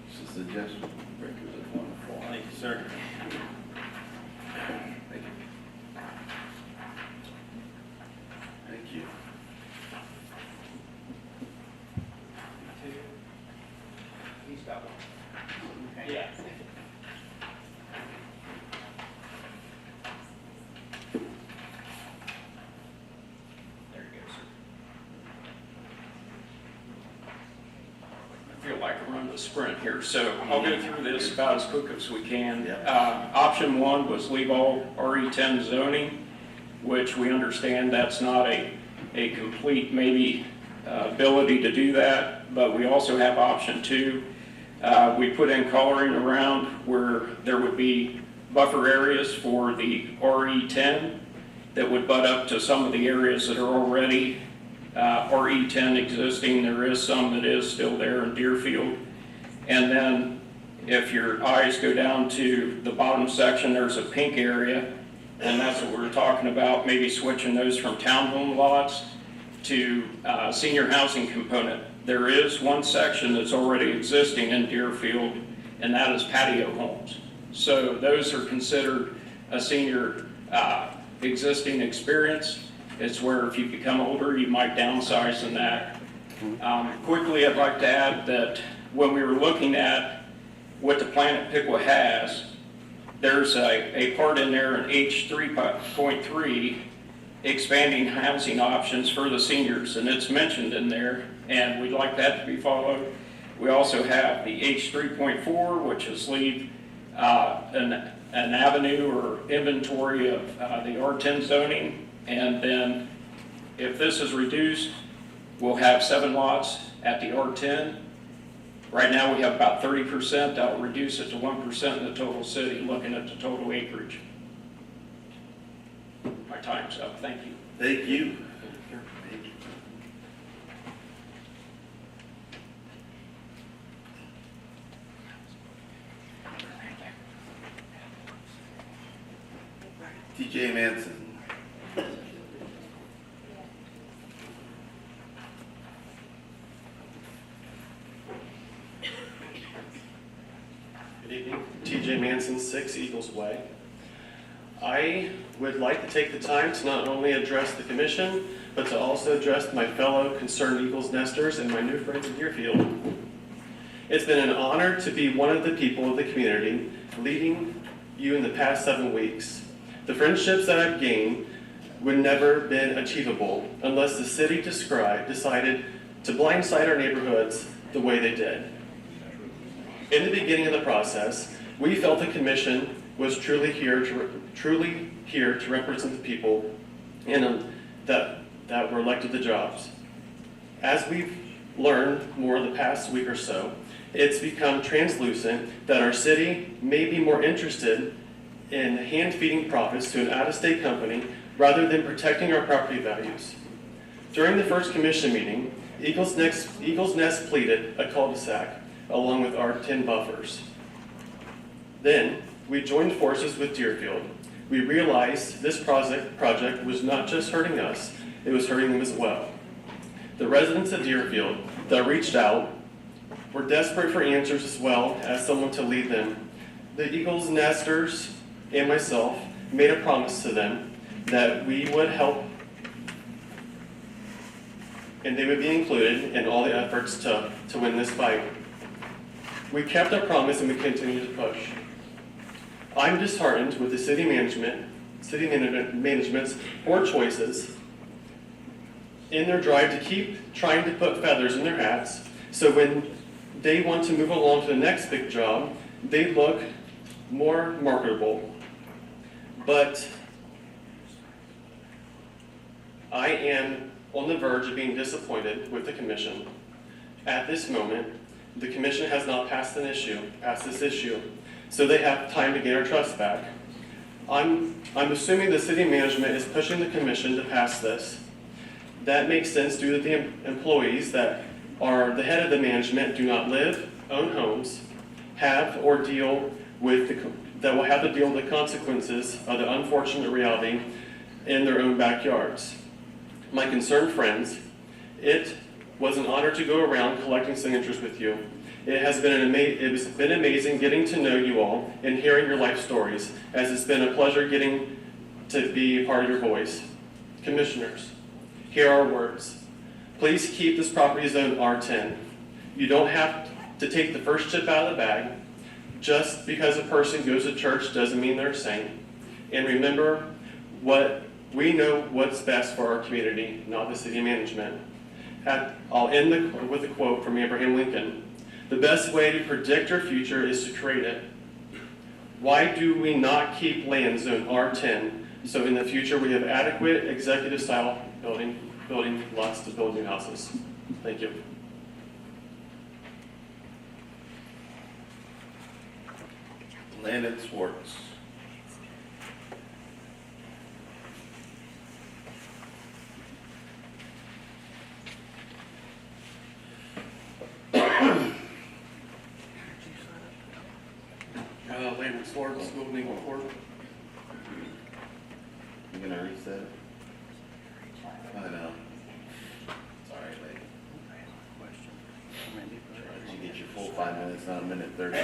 It's a suggestion. Wonderful. Thank you, sir. Thank you. Thank you. He's got one. Okay. Yeah. There you go, sir. I feel like I run the sprint here, so I'll go through this about as quick as we can. Option 1 was leave all RE10 zoning, which we understand that's not a complete maybe ability to do that, but we also have option 2. We put in coloring around where there would be buffer areas for the RE10 that would butt up to some of the areas that are already RE10 existing. There is some that is still there in Deerfield. And then if your eyes go down to the bottom section, there's a pink area, And that's what we were talking about, maybe switching those from townhome lots to senior housing component. There is one section that's already existing in Deerfield, and that is patio homes. So those are considered a senior existing experience. It's where if you become older, you might downsize in that. Quickly, I'd like to add that when we were looking at what the plan at Piqua has, there's a part in there in H3.3, expanding housing options for the seniors, and it's mentioned in there, and we'd like that to be followed. We also have the H3.4, which is leave an avenue or inventory of the R10 zoning, and then if this is reduced, we'll have 7 lots at the R10. Right now, we have about 30%. That'll reduce it to 1% in the total city, looking at the total acreage. My time's up. Thank you. Thank you. TJ Manson. Good evening. TJ Manson, 6 Eagles Way. I would like to take the time to not only address the commission, but to also address my fellow concerned Eagles nesters and my new friends in Deerfield. It's been an honor to be one of the people of the community leading you in the past 7 weeks. The friendships that I've gained would never have been achievable unless the city decided to blindside our neighborhoods the way they did. In the beginning of the process, we felt the commission was truly here to represent the people that were elected to jobs. As we've learned more the past week or so, it's become translucent that our city may be more interested in hand-feeding profits to an out-of-state company rather than protecting our property values. During the first commission meeting, Eagles Nest pleaded a cul-de-sac along with our 10 buffers. Then, we joined forces with Deerfield. We realized this project was not just hurting us, it was hurting them as well. The residents of Deerfield that reached out were desperate for answers as well as someone to lead them. The Eagles Nesters and myself made a promise to them that we would help and they would be included in all the efforts to win this fight. We kept our promise and we continue to push. I'm disheartened with the city management's poor choices in their drive to keep trying to put feathers in their hats, so when they want to move along to the next big job, they look more marketable. But I am on the verge of being disappointed with the commission. At this moment, the commission has not passed this issue, so they have time to gain our trust back. I'm assuming the city management is pushing the commission to pass this. That makes sense due to the employees that are the head of the management do not live, own homes, that will have to deal with the consequences of the unfortunate reality in their own backyards. My concerned friends, it was an honor to go around collecting signatures with you. It has been amazing getting to know you all and hearing your life stories, as it's been a pleasure getting to be a part of your voice. Commissioners, here are our words. Please keep this property zone R10. You don't have to take the first chip out of the bag. Just because a person goes to church doesn't mean they're a saint. And remember, we know what's best for our community, not the city management. I'll end with a quote from Abraham Lincoln. The best way to predict our future is to create it. Why do we not keep land zone R10 so in the future we have adequate executive style building lots to build new houses? Thank you. Landon Swartz. Landon Swartz, Golden Eagle Court. gonna reset it? I know. Sorry, lady. You get your full 5 minutes, not a minute 30. I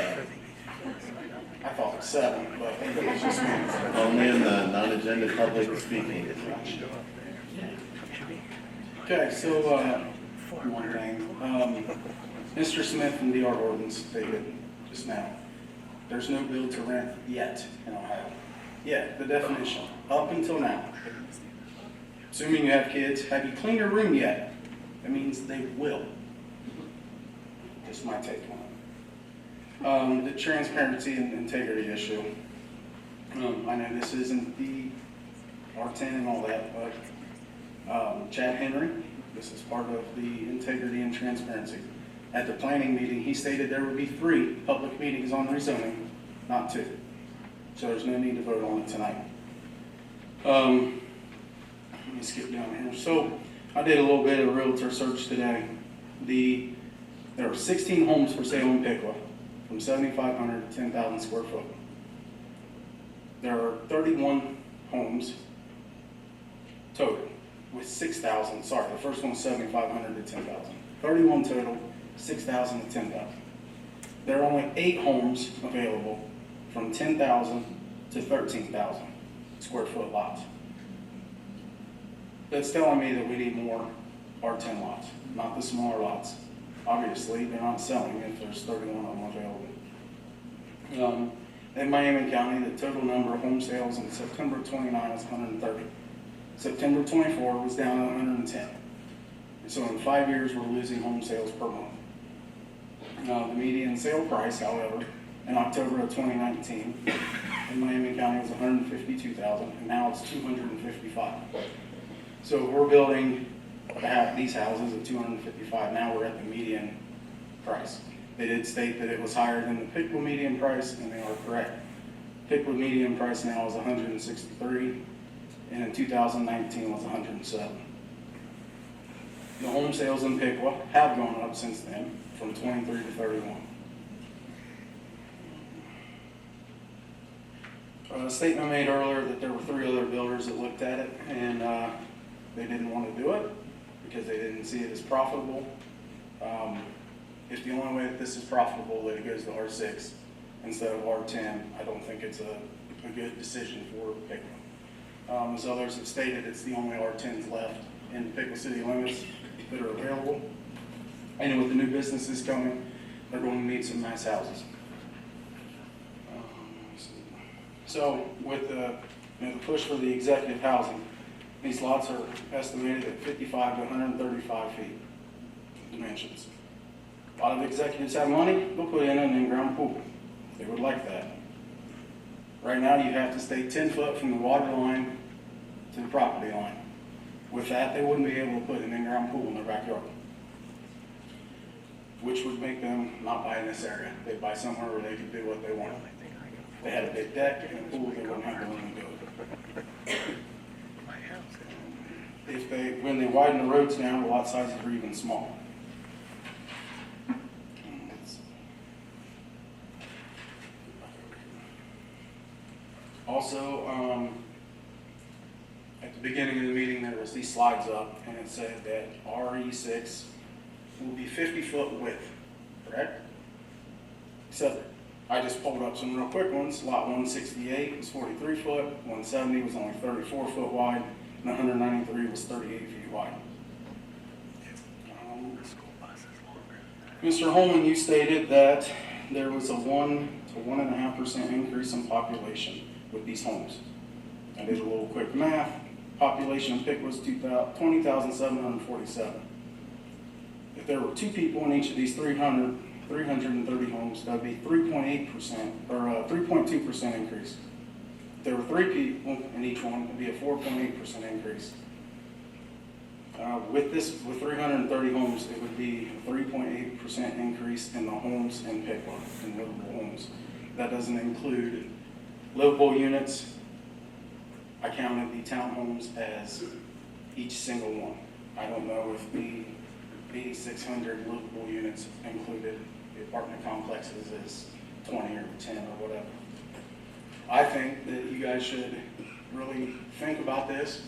thought it was 7, but maybe it's just me. Only in the non-agenda public speaking. Okay, so, one thing, Mr. Smith from the Art Ordinance stated just now, there's no build to rent yet in Ohio. Yeah, the definition, up until now. Assuming you have kids, have you cleaned your room yet? That means they will. Just my take on it. The transparency and integrity issue. I know this isn't the R10 and all that, but Chad Henry, this is part of the integrity and transparency. At the planning meeting, he stated there would be 3 public meetings on rezoning, not 2. So there's no need to vote on it tonight. Let me skip down here. So I did a little bit of realtor search today. There are 16 homes for sale in Piqua, from 7,500 to 10,000 square foot. There are 31 homes total with 6,000, sorry, the first one was 7,500 to 10,000. 31 total, 6,000 to 10,000. There are only 8 homes available from 10,000 to 13,000 square foot lots. That's telling me that we need more R10 lots, not the smaller lots. Obviously, they're not selling if there's 31 of them available. In Miami County, the total number of home sales in September 29 was 130. September 24 was down to 110. And so in 5 years, we're losing home sales per month. The median sale price, however, in October of 2019 in Miami County was 152,000, and now it's 255. So if we're building these houses at 255, now we're at the median price. They did state that it was higher than the Piqua median price, and they are correct. Piqua median price now is 163, and in 2019 was 107. The home sales in Piqua have gone up since then, from 23 to 31. A statement made earlier that there were 3 other builders that looked at it, and they didn't want to do it because they didn't see it as profitable. If the only way that this is profitable that it goes to R6 instead of R10, I don't think it's a good decision for Piqua. As others have stated, it's the only R10s left in Piqua city limits that are available. And with the new businesses coming, they're going to need some nice houses. So with the push for the executive housing, these lots are estimated at 55 to 135 feet dimensions. A lot of executives have money, they'll put in an in-ground pool. They would like that. Right now, you have to stay 10 foot from the water line to the property line. With that, they wouldn't be able to put an in-ground pool in their backyard, which would make them not buy in this area. They'd buy somewhere where they could do what they wanted. They had a big deck and a pool, they wouldn't have the room to do it. When they widen the roads now, the lot sizes are even smaller. Also, at the beginning of the meeting, there was these slides up, and it said that RE6 will be 50-foot width, correct? Except I just pulled up some real quick ones. Lot 168 was 43 foot, 170 was only 34 foot wide, and 193 was 38 feet wide. Mr. Holman, you stated that there was a 1 to 1.5% increase in population with these homes. I did a little quick math. Population in Piqua was 20,747. If there were 2 people in each of these 330 homes, that would be 3.8% or 3.2% increase. If there were 3 people in each one, it would be a 4.8% increase. With 330 homes, it would be a 3.8% increase in the homes in Piqua, in livable homes. That doesn't include livable units. I counted the townhomes as each single one. I don't know if the 8,600 livable units included the apartment complexes as 20 or 10 or whatever. I think that you guys should really think about this,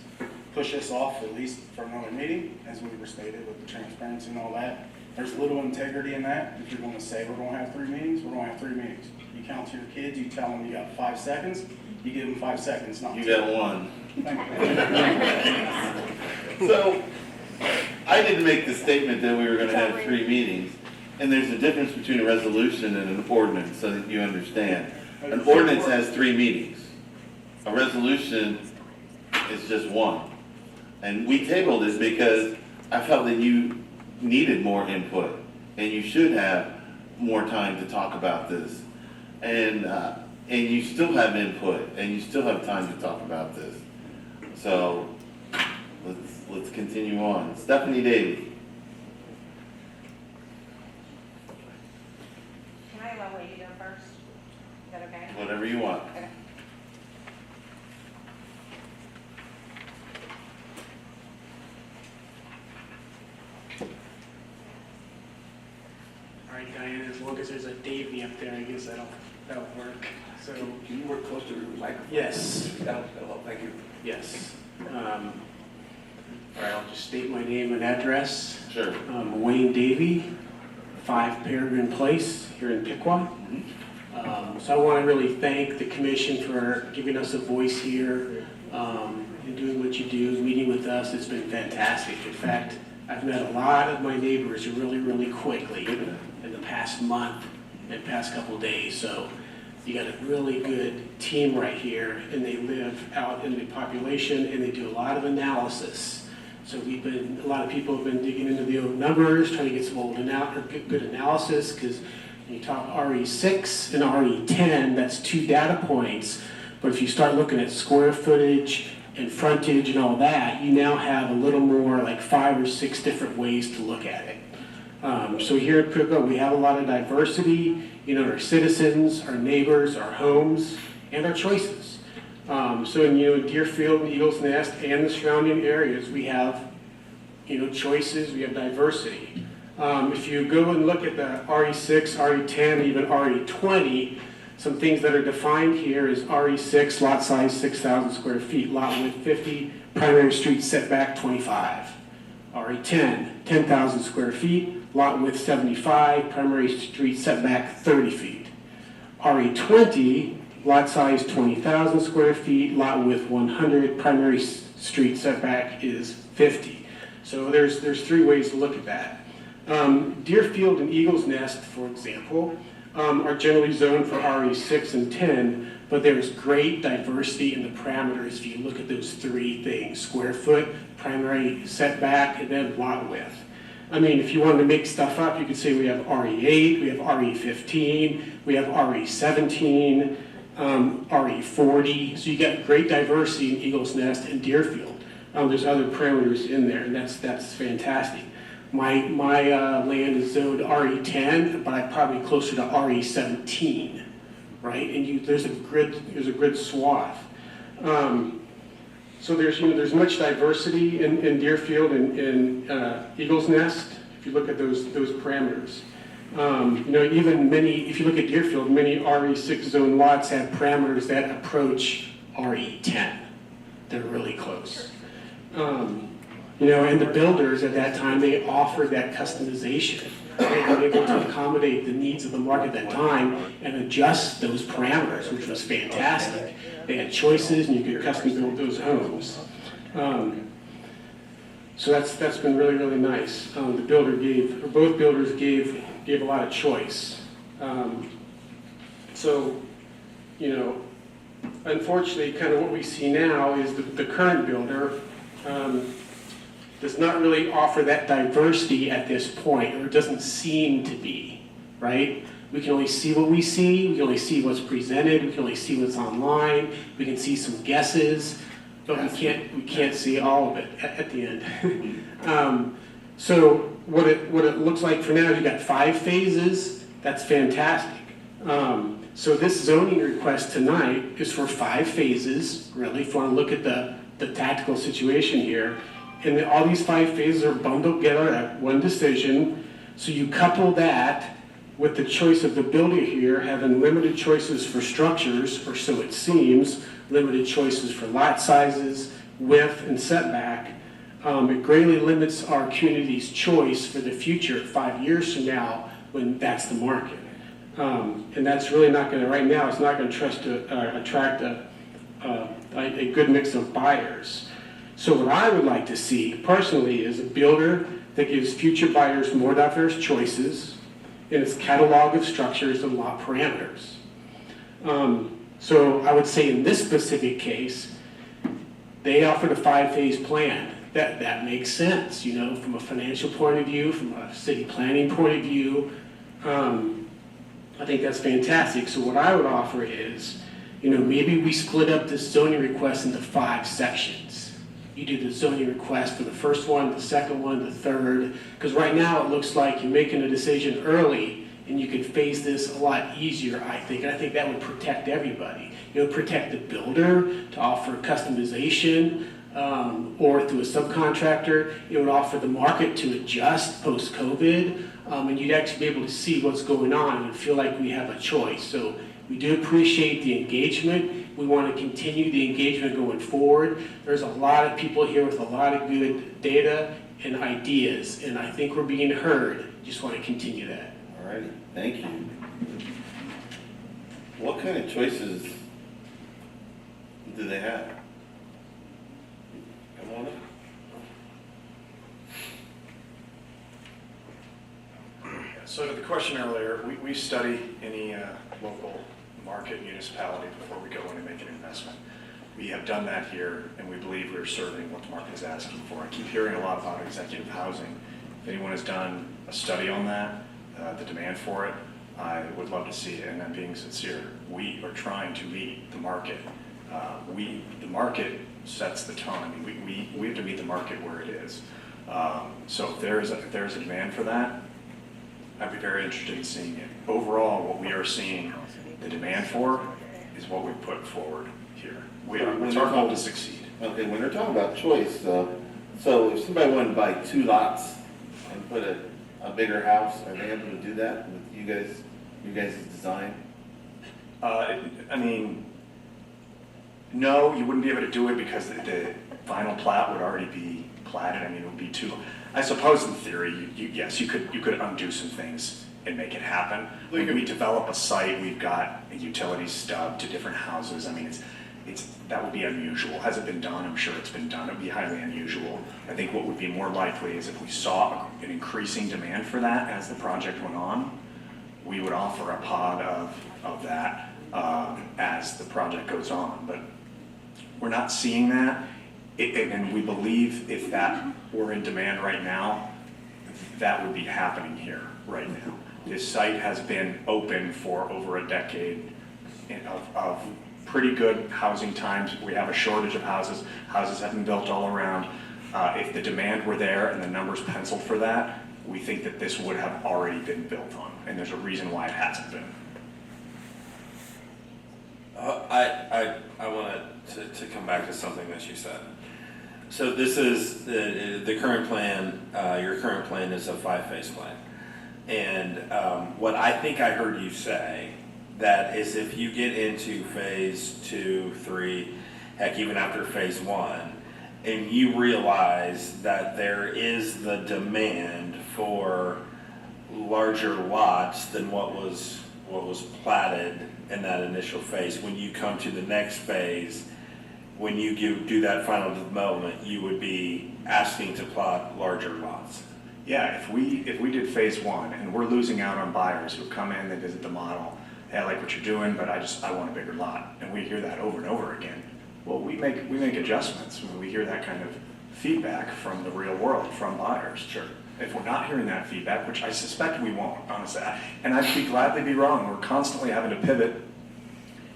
push this off at least for another meeting, as we were stated with the transparency and all that. There's little integrity in that. If you're going to say we're going to have 3 meetings, we're going to have 3 meetings. You count to your kids, you tell them you got 5 seconds, you give them 5 seconds, not 2. You got 1. Thank you. So, I didn't make the statement that we were gonna have 3 meetings, and there's a difference between a resolution and an ordinance, so that you understand. An ordinance has 3 meetings. A resolution is just 1. And we tabled it because I felt that you needed more input, and you should have more time to talk about this. And you still have input, and you still have time to talk about this. So, let's continue on. Stephanie Davy. Can I allow Lady to go first? Is that okay? Whatever you want. Okay. All right, Diane, as long as there's a Davy up there, I guess that'll work. So, Can you work close to the microphone? yes, That'll help, thank you. yes. All right, I'll just state my name and address. Sure. Wayne Davy, 5 Peregrine Place here in Piqua. So I want to really thank the commission for giving us a voice here and doing what you do, meeting with us. It's been fantastic. In fact, I've met a lot of my neighbors really, really quickly in the past month and past couple days. So you got a really good team right here, and they live out in the population, and they do a lot of analysis. So a lot of people have been digging into the old numbers, trying to get some good analysis, because when you talk RE6 and RE10, that's 2 data points. But if you start looking at square footage and frontage and all that, you now have a little more, like 5 or 6 different ways to look at it. So here at Piqua, we have a lot of diversity, our citizens, our neighbors, our homes, and our choices. So in Deerfield and Eagles Nest and the surrounding areas, we have choices, we have diversity. If you go and look at the RE6, RE10, even RE20, some things that are defined here is RE6, lot size 6,000 square feet, lot width 50, primary street setback 25. RE10, 10,000 square feet, lot width 75, primary street setback 30 feet. RE20, lot size 20,000 square feet, lot width 100, primary street setback is 50. So there's 3 ways to look at that. Deerfield and Eagles Nest, for example, are generally zoned for RE6 and 10, but there's great diversity in the parameters if you look at those 3 things: square foot, primary setback, and then lot width. I mean, if you wanted to make stuff up, you could say we have RE8, we have RE15, we have RE17, RE40. So you get great diversity in Eagles Nest and Deerfield. There's other parameters in there, and that's fantastic. My land is zoned RE10, but I'm probably closer to RE17, right? And there's a grid swath. So there's much diversity in Deerfield and in Eagles Nest. If you look at those parameters, if you look at Deerfield, many RE6 zone lots have parameters that approach RE10. They're really close. And the builders at that time, they offered that customization. They were able to accommodate the needs of the market at that time and adjust those parameters, which was fantastic. They had choices, and you could custom build those homes. So that's been really, really nice. Both builders gave a lot of choice. Unfortunately, kind of what we see now is the current builder does not really offer that diversity at this point, or it doesn't seem to be, right? We can only see what we see, we can only see what's presented, we can only see what's online, we can see some guesses, but we can't see all of it at the end. So what it looks like for now is you've got 5 phases. That's fantastic. So this zoning request tonight is for 5 phases, really, if you want to look at the tactical situation here. And all these 5 phases are bundled together at one decision. So you couple that with the choice of the builder here having limited choices for structures, or so it seems, limited choices for lot sizes, width, and setback, it greatly limits our community's choice for the future 5 years from now when that's the market. And that's really not going to, right now, it's not going to attract a good mix of buyers. So what I would like to see personally is a builder that gives future buyers more diverse choices in its catalog of structures and lot parameters. So I would say in this specific case, they offered a 5-phase plan. That makes sense, you know, from a financial point of view, from a city planning point of view. I think that's fantastic. So what I would offer is, you know, maybe we split up this zoning request into 5 sections. You do the zoning request for the first one, the second one, the third, because right now it looks like you're making a decision early and you could phase this a lot easier, I think. And I think that would protect everybody. It would protect the builder to offer customization, or through a subcontractor. It would offer the market to adjust post-COVID, and you'd actually be able to see what's going on and feel like we have a choice. So we do appreciate the engagement. We want to continue the engagement going forward. There's a lot of people here with a lot of good data and ideas, and I think we're being heard. Just want to continue that. All right, thank you. What kind of choices do they have? Come on up. So to the question earlier, we study any local market municipality before we go in and make an investment. We have done that here, and we believe we're serving what the market is asking for. I keep hearing a lot about executive housing. If anyone has done a study on that, the demand for it, I would love to see it, and I'm being sincere. We are trying to meet the market. The market sets the tone. I mean, we have to meet the market where it is. So if there is a demand for that, I'd be very interested in seeing it. Overall, what we are seeing the demand for is what we put forward here. It's our goal to succeed. Okay, when they're talking about choice, so if somebody wanted to buy 2 lots and put a bigger house, are they able to do that with you guys' design? I mean, no, you wouldn't be able to do it because the final plat would already be platted. I mean, it would be too. I suppose in theory, yes, you could undo some things and make it happen. When we develop a site, we've got a utility stub to different houses. I mean, that would be unusual. Has it been done? I'm sure it's been done. It would be highly unusual. I think what would be more likely is if we saw an increasing demand for that as the project went on, we would offer a pod of that as the project goes on. But we're not seeing that. And we believe if that were in demand right now, that would be happening here right now. This site has been open for over a decade of pretty good housing times. We have a shortage of houses. Houses have been built all around. If the demand were there and the numbers penciled for that, we think that this would have already been built on. And there's a reason why it hasn't been. I want to come back to something that you said. So this is the current plan, your current plan is a 5-phase plan. And what I think I heard you say, that is if you get into phase 2, 3, heck, even after phase 1, and you realize that there is the demand for larger lots than what was platted in that initial phase, when you come to the next phase, when you do that final development, you would be asking to plot larger lots. Yeah, if we did phase 1 and we're losing out on buyers who come in, they visit the model, hey, I like what you're doing, but I want a bigger lot, and we hear that over and over again. Well, we make adjustments when we hear that kind of feedback from the real world, from buyers. Sure. If we're not hearing that feedback, which I suspect we won't, honestly, and I'd be glad to be wrong. We're constantly having to pivot.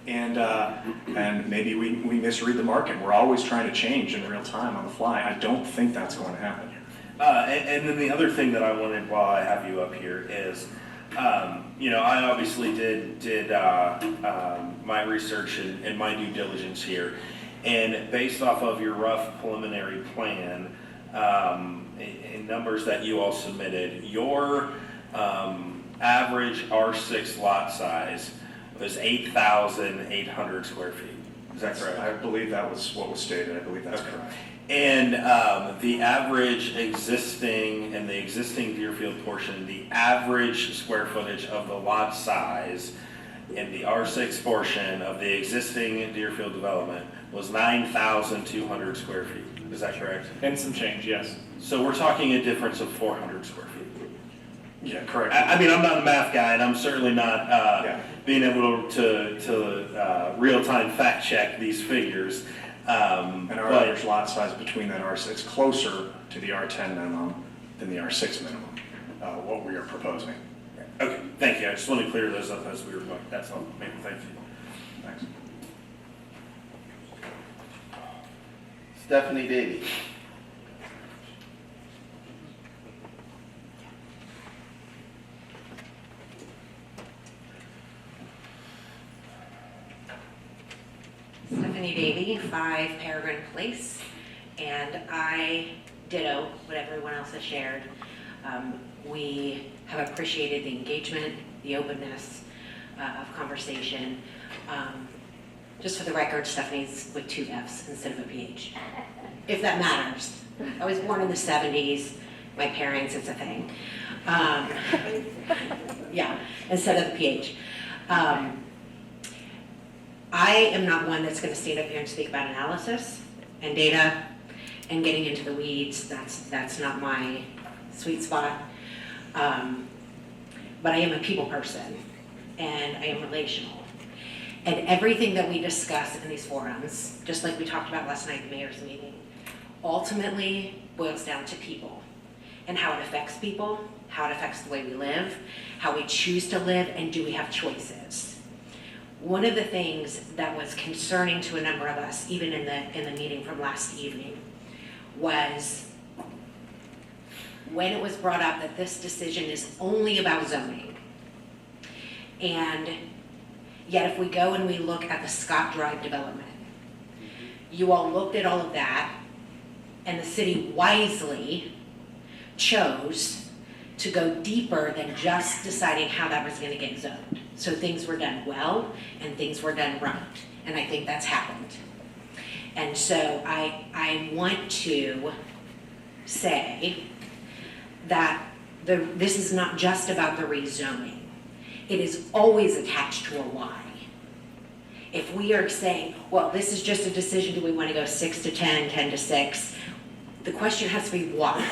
And maybe we misread the market. We're always trying to change in real time on the fly. I don't think that's going to happen here. And then the other thing that I wanted while I have you up here is, I obviously did my research and my due diligence here, and based off of your rough preliminary plan and numbers that you all submitted, your average R6 lot size was 8,800 square feet. Is that correct? I believe that was what was stated. I believe that's correct. And the average existing, in the existing Deerfield portion, the average square footage of the lot size in the R6 portion of the existing Deerfield development was 9,200 square feet. Is that correct? And some change, yes. So we're talking a difference of 400 square feet. Yeah, correct. I mean, I'm not a math guy, and I'm certainly not being able to real-time fact check these figures. And our average lot size between that R6 closer to the R10 minimum than the R6 minimum, what we are proposing. Okay, thank you. I just wanted to clear those up as we were going. That's all. Maybe. Thank you. Thanks. Stephanie Davy. Stephanie Davy, 5 Peregrine Place, and I ditto what everyone else has shared. We have appreciated the engagement, the openness of conversation. Just for the record, Stephanie's with 2 F's instead of a PH, if that matters. I was born in the 70s. My parents, it's a thing. Yeah, instead of the PH. I am not one that's going to stand up here and speak about analysis and data and getting into the weeds. That's not my sweet spot. But I am a people person, and I am relational. And everything that we discuss in these forums, just like we talked about last night at the mayor's meeting, ultimately boils down to people and how it affects people, how it affects the way we live, how we choose to live, and do we have choices. One of the things that was concerning to a number of us, even in the meeting from last evening, was when it was brought up that this decision is only about zoning. And yet if we go and we look at the Scott Drive development, you all looked at all of that, and the city wisely chose to go deeper than just deciding how that was going to get zoned. So things were done well and things were done right, and I think that's happened. And so I want to say that this is not just about the rezoning. It is always attached to a why. If we are saying, well, this is just a decision, do we want to go 6 to 10, 10 to 6? The question has to be why.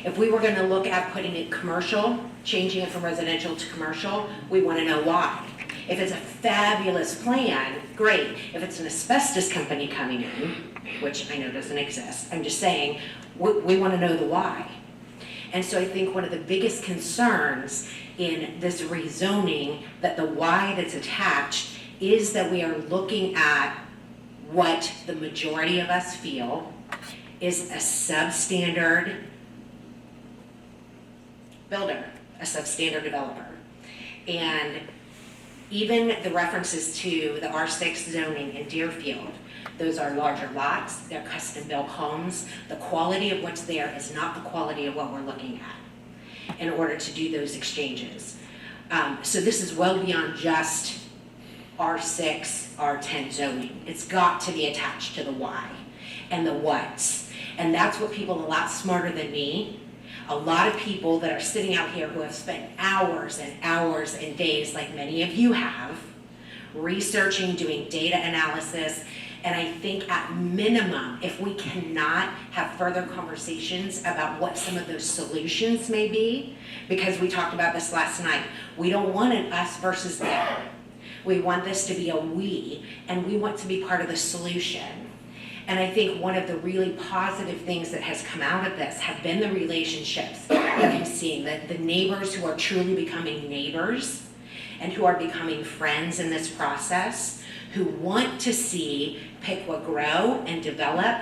If we were going to look at putting it commercial, changing it from residential to commercial, we want to know why. If it's a fabulous plan, great. If it's an asbestos company coming in, which I know doesn't exist, I'm just saying, we want to know the why. And so I think one of the biggest concerns in this rezoning, that the why that's attached, is that we are looking at what the majority of us feel is a substandard builder, a substandard developer. And even the references to the R6 zoning in Deerfield, those are larger lots, they're custom built homes. The quality of what's there is not the quality of what we're looking at in order to do those exchanges. So this is well beyond just R6, R10 zoning. It's got to be attached to the why and the what's. And that's what people a lot smarter than me, a lot of people that are sitting out here who have spent hours and hours and days, like many of you have, researching, doing data analysis. And I think at minimum, if we cannot have further conversations about what some of those solutions may be, because we talked about this last night, we don't want an us versus them. We want this to be a we, and we want to be part of the solution. And I think one of the really positive things that has come out of this have been the relationships that I'm seeing, the neighbors who are truly becoming neighbors and who are becoming friends in this process, who want to see Piqua grow and develop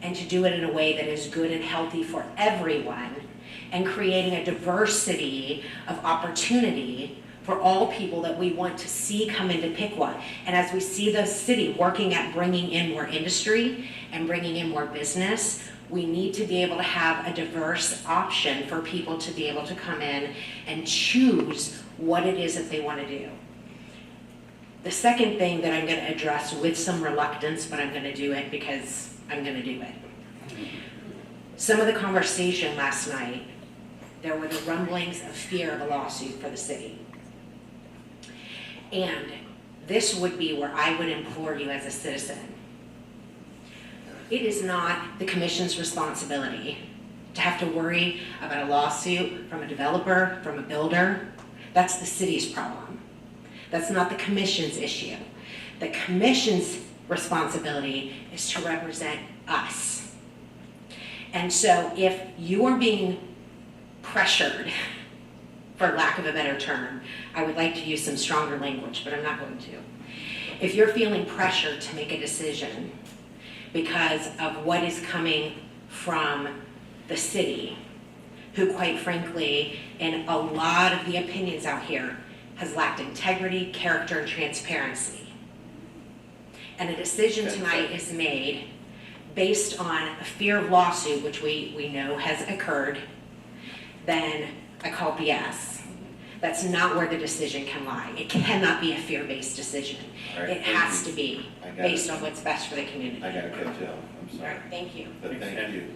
and to do it in a way that is good and healthy for everyone, and creating a diversity of opportunity for all people that we want to see come into Piqua. And as we see the city working at bringing in more industry and bringing in more business, We need to be able to have a diverse option for people to be able to come in and choose what it is that they want to do. The second thing that I'm going to address with some reluctance, but I'm going to do it because I'm going to do it. Some of the conversation last night, there were the rumblings of fear of a lawsuit for the city. And this would be where I would implore you as a citizen. It is not the commission's responsibility to have to worry about a lawsuit from a developer, from a builder. That's the city's problem. That's not the commission's issue. The commission's responsibility is to represent us. And so if you are being pressured, for lack of a better term, I would like to use some stronger language, but I'm not going to. If you're feeling pressured to make a decision because of what is coming from the city, who quite frankly, in a lot of the opinions out here, has lacked integrity, character, and transparency. And a decision tonight is made based on a fear of lawsuit, which we know has occurred, then I call BS. That's not where the decision can lie. It cannot be a fear-based decision. Right, it has to be I based on what's best for the community. I gotta catch up, I'm All sorry. right, thank you. But thank you.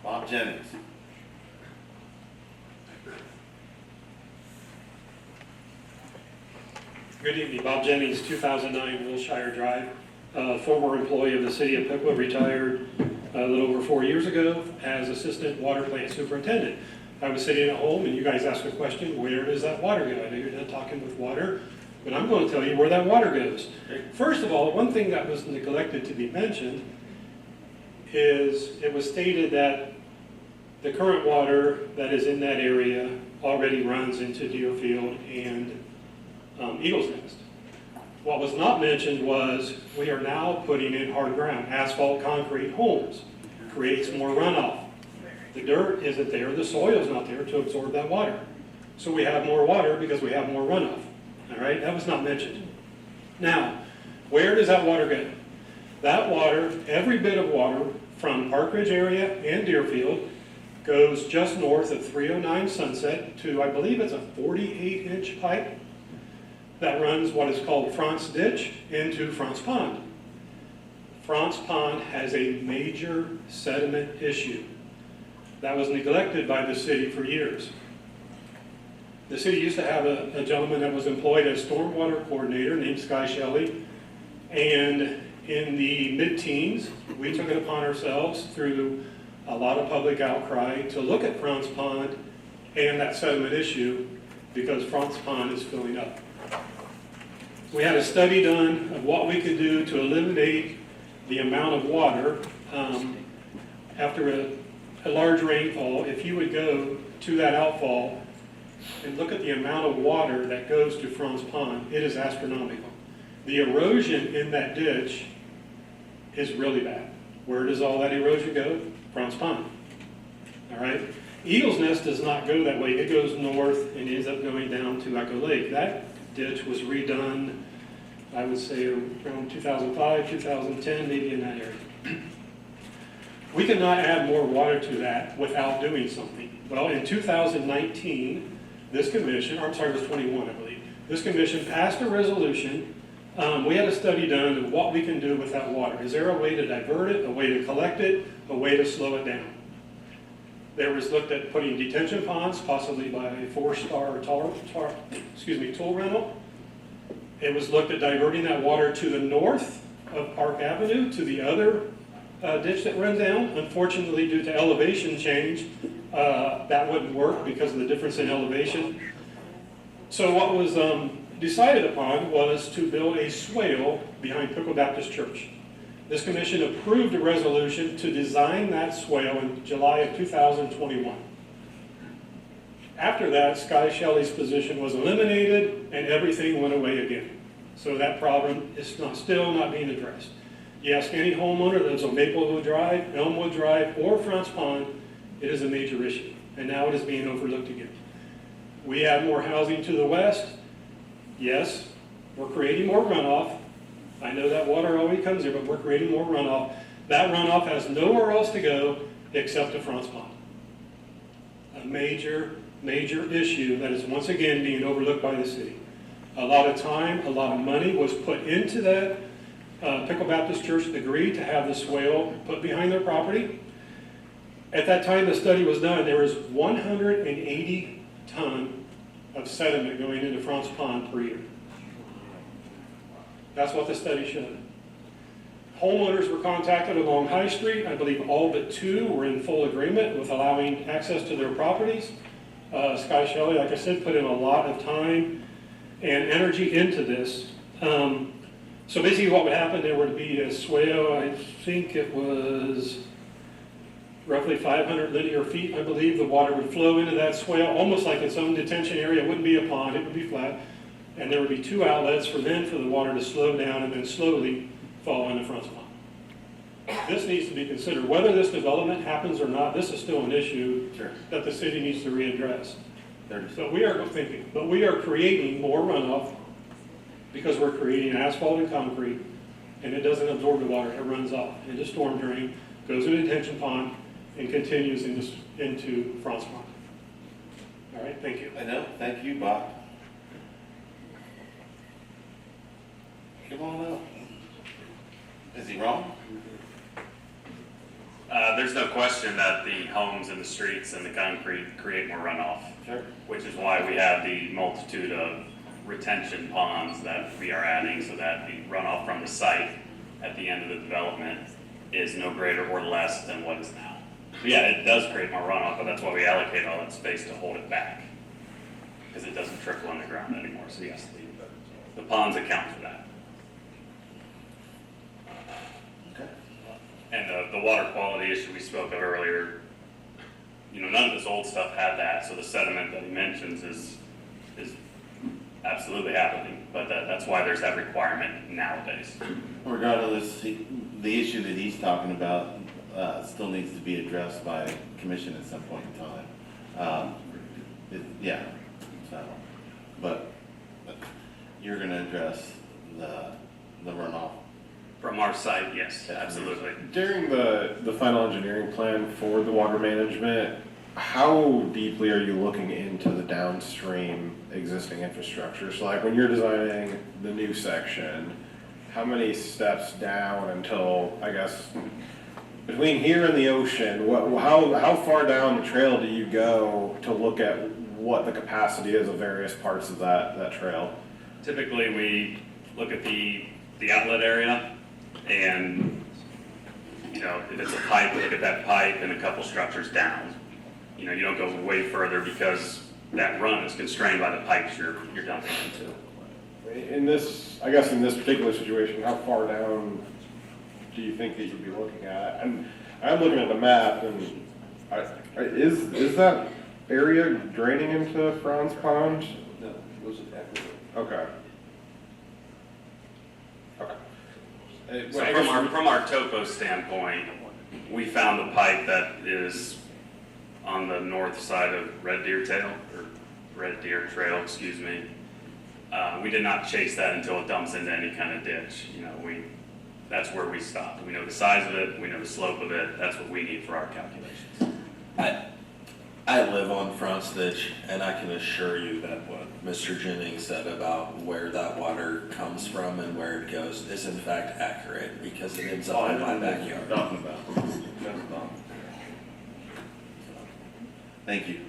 Bob Jennings. Good evening, Bob Jennings, 2009 Wilshire Drive. Former employee of the city of Piqua, retired a little over 4 years ago as assistant water plant superintendent. I was sitting at home and you guys asked a question, where does that water go? I know you're not talking with water, but I'm going to tell you where that water goes. First of all, one thing that was neglected to be mentioned is it was stated that the current water that is in that area already runs into Deerfield and Eagle's Nest. What was not mentioned was we are now putting in hard ground, asphalt concrete homes, creates more runoff. The dirt isn't there, the soil's not there to absorb that water. So we have more water because we have more runoff. All right, that was not mentioned. Now, where does that water go? That water, every bit of water from Park Ridge area and Deerfield goes just north of 309 Sunset to, I believe it's a 48-inch pipe that runs what is called Frantz Ditch into Frantz Pond. Frantz Pond has a major sediment issue that was neglected by the city for years. The city used to have a gentleman that was employed as stormwater coordinator named Sky Shelley, and in the mid-teens, we took it upon ourselves through a lot of public outcry to look at Frantz Pond and that sediment issue because Frantz Pond is filling up. We had a study done of what we could do to eliminate the amount of water after a large rainfall. If you would go to that outfall and look at the amount of water that goes to Frantz Pond, it is astronomical. The erosion in that ditch is really bad. Where does all that erosion go? Frantz Pond. All right? Eagle's Nest does not go that way. It goes north and ends up going down to Echo Lake. That ditch was redone, I would say, around 2005, 2010, maybe in that area. We cannot add more water to that without doing something. Well, in 2019, this commission, or I'm sorry, it was 21, I believe, this commission passed a resolution. We had a study done of what we can do with that water. Is there a way to divert it, a way to collect it, a way to slow it down? There was looked at putting detention ponds, possibly by a four-star tool rental. It was looked at diverting that water to the north of Park Avenue to the other ditch that runs down. Unfortunately, due to elevation change, that wouldn't work because of the difference in elevation. So what was decided upon was to build a swale behind Piqua Baptist Church. This commission approved a resolution to design that swale in July of 2021. After that, Sky Shelley's position was eliminated and everything went away again. So that problem is still not being addressed. You ask any homeowner that lives on Maplewood Drive, Elmwood Drive, or Frantz Pond, it is a major issue. And now it is being overlooked again. We have more housing to the west. Yes, We're creating more runoff. I know that water always comes here, but we're creating more runoff. That runoff has nowhere else to go except to Franz Pond. A major, major issue that is once again being overlooked by the city. A lot of time, a lot of money was put into that. Piqua Baptist Church agreed to have the swale put behind their property. At that time the study was done, there was 180 ton of sediment going into Franz Pond per year. That's what the study showed. Homeowners were contacted along High Street. I believe all but 2 were in full agreement with allowing access to their properties. Sky Shelley, like I said, put in a lot of time and energy into this. So basically what would happen, there would be a swale, I think it was roughly 500 linear feet, I believe. The water would flow into that swale, almost like its own detention area. It wouldn't be a pond, it would be flat. And there would be 2 outlets for the water to slow down and then slowly fall into Franz Pond. This needs to be considered. Whether this development happens or not, this is still an issue that the city needs to readdress. But we are creating more runoff because we're creating asphalt and concrete, and it doesn't absorb the water. It runs off into storm drain, goes into detention pond, and continues into Franz Pond. All right, thank you. I know, thank you, Bob. Come on up. Is he wrong? There's no question that the homes and the streets and the concrete create more runoff. Sure. Which is why we have the multitude of retention ponds that we are adding so that the runoff from the site at the end of the development is no greater or less than what is now. So yeah, it does create more runoff, but that's why we allocate all that space to hold it back. Because it doesn't trickle on the ground anymore. So yes, the ponds account for that. And the water quality issue we spoke of earlier, you know, none of this old stuff had that, so the sediment that he mentions is absolutely happening, but that's why there's that requirement nowadays. Regardless, the issue that he's talking about still needs to be addressed by commission at some point in time. Yeah, so, but you're gonna address the runoff. From our side, yes, absolutely. During the final engineering plan for the water management, how deeply are you looking into the downstream existing infrastructure? So like when you're designing the new section, how many steps down until, I guess, between here and the ocean, how far down the trail do you go to look at what the capacity is of various parts of that trail? Typically, we look at the outlet area, and, you know, if it's a pipe, we look at that pipe and a couple structures down. You know, you don't go way further because that run is constrained by the pipes you're dumping into. In this, I guess in this particular situation, how far down do you think that you'd be looking at? I'm looking at the map, and is that area draining into Franz Pond? No, it goes back. Okay. So from our topo standpoint, we found the pipe that is on the north side of Red Deer Trail, excuse me. We did not chase that until it dumps into any kind of ditch. You know, that's where we stopped. We know the size of it, we know the slope of it, that's what we need for our calculations. I live on Franz Ditch, and I can assure you that what Mr. Jennings said about where that water comes from and where it goes is in fact accurate, because it ends up in my backyard. Thank you.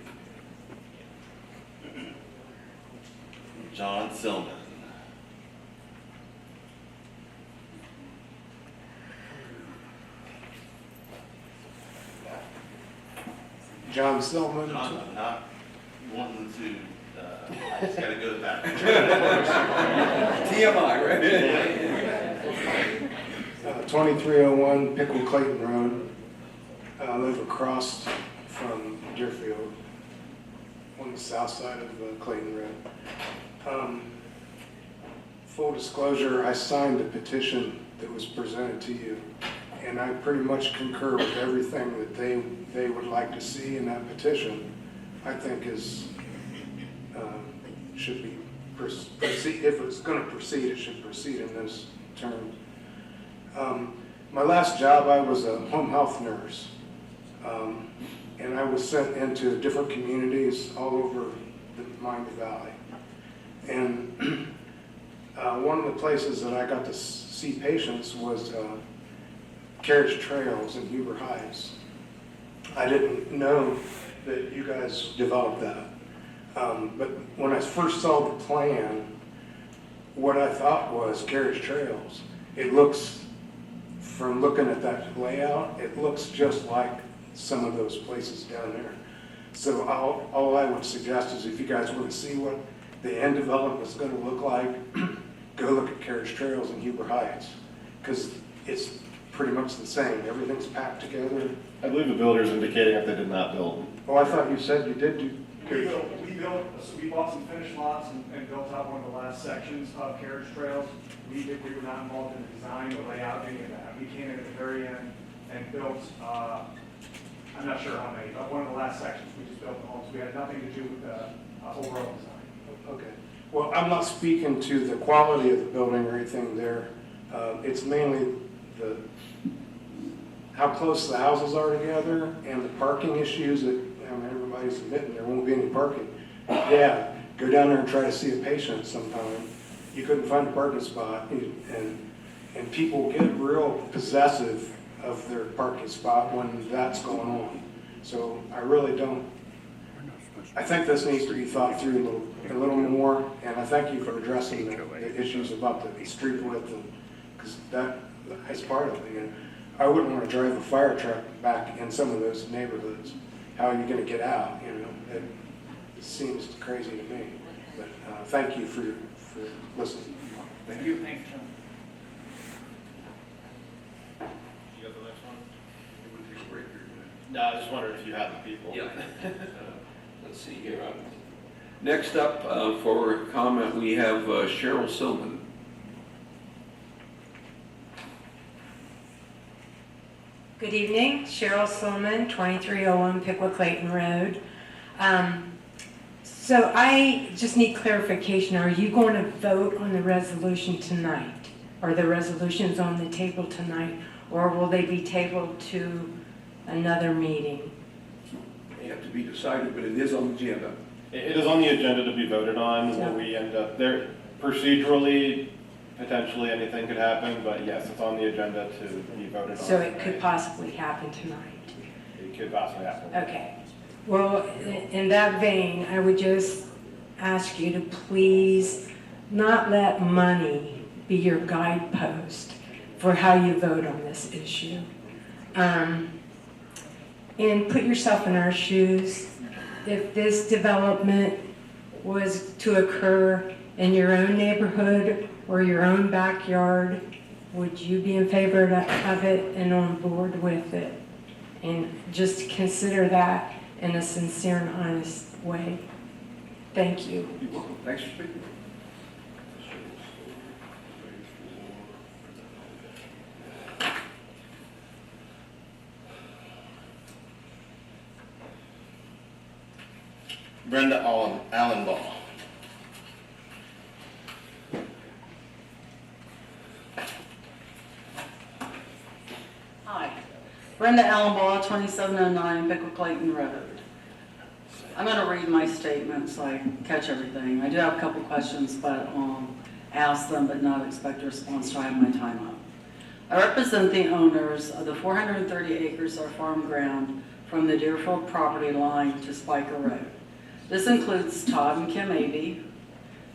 John Silman. John Silman. I'm not wanting to, I just gotta go to that. TMI, right? 2301 Piqua Clayton Road. I live across from Deerfield, on the south side of Clayton Road. Full disclosure, I signed the petition that was presented to you, and I pretty much concur with everything that they would like to see in that petition. I think should be proceed, if it's gonna proceed, it should proceed in those terms. My last job, I was a home health nurse. And I was sent into different communities all over the Miami Valley. And one of the places that I got to see patients was Carriage Trails in Huber Heights. I didn't know that you guys developed that. But when I first saw the plan, what I thought was Carriage Trails. It looks, from looking at that layout, it looks just like some of those places down there. So all I would suggest is if you guys want to see what the end development is going to look like, go look at Carriage Trails in Huber Heights, because it's pretty much the same. Everything's packed together. I believe the builder's indicating that they did not build. Oh, I thought you said you did do. We bought some finished lots and built out one of the last sections of Carriage Trails. We were not involved in the design or layout, any of that. We came in at the very end and built, I'm not sure how many, but one of the last sections. We just built the homes. We had nothing to do with the overall design. Okay. Well, I'm not speaking to the quality of the building or anything there. It's mainly how close the houses are together and the parking issues that, everybody's admitting there won't be any parking. Yeah, go down there and try to see a patient sometime. You couldn't find a parking spot, and people get real possessive of their parking spot when that's going on. So I really don't. I think this needs to be thought through a little more, and I thank you for addressing the issues about the street width, because that is part of it. I wouldn't want to drive a fire truck back in some of those neighborhoods. How are you going to get out? It seems crazy to me. But thank you for listening. Thank you. Thanks, John. You got the next one? No, I just wondered if you had the people. Yeah. Let's see here. Next up for comment, we have Cheryl Silman. Good evening, Cheryl Silman, 2301 Piqua Clayton Road. So I just need clarification. Are you going to vote on the resolution tonight? Are the resolutions on the table tonight, or will they be tabled to another meeting? They have to be decided, but it is on the agenda. It is on the agenda to be voted on. When we end up there, procedurally, potentially anything could happen, but yes, it's on the agenda to be voted on. So it could possibly happen tonight? It could possibly happen. Okay. Well, in that vein, I would just ask you to please not let money be your guidepost for how you vote on this issue. And put yourself in our shoes. If this development was to occur in your own neighborhood or your own backyard, would you be in favor of it and on board with it? And just consider that in a sincere and honest way. Thank you. You're welcome. Thanks for speaking. Brenda Allenbaugh. Hi, Brenda Allenbaugh, 2709 Piqua Clayton Road. I'm going to read my statement so I catch everything. I do have a couple questions, but ask them but not expect a response till I have my time up. I represent the owners of the 430 acres of farm ground from the Deerfield property line to Spiker Road. This includes Todd and Kim Avey,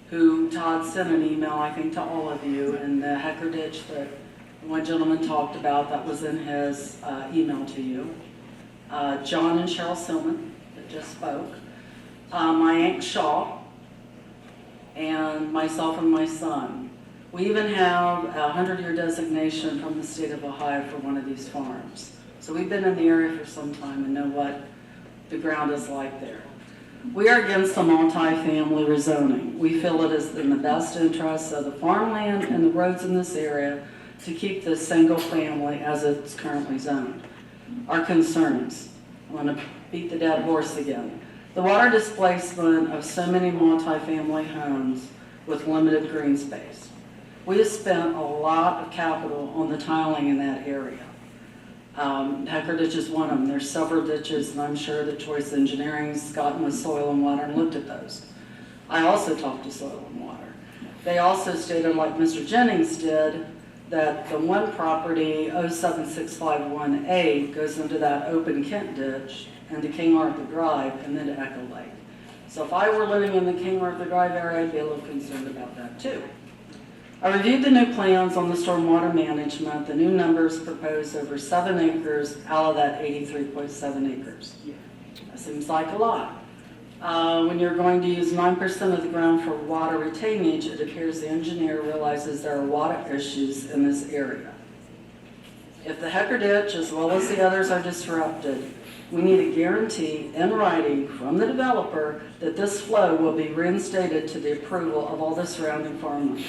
who Todd sent an email, I think, to all of you, and the Hecker ditch that one gentleman talked about, that was in his email to you. John and Cheryl Silman, that just spoke. My Aunt Shaw, and myself and my son. We even have a 100-year designation from the state of Ohio for one of these farms. So we've been in the area for some time and know what the ground is like there. We are against the multi-family rezoning. We feel it is in the best interest of the farmland and the roads in this area to keep this single family as it's currently zoned. Our concerns, I want to beat the dead horse again. The water displacement of so many multi-family homes with limited green space. We have spent a lot of capital on the tiling in that area. Hecker Ditch is one of them. There's several ditches, and I'm sure that Choice Engineering's gotten with Soil and Water and looked at those. I also talked to Soil and Water. They also stated, like Mr. Jennings did, that the one property, 07651A, goes into that open Kent ditch and to King Arthur Drive and then to Echo Lake. So if I were living in the King Arthur Drive area, I'd be a little concerned about that too. I reviewed the new plans on the stormwater management. The new numbers propose over 7 acres out of that 83.7 acres. That seems like a lot. When you're going to use 9% of the ground for water retainage, it appears the engineer realizes there are water issues in this area. If the Hecker Ditch, as well as the others, are disrupted, we need a guarantee in writing from the developer that this flow will be reinstated to the approval of all the surrounding farmlands.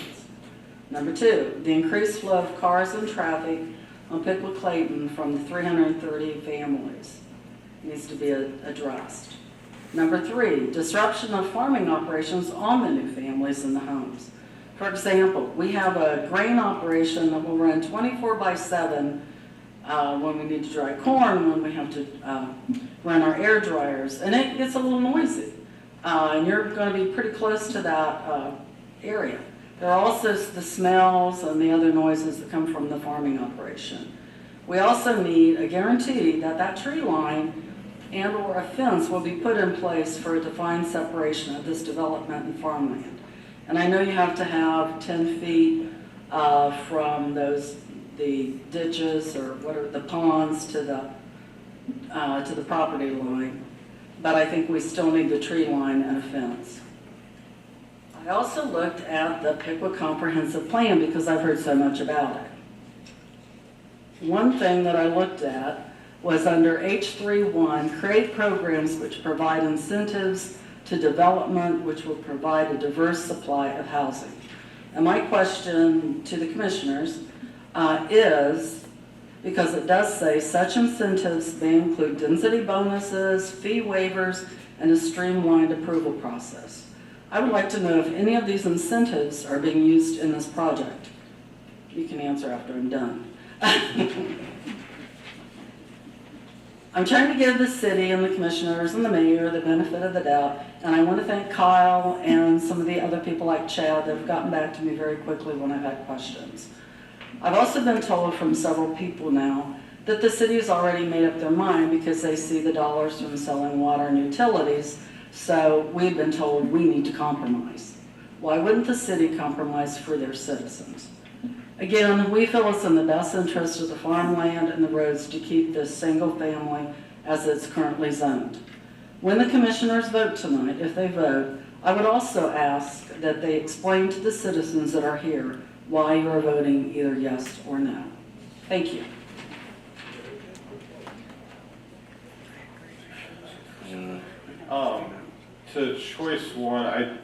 Number 2, the increased flow of cars and traffic on Piqua Clayton from the 330 families needs to be addressed. Number 3, disruption of farming operations on the new families in the homes. For example, we have a grain operation that will run 24/7 when we need to dry corn, when we have to run our air dryers, and it gets a little noisy. And you're going to be pretty close to that area. There are also the smells and the other noises that come from the farming operation. We also need a guarantee that that tree line and or a fence will be put in place for a defined separation of this development and farmland. And I know you have to have 10 feet from the ditches or what are the ponds to the property line, but I think we still need the tree line and a fence. I also looked at the Piqua Comprehensive Plan because I've heard so much about it. One thing that I looked at was under H3.1, create programs which provide incentives to development which will provide a diverse supply of housing. And my question to the commissioners is, because it does say such incentives may include density bonuses, fee waivers, and a streamlined approval process. I would like to know if any of these incentives are being used in this project. You can answer after I'm done. I'm trying to give the city and the commissioners and the mayor the benefit of the doubt, and I want to thank Kyle and some of the other people like Chad that have gotten back to me very quickly when I've had questions. I've also been told from several people now that the city has already made up their mind because they see the dollars from selling water and utilities, so we've been told we need to compromise. Why wouldn't the city compromise for their citizens? Again, we feel it's in the best interest of the farmland and the roads to keep this single family as it's currently zoned. When the commissioners vote tonight, if they vote, I would also ask that they explain to the citizens that are here why you are voting either yes or no. Thank you. To choice one,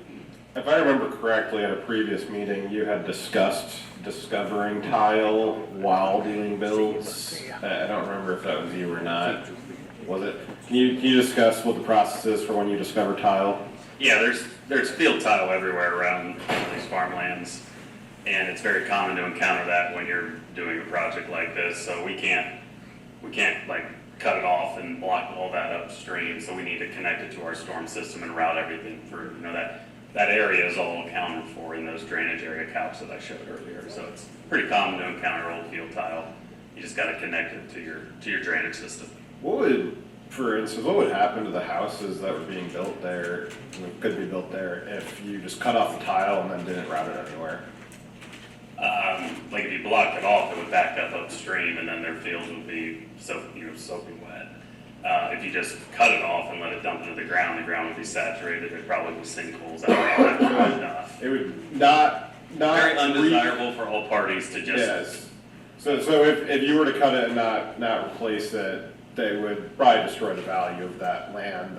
if I remember correctly, at a previous meeting, you had discussed discovering tile while doing builds. I don't remember if that was you or not. Was it? Can you discuss what the process is for when you discover tile? Yeah, there's field tile everywhere around these farmlands, and it's very common to encounter that when you're doing a project like this. So we can't like cut it off and block all that upstream. So we need to connect it to our storm system and route everything for that area is all accounted for in those drainage area calcs that I showed earlier. So it's pretty common to encounter old field tile. You just got to connect it to your drainage system. What would happen to the houses that were being built there, could be built there, if you just cut off the tile and then didn't route it anywhere? Like if you blocked it off, it would back up upstream, and then their fields would be soaking wet. If you just cut it off and let it dump into the ground would be saturated. There'd probably be sinkholes. Enough. It would not very undesirable for all parties to just. Yes. So if you were to cut it and not replace it, they would probably destroy the value of that land.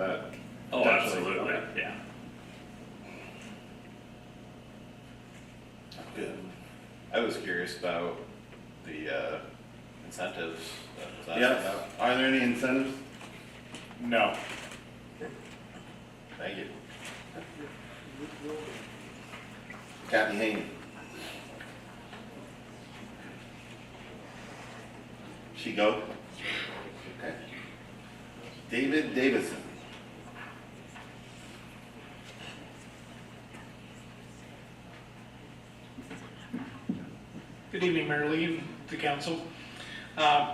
Oh, absolutely. Yeah. Good. I was curious about the incentives. Yes. Are there any incentives? No. Thank you. Kathy Haney. She go? Okay. David Davison. Good evening, Mayor Lee, the council.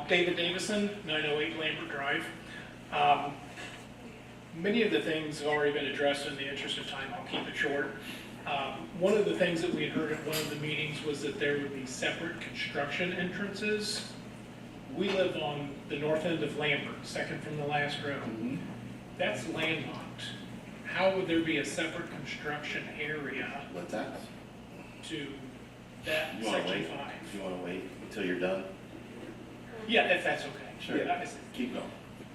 David Davison, 908 Lambert Drive. Many of the things have already been addressed. In the interest of time, I'll keep it short. One of the things that we had heard at one of the meetings was that there would be separate construction entrances. We live on the north end of Lambert, second from the last row. That's landlocked. How would there be a separate construction area What's that? to that You wanna section wait? 5? You wanna wait until you're done? Yeah, if that's okay. Sure. Yeah, Keep going.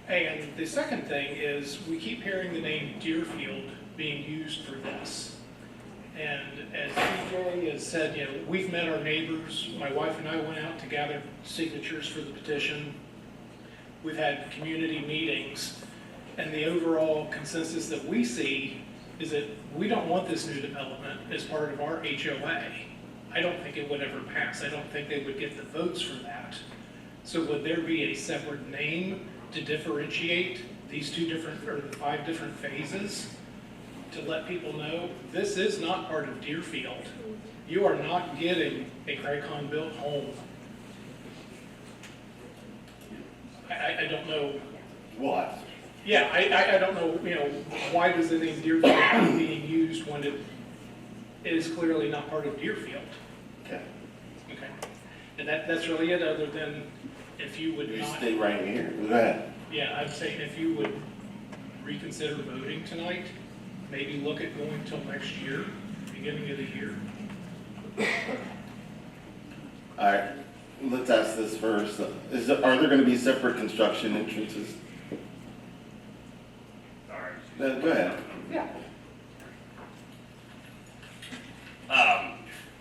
and the second thing is, we keep hearing the name Deerfield being used for this. And as DJ has said, you know, we've met our neighbors. My wife and I went out to gather signatures for the petition. We've had community meetings. And the overall consensus that we see is that we don't want this new development as part of our HOA. I don't think it would ever pass. I don't think they would get the votes for that. So would there be a separate name to differentiate these two different, or the 5 different phases? To let people know, this is not part of Deerfield. You are not getting a Craycon built home. I don't know. What? Yeah, I don't know, you know, why does the name Deerfield be being used when it is clearly not part of Deerfield? Okay. Okay. And that's really it, other than if you would You not. stay right here. Go ahead. Yeah, I'd say if you would reconsider voting tonight, maybe look at going till next year, beginning of the year. All right, let's ask this first. Are there gonna be separate construction entrances? Sorry. Go ahead. Yeah.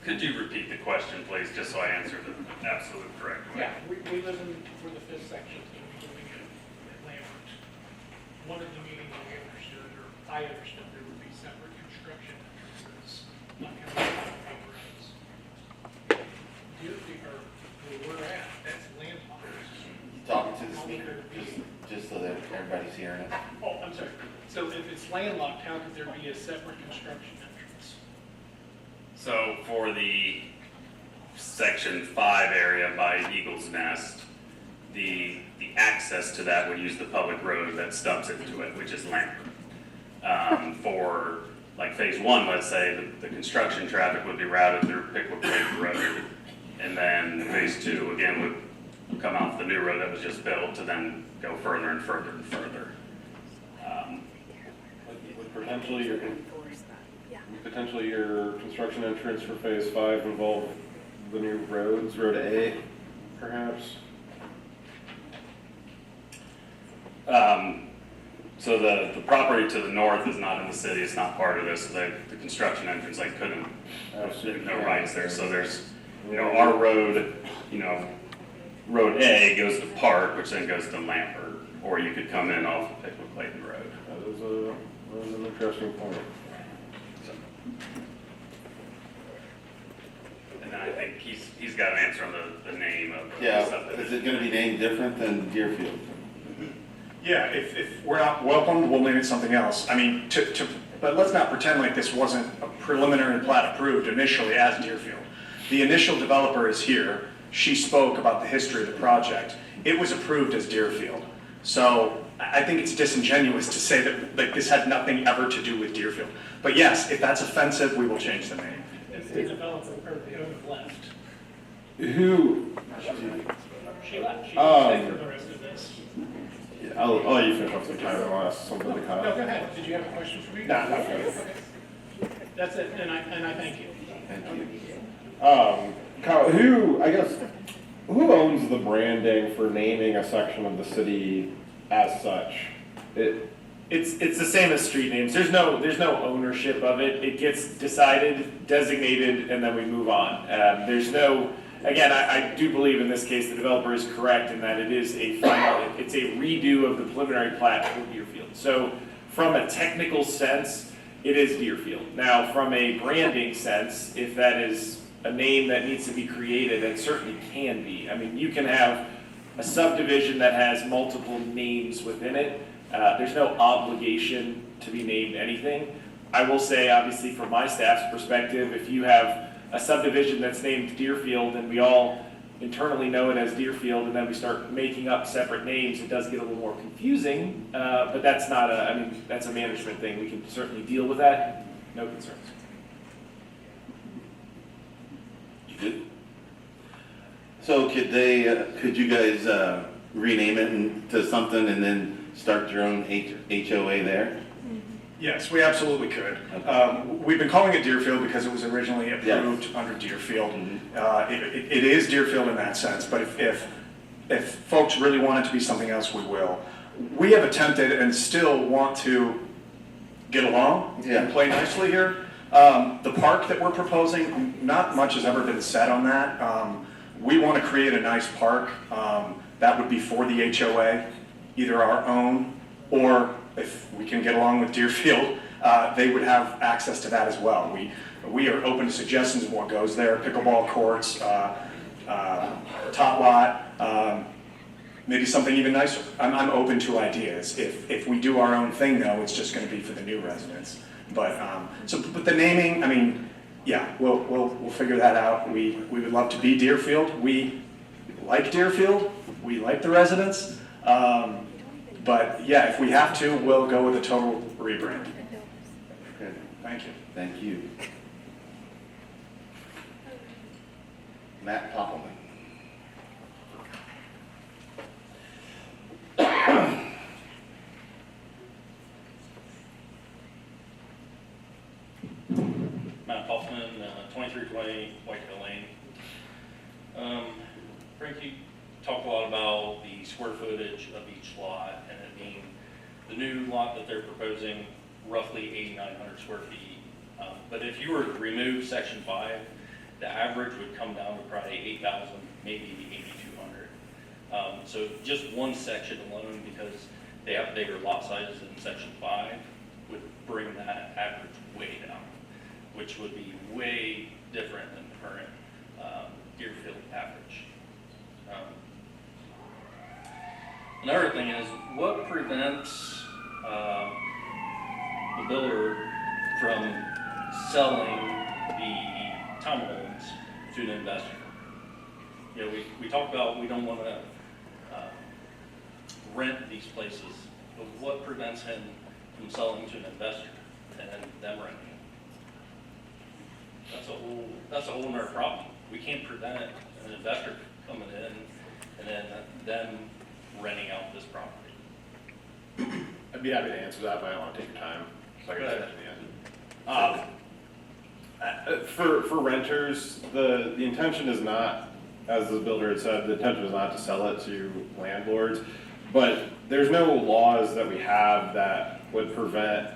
Could you repeat the question, please, just so I answer the absolute correct way? Yeah, we live in, where the 5th section is going to be doing it at Lambert. One of the meetings we understood, or I understood, there would be separate construction entrances, not coming out of paper roads. Deerfield, or where we're at, that's landlocked. You talking to the speaker, just so that everybody's hearing it. Oh, I'm sorry. So if it's landlocked, how could there be a separate construction entrance? So for the section 5 area by Eagle's Nest, the access to that would use the public road that stubs into it, which is Lambert. For like phase 1, let's say, the construction traffic would be routed through Piqua Clayton Road. And then phase 2, again, would come off the new road that was just built to then go further and further and further. Would potentially your construction entrance for phase 5 involve the new roads, road A, perhaps? So the property to the north is not in the city, it's not part of this, so the construction entrance, I couldn't, no rights there, so there's, you know, our road, you know, road A goes to Park, which then goes to Lambert, or you could come in off of Piqua Clayton Road. That is an interesting point. And then I think he's got an answer on the name of the Yeah, subdivision. is it gonna be named different than Deerfield? Yeah, if we're not welcomed, we'll name it something else. I mean, but let's not pretend like this wasn't a preliminary plat approved initially as Deerfield. The initial developer is here. She spoke about the history of the project. It was approved as Deerfield. So I think it's disingenuous to say that like this had nothing ever to do with Deerfield. But yes, if that's offensive, we will change the name. If the developer, or the owner left, Who? she left, she didn't stay for the rest of this. I'll let you finish off the time. I'll ask something to Kyle. No, go ahead. Did you have a question for me? No, not for me. Okay. That's it, and I thank you. Thank you. Kyle, who owns the branding for naming a section of the city as such? It's the same as street names. There's no ownership of it. It gets decided, designated, and then we move on. There's no, again, I do believe in this case the developer is correct in that it is a final, it's a redo of the preliminary plat for Deerfield. So from a technical sense, it is Deerfield. Now, from a branding sense, if that is a name that needs to be created, it certainly can be. I mean, you can have a subdivision that has multiple names within it. There's no obligation to be named anything. I will say, obviously, from my staff's perspective, if you have a subdivision that's named Deerfield and we all internally know it as Deerfield and then we start making up separate names, it does get a little more confusing, but that's not I mean, that's a management thing. We can certainly deal with that. No concerns. You good? So could you guys rename it to something and then start your own HOA there? Yes, we absolutely could. We've been calling it Deerfield because it was originally approved under Deerfield. It is Deerfield in that sense, but if folks really want it to be something else, we will. We have attempted and still want to get along and play nicely here. The park that we're proposing, not much has ever been said on that. We want to create a nice park that would be for the HOA, either our own or if we can get along with Deerfield, they would have access to that as well. We are open to suggestions of what goes there, pickleball courts, top lot, maybe something even nicer. I'm open to ideas. If we do our own thing though, it's just going to be for the new residents. But but the naming, I mean, yeah, we'll figure that out. We would love to be Deerfield. We like Deerfield. We like the residents. But yeah, if we have to, we'll go with a total rebrand. Okay. Thank you. Thank you. Matt Poppleman. Matt Hoffman, 2320 Whitetail Lane. Frankie talked a lot about the square footage of each lot and it being the new lot that they're proposing roughly 8,900 square feet. But if you were to remove section 5, the average would come down to probably 8,000, maybe 8,200. So just one section alone, because they have bigger lot sizes in section 5, would bring that average way down, which would be way different than the current Deerfield average. Another thing is, what prevents the builder from selling the townhomes to an investor? You know, we talk about we don't want to rent these places, but what prevents him from selling to an investor and them renting? That's a whole nother problem. We can't prevent an investor coming in and then them renting out this property. I'd be happy to answer that, but I don't want to take your time. So I can say that to the end. For renters, the intention is not, as the builder had said, the intention is not to sell it to landlords, but there's no laws that we have that would prevent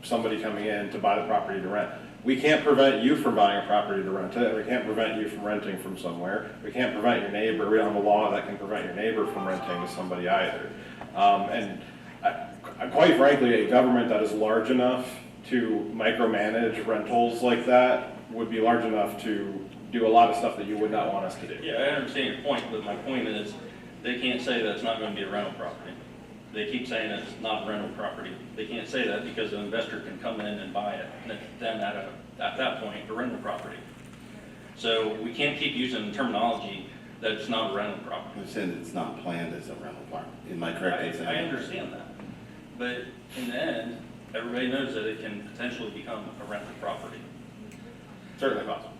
somebody coming in to buy the property to rent. We can't prevent you from buying a property to rent it. We can't prevent you from renting from somewhere. We can't prevent your neighbor. We don't have a law that can prevent your neighbor from renting to somebody either. Quite frankly, a government that is large enough to micromanage rentals like that would be large enough to do a lot of stuff that you would not want us to do. Yeah, I understand your point, but my point is they can't say that it's not going to be a rental property. They keep saying it's not rental property. They can't say that because an investor can come in and buy it, and then at that point, a rental property. So we can't keep using terminology that it's not a rental property. You said it's not planned as a rental property. Am I correct in saying that? I understand that. But in the end, everybody knows that it can potentially become a rental property. Certainly possible.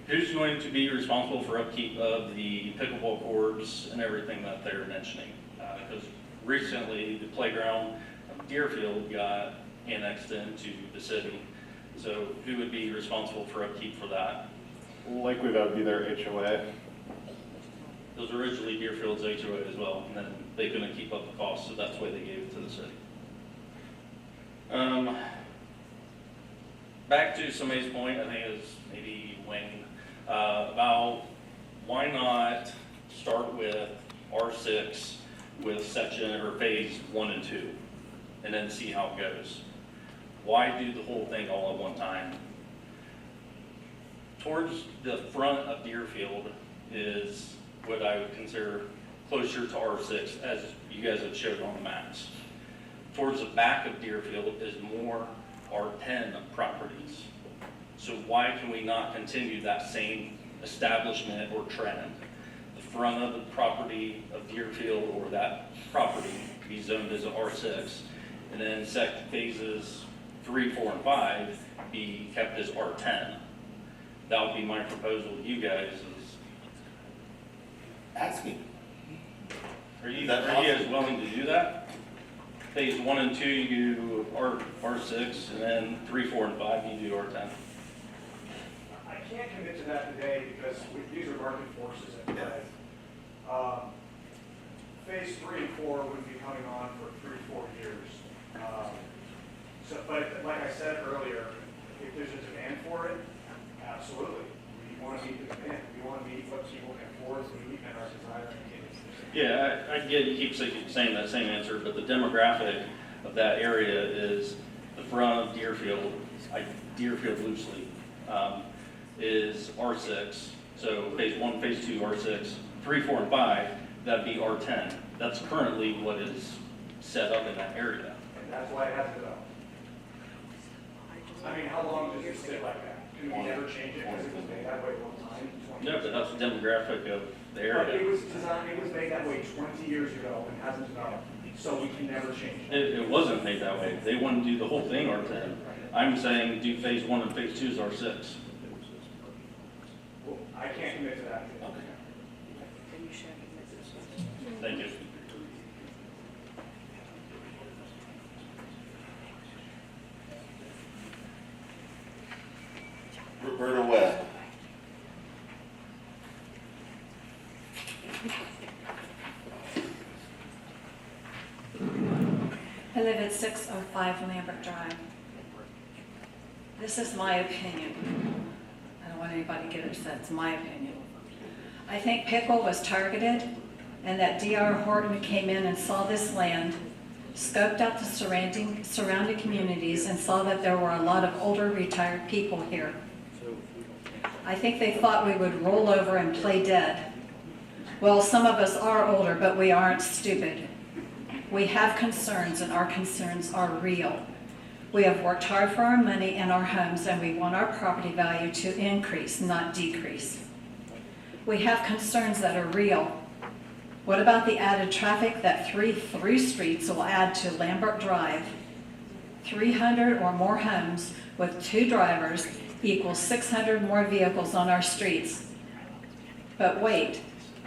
Who's going to be responsible for upkeep of the pickleball courts and everything that they're mentioning? Because recently the playground of Deerfield got annexed into the city. So who would be responsible for upkeep for that? Likely that would be their HOA. It was originally Deerfield's HOA as well, and then they couldn't keep up the cost, so that's why they gave it to the city. Back to somebody's point, I think it was maybe Wayne, about why not start with R6 with section or phase 1 and 2, and then see how it goes. Why do the whole thing all at one time? Towards the front of Deerfield is what I would consider closer to R6, as you guys have showed on the maps. Towards the back of Deerfield is more R10 properties. So why can we not continue that same establishment or trend? The front of the property of Deerfield or that property be zoned as an R6, and then phases 3, 4, and 5 be kept as R10. That would be my proposal to you guys is, Ask me. are you guys willing to do that? Phase 1 and 2, you do R6, and then 3, 4, and 5, you do R10. I can't commit to that today because these are market forces at play. Phase 3 and 4 would be coming on for 3-4 years. But like I said earlier, if there's a demand for it, absolutely. We want to meet the demand. We want to meet what people can afford to meet and our desire and needs. Yeah, I get you keep saying that same answer, but the demographic of that area is the front of Deerfield, Deerfield loosely, is R6. So phase 1, phase 2, R6, 3, 4, and 5, that'd be R10. That's currently what is set up in that area. And that's why it hasn't developed. I mean, how long does it sit like that? Can we never change it because it was made that way one time? No, but that's the demographic of the But area. it was designed, it was made that way 20 years ago and hasn't developed, so we can never change it. It wasn't made that way. They want to do the whole thing R10. I'm saying do phase 1 and phase 2 is R6. Well, I can't commit to that. Thank you. Roberta Webb. I live at 605 Lambert Drive. This is my opinion. I don't want anybody to get upset, it's my opinion. I think Piqua was targeted and that D.R. Horton came in and saw this land, scoped out the surrounding communities and saw that there were a lot of older retired people here. I think they thought we would roll over and play dead. Well, some of us are older, but we aren't stupid. We have concerns, and our concerns are real. We have worked hard for our money and our homes, and we want our property value to increase, not decrease. We have concerns that are real. What about the added traffic that three streets will add to Lambert Drive? 300 or more homes with 2 drivers equals 600 more vehicles on our streets. But wait,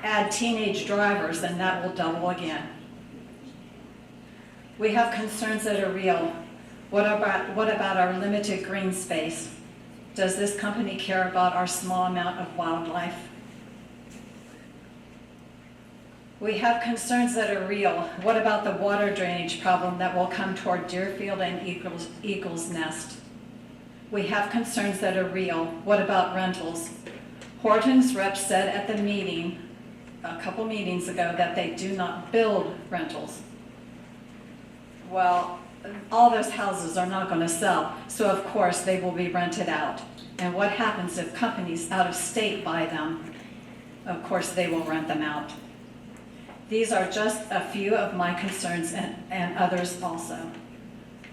add teenage drivers and that will double again. We have concerns that are real. What about our limited green space? Does this company care about our small amount of wildlife? We have concerns that are real. What about the water drainage problem that will come toward Deerfield and Eagle's Nest? We have concerns that are real. What about rentals? Horton's rep said at the meeting, a couple meetings ago, that they do not build rentals. Well, all those houses are not going to sell, so of course they will be rented out. And what happens if companies out of state buy them? Of course they will rent them out. These are just a few of my concerns and others also.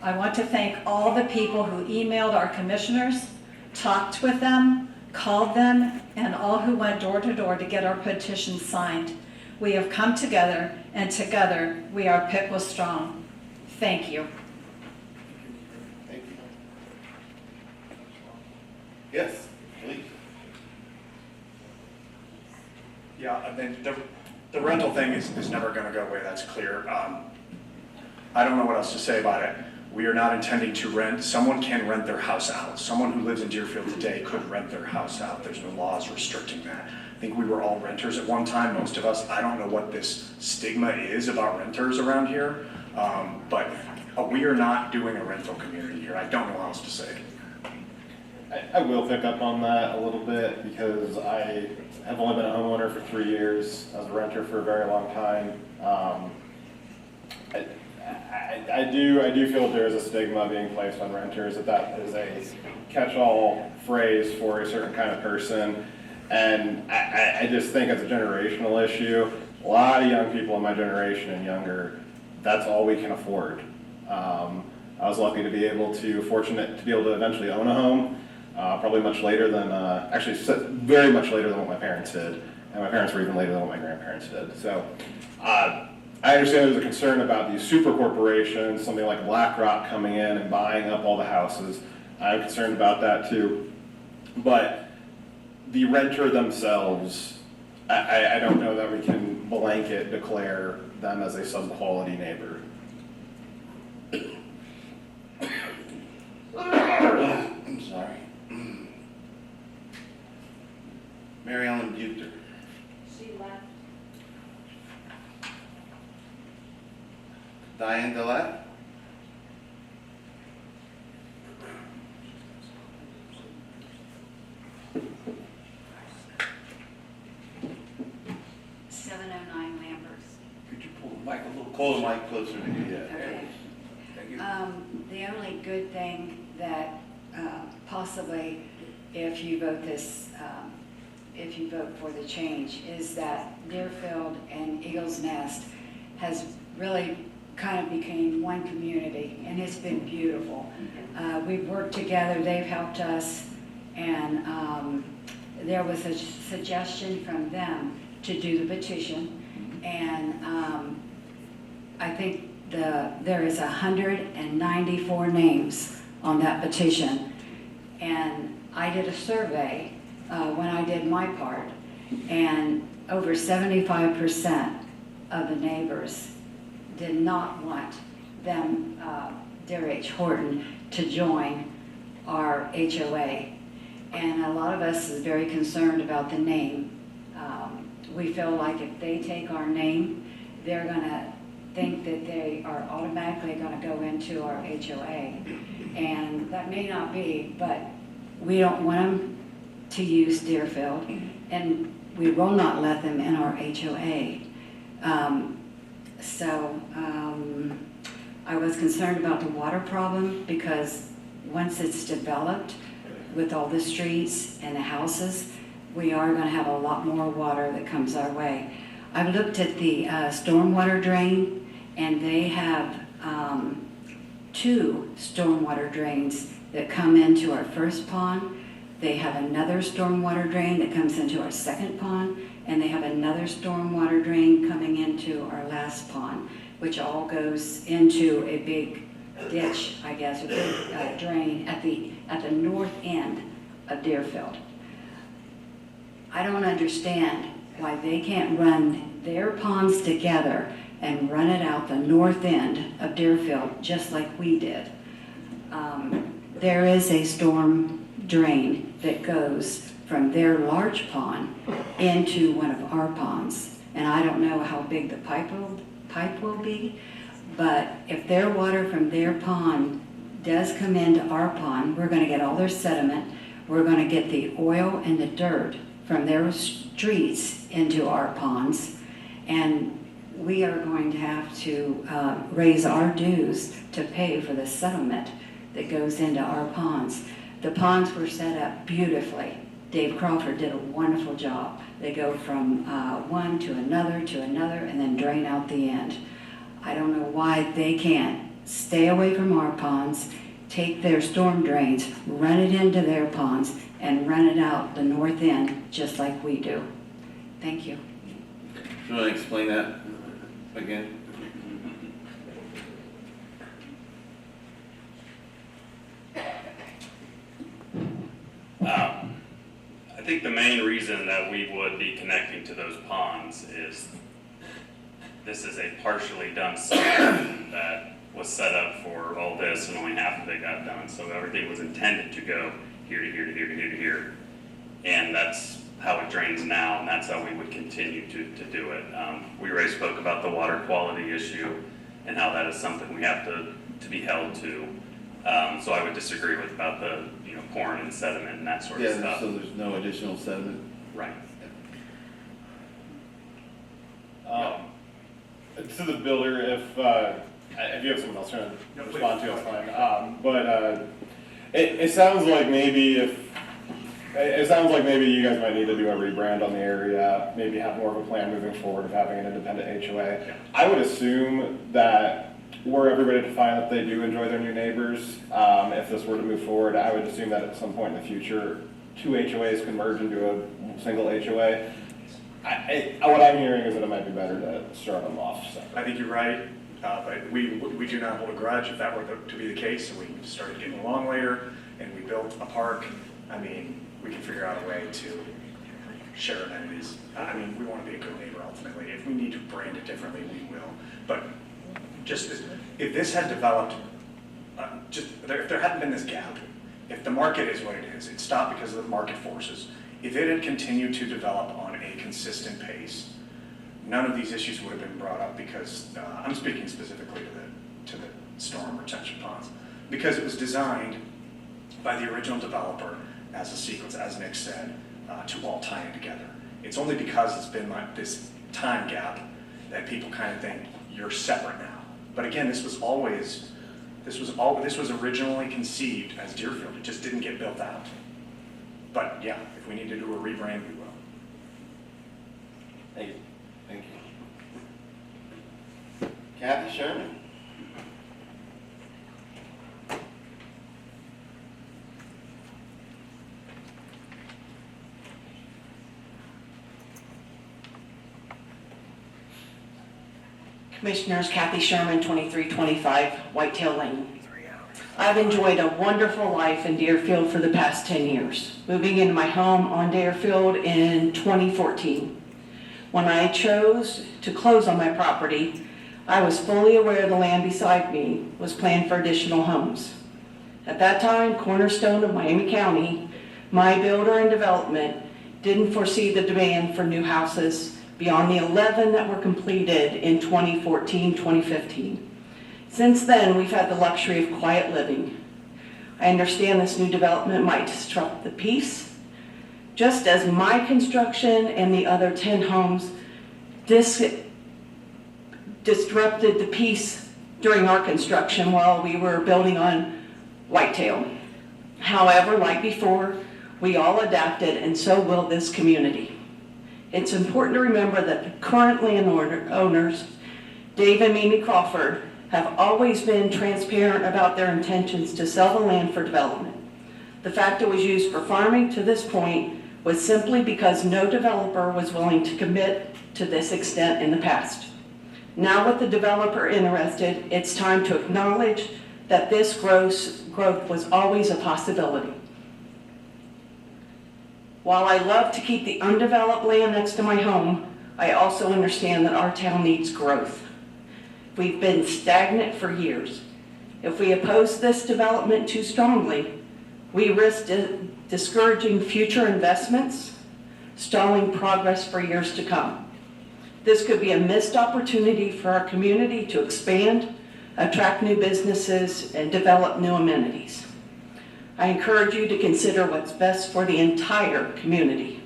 I want to thank all the people who emailed our commissioners, talked with them, called them, and all who went door to door to get our petition signed. We have come together, and together we are Piqua strong. Thank you. Thank you. Yes, please. Yeah, I mean, the rental thing is never going to go away, that's clear. I don't know what else to say about it. We are not intending to rent. Someone can rent their house out. Someone who lives in Deerfield today could rent their house out. There's no laws restricting that. I think we were all renters at one time, most of us. I don't know what this stigma is about renters around here, but we are not doing a rental community here. I don't know what else to say. I will pick up on that a little bit because I have only been a homeowner for 3 years. I was a renter for a very long time. I do feel that there is a stigma being placed on renters, that is a catch-all phrase for a certain kind of person. And I just think it's a generational issue. A lot of young people in my generation and younger, that's all we can afford. I was lucky to be fortunate to be able to eventually own a home, probably much later than, actually very much later than what my parents did. And my parents were even later than what my grandparents did. So I understand there's a concern about these super corporations, something like BlackRock coming in and buying up all the houses. I'm concerned about that too. But the renter themselves, I don't know that we can blanket declare them as a sub-quality neighbor. I'm sorry. Mary Ellen Buter. She left. Diane Dillette. Could you pull the mic a little Pull closer? the mic closer to you. Okay. Thank you. The only good thing that possibly, if you vote for the change, is that Deerfield and Eagles Nest has really kind of became one community, and it's been beautiful. We've worked together, they've helped us, and there was a suggestion from them to do the petition, and I think there is 194 names on that petition. And I did a survey when I did my part, and over 75% of the neighbors did not want them, Dear H. Horton, to join our HOA. And a lot of us is very concerned about the name. We feel like if they take our name, they're gonna think that they are automatically gonna go into our HOA. And that may not be, but we don't want them to use Deerfield, and we will not let them in our HOA. I was concerned about the water problem, because once it's developed with all the streets and the houses, we are gonna have a lot more water that comes our way. I've looked at the stormwater drain, and they have 2 stormwater drains that come into our first pond. They have another stormwater drain that comes into our second pond, and they have another stormwater drain coming into our last pond, which all goes into a big ditch, I guess, a big drain at the north end of Deerfield. I don't understand why they can't run their ponds together and run it out the north end of Deerfield, just like we did. There is a storm drain that goes from their large pond into one of our ponds. And I don't know how big the pipe will be, but if their water from their pond does come into our pond, we're gonna get all their sediment, we're gonna get the oil and the dirt from their streets into our ponds, and we are going to have to raise our dues to pay for the settlement that goes into our ponds. The ponds were set up beautifully. Dave Crawford did a wonderful job. They go from one to another, and then drain out the end. I don't know why they can't stay away from our ponds, take their storm drains, run it into their ponds, and run it out the north end, just like we do. Thank you. Do you want to explain that again? I think the main reason that we would be connecting to those ponds is this is a partially done site that was set up for all this, and only half of it got done. So everything was intended to go here to here to here to here to here. And that's how it drains now, and that's how we would continue to do it. We already spoke about the water quality issue and how that is something we have to be held to. So I would disagree with about the pouring and sediment and that sort of stuff. So there's no additional sediment? Right. To the builder, if you have someone else trying to respond to, it's fine. But it sounds like maybe it sounds like maybe you guys might need to do a rebrand on the area, maybe have more of a plan moving forward of having an independent HOA. I would assume that were everybody to find that they do enjoy their new neighbors, if this were to move forward, I would assume that at some point in the future, 2 HOAs can merge into a single HOA. What I'm hearing is that it might be better to start them off separate. I think you're right, but we do not hold a grudge if that were to be the case, and we started getting along later, and we built a park. I mean, we can figure out a way to share amenities. I mean, we want to be a good neighbor ultimately. If we need to brand it differently, we will. But just if this had developed, if there hadn't been this gap, if the market is what it is, it stopped because of the market forces. If it had continued to develop on a consistent pace, none of these issues would have been brought up because, I'm speaking specifically to the storm retention ponds, because it was designed by the original developer as a sequence, as Nick said, to all tie in together. It's only because it's been like this time gap that people kind of think you're separate now. But again, this was originally conceived as Deerfield. It just didn't get built out. But yeah, if we need to do a rebrand, we will. Thank you. Thank you. Kathy Sherman? Commissioners, Kathy Sherman, 2325 Whitetail Lane. I've enjoyed a wonderful life in Deerfield for the past 10 years, moving into my home on Deerfield in 2014. When I chose to close on my property, I was fully aware the land beside me was planned for additional homes. At that time, cornerstone of Miami County, my builder and development didn't foresee the demand for new houses beyond the 11 that were completed in 2014, 2015. Since then, we've had the luxury of quiet living. I understand this new development might disrupt the peace, just as my construction and the other 10 homes disrupted the peace during our construction while we were building on Whitetail. However, like before, we all adapted, and so will this community. It's important to remember that the current landowners, Dave and Mimi Crawford, have always been transparent about their intentions to sell the land for development. The fact it was used for farming to this point was simply because no developer was willing to commit to this extent in the past. Now with the developer interested, it's time to acknowledge that this growth was always a possibility. While I love to keep the undeveloped land next to my home, I also understand that our town needs growth. We've been stagnant for years. If we oppose this development too strongly, we risk discouraging future investments, stalling progress for years to come. This could be a missed opportunity for our community to expand, attract new businesses, and develop new amenities. I encourage you to consider what's best for the entire community.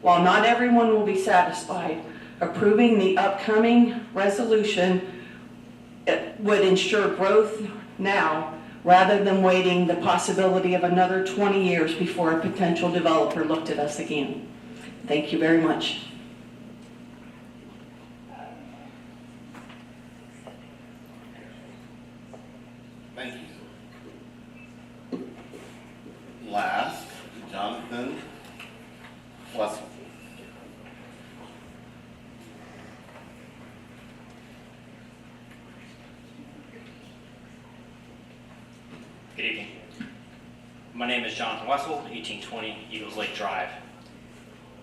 While not everyone will be satisfied, approving the upcoming resolution would ensure growth now rather than waiting the possibility of another 20 years before a potential developer looked at us again. Thank you very much. Thank you. Last, Jonathan Wessel. Good evening. My name is Jonathan Wessel, 1820 Eagles Lake Drive.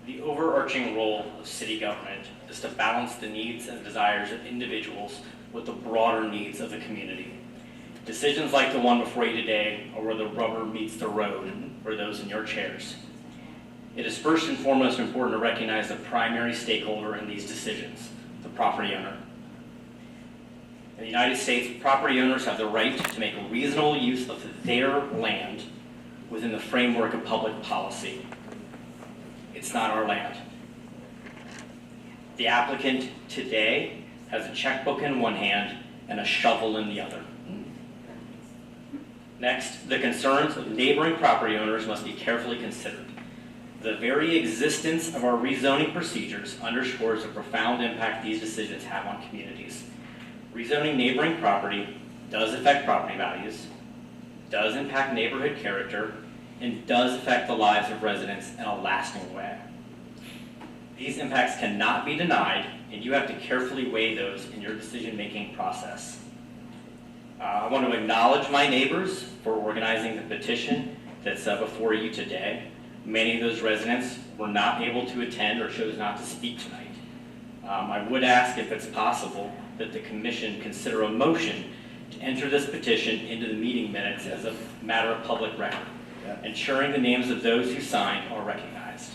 The overarching role of city government is to balance the needs and desires of individuals with the broader needs of the community. Decisions like the one before you today are where the rubber meets the road for those in your chairs. It is first and foremost important to recognize the primary stakeholder in these decisions, the property owner. In the United States, property owners have the right to make a reasonable use of their land within the framework of public policy. It's not our land. The applicant today has a checkbook in one hand and a shovel in the other. Next, the concerns of neighboring property owners must be carefully considered. The very existence of our rezoning procedures underscores the profound impact these decisions have on communities. Rezoning neighboring property does affect property values, does impact neighborhood character, and does affect the lives of residents in a lasting way. These impacts cannot be denied, and you have to carefully weigh those in your decision-making process. I want to acknowledge my neighbors for organizing the petition that's before you today. Many of those residents were not able to attend or chose not to speak tonight. I would ask, if it's possible, that the commission consider a motion to enter this petition into the meeting minutes as a matter of public record, ensuring the names of those who signed are recognized.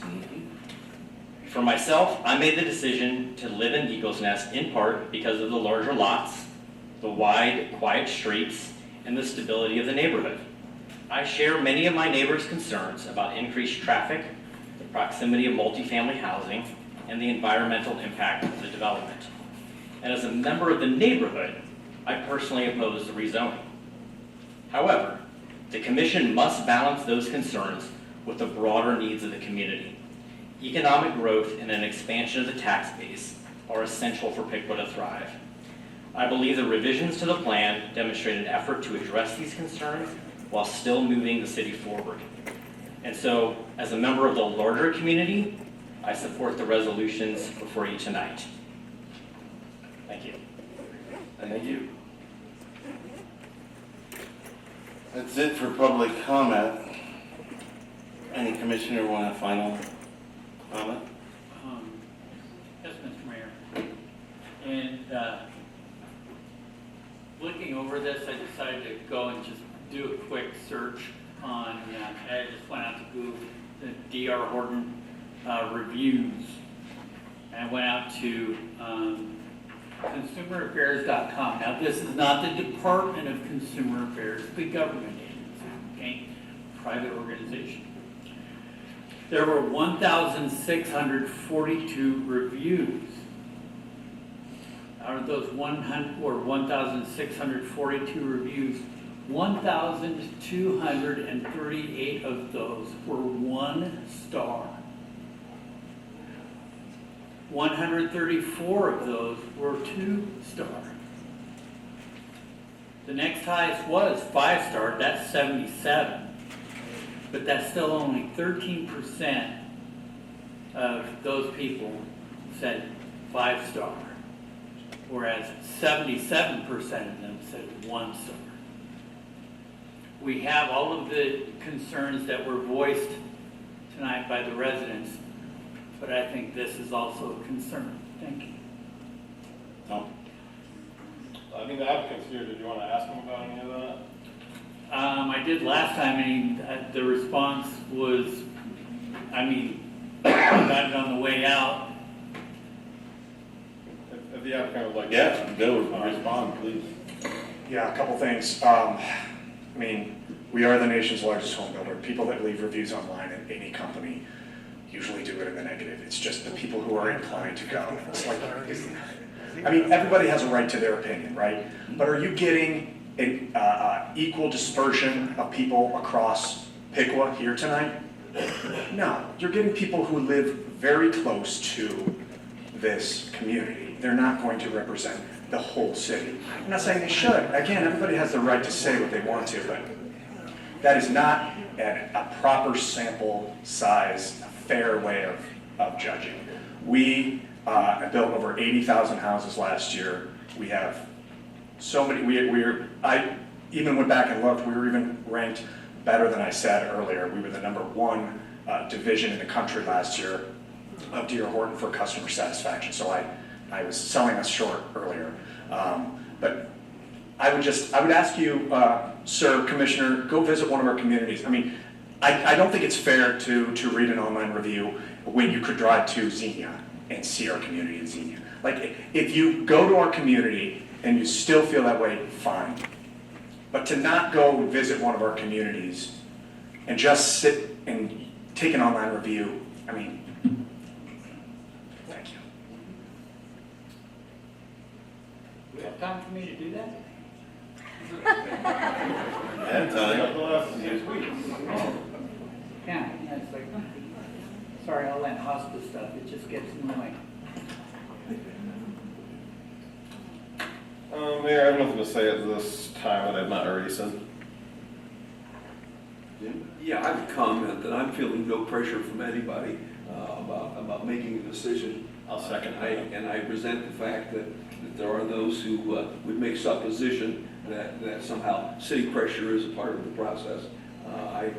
For myself, I made the decision to live in Eagles Nest in part because of the larger lots, the wide, quiet streets, and the stability of the neighborhood. I share many of my neighbors' concerns about increased traffic, the proximity of multifamily housing, and the environmental impact of the development. And as a member of the neighborhood, I personally oppose the rezoning. However, the commission must balance those concerns with the broader needs of the community. Economic growth and an expansion of the tax base are essential for Piqua to thrive. I believe the revisions to the plan demonstrate an effort to address these concerns while still moving the city forward. And so, as a member of the larger community, I support the resolutions before you tonight. Thank you. Thank you. That's it for public comment. Any commissioner want a final comment? Yes, Mr. Mayor. And looking over this, I decided to go and just do a quick search on, I just went out to Google the DR Horton reviews. And I went out to consumeraffairs.com. Now, this is not the Department of Consumer Affairs, the government agency, okay? Private organization. There were 1,642 reviews. Out of those 1,642 reviews, 1,238 of those were 1 star. 134 of those were 2 star. The next highest was 5 star, that's 77. But that's still only 13% of those people said 5 star, whereas 77% of them said 1 star. We have all of the concerns that were voiced tonight by the residents, but I think this is also a concern. Thank you. Tom? I think the applicant's here. Did you want to ask him about any of that? I did last time, and the response was, I got it on the way out. If the applicant would like to. Yeah, go respond, please. Yeah, a couple things. We are the nation's largest home builder. People that leave reviews online at any company usually do it in the negative. It's just the people who are inclined to go. It's like, everybody has a right to their opinion, right? But are you getting an equal dispersion of people across Piqua here tonight? No, you're getting people who live very close to this community. They're not going to represent the whole city. I'm not saying they should. Again, everybody has the right to say what they want to, but that is not a proper sample size, a fair way of judging. We built over 80,000 houses last year. We have so many, I even went back and looked, we were even ranked better than I said earlier. We were the #1 division in the country last year of D.R. Horton for customer satisfaction. So I was selling us short earlier. But I would ask you, Sir Commissioner, go visit one of our communities. I don't think it's fair to read an online review when you could drive to Xenia and see our community in Xenia. Like, if you go to our community and you still feel that way, fine. But to not go visit one of our communities and just sit and take an online review, thank you. We have time for me to do that? At time. Yeah, it's like, sorry, all that hospice stuff, it just gets annoying. Mayor, I have nothing to say at this time that I've not already said. Yeah, I would comment that I'm feeling no pressure from anybody about making a decision. I'll second And I resent the fact that there are those who would make supposition that somehow city pressure is a part of the process. I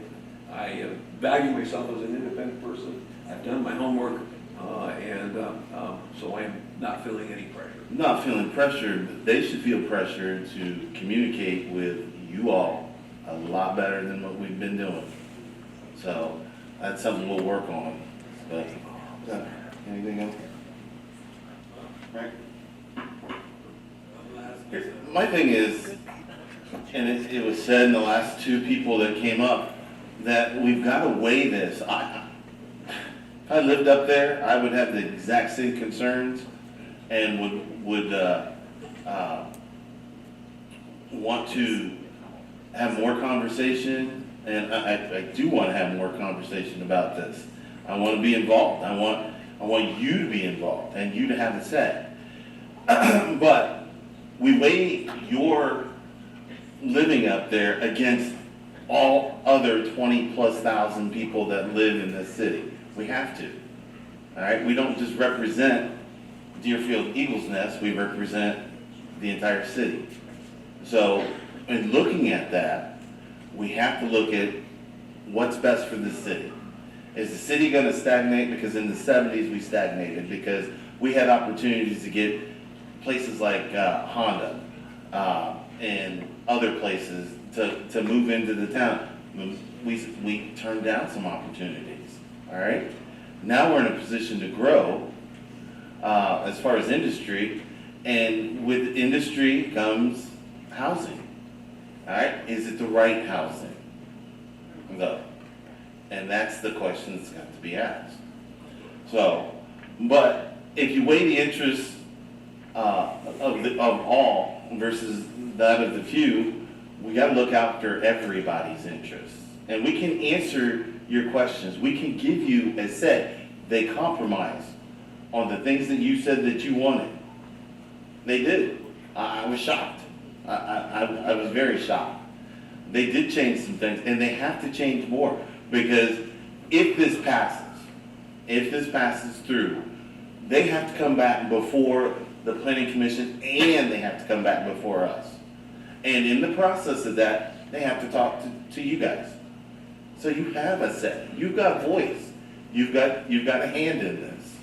value myself as an independent person. I've done my homework, so I am not feeling any pressure. Not feeling pressured, they should feel pressured to communicate with you all a lot better than what we've been doing. So that's something we'll work on. But anything else? Right. My thing is, and it was said in the last two people that came up, that we've got to weigh this. If I lived up there, I would have the exact same concerns and would want to have more conversation, and I do want to have more conversation about this. I want to be involved. I want you to be involved and you to have a say. But we weigh your living up there against all other 20,000+ people that live in this city. We have to. All right? We don't just represent Deerfield Eagles Nest, we represent the entire city. So in looking at that, we have to look at what's best for the city. Is the city going to stagnate? Because in the 70s we stagnated because we had opportunities to get places like Honda and other places to move into the town. We turned down some opportunities. All right. Now we're in a position to grow as far as industry, and with industry comes housing. All right. Is it the right housing? No. And that's the question that's got to be asked. So, but if you weigh the interests of all versus that of the few, we got to look after everybody's interests. And we can answer your questions. We can give you, as said, they compromised on the things that you said that you wanted. They did. I was shocked. I was very shocked. They did change some things, and they have to change more. Because if this passes through, they have to come back before the Planning Commission and they have to come back before us. And in the process of that, they have to talk to you guys. So you have a say. You've got voice. You've got a hand in this.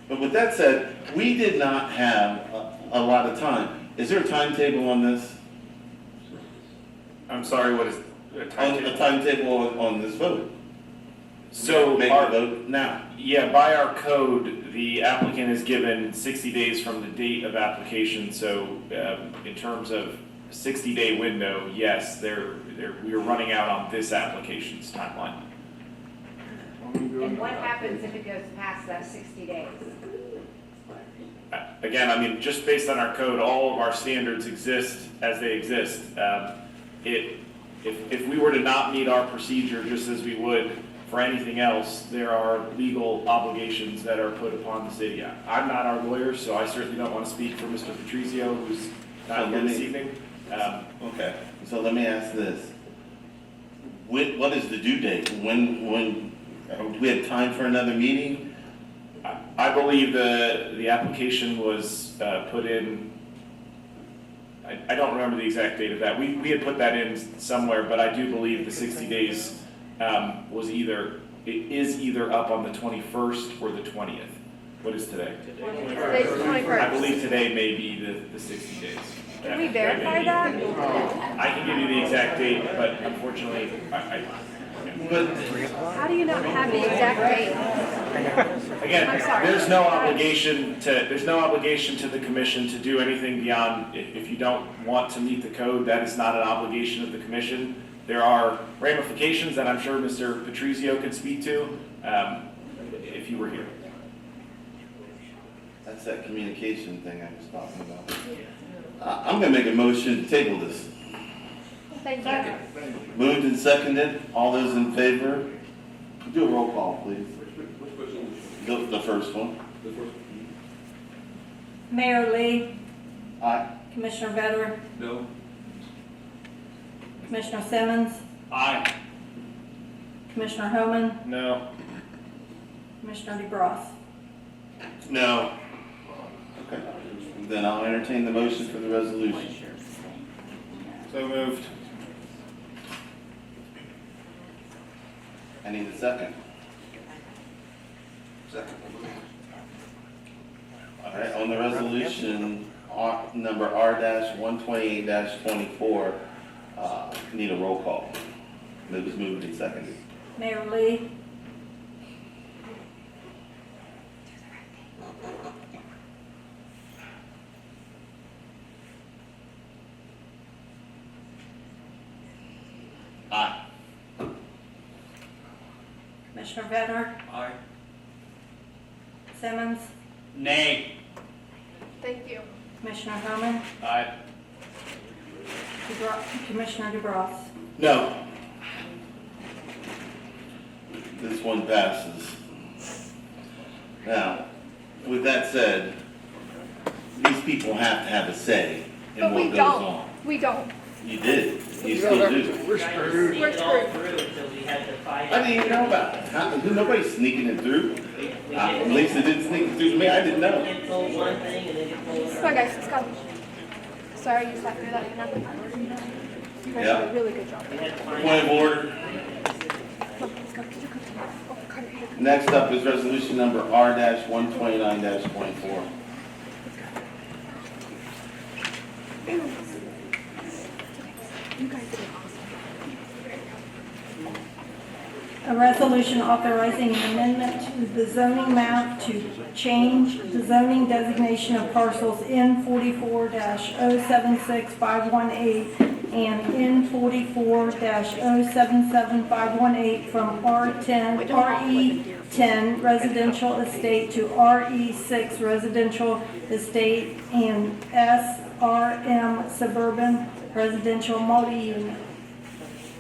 But with that said, we did not have a lot of time. Is there a timetable on this? I'm sorry, what is A timetable on this vote. So make a vote now. Yeah, by our code, the applicant is given 60 days from the date of application. So in terms of 60-day window, yes, we are running out on this application's timeline. And what happens if it goes past that 60 days? Again, I mean, just based on our code, all of our standards exist as they exist. If we were to not meet our procedure just as we would for anything else, there are legal obligations that are put upon the city. I'm not our lawyer, so I certainly don't want to speak for Mr. Patrizio, who's not here this evening. Okay, so let me ask this. What is the due date? When do we have time for another meeting? I believe the application was put in, I don't remember the exact date of that. We had put that in somewhere, but I do believe the 60 days is either up on the 21st or the 20th. What is today? Today's the 21st. I believe today may be the 60 days. Can we verify that? I can give you the exact date, but unfortunately, How do you not have the exact date? Again, I'm sorry. there's no obligation to the commission to do anything beyond, if you don't want to meet the code, that is not an obligation of the commission. There are ramifications that I'm sure Mr. Patrizio could speak to, if you were here. That's that communication thing I was talking about. I'm gonna make a motion to table this. Thank you. Moved and seconded, all those in favor? Do a roll call, please. The first one. Mayor Lee, Aye. Commissioner Vetter, No? Commissioner Simmons, Aye. Commissioner Homan, No. Commissioner DeBross. No. Okay, then I'll entertain the motion for the resolution. So moved. I need a second. Second. All right, on the resolution, number R-128-24, need a roll call. It was moved and seconded. Mayor Lee, Aye. Commissioner Vetter, Aye. Simmons, Nay. Thank you. Commissioner Homan, Aye. Commissioner DeBross. No. This one passes. Now, with that said, these people have to have a say in But what we goes don't. on. We don't. You did. You still do. We're screwed. We're screwed. I didn't even know about it. Nobody's sneaking it through. Lisa didn't sneak it through to me. I didn't know. Come on, guys, let's go. Sorry, you sat through that. You guys Yeah. did a really good job. Point of order. Come on, let's go. Oh, Carter, here. Next up is resolution number R-129-24. You guys did awesome. A resolution authorizing an amendment to the zoning map to change the zoning designation of parcels N44-076518 and N44-077518 from RE10 residential estate to RE6 residential estate and SRM suburban residential multi-unit.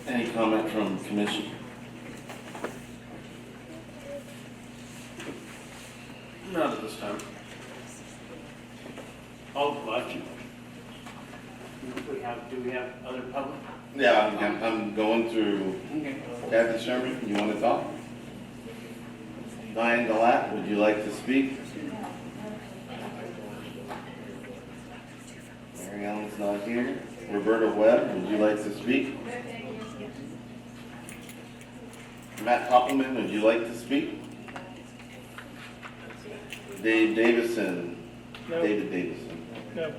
Any comment from commission? Not at this time. Oh, election. Do we have other public? Yeah, I'm going through. Okay. Kathy Sherman, you want to talk? Diane Galat, would you like to speak? Mary Ellen's not here. Roberta Webb, would you like to speak? Matt Koppelman, would you like to speak? Dave Davison. No. David Davison. No.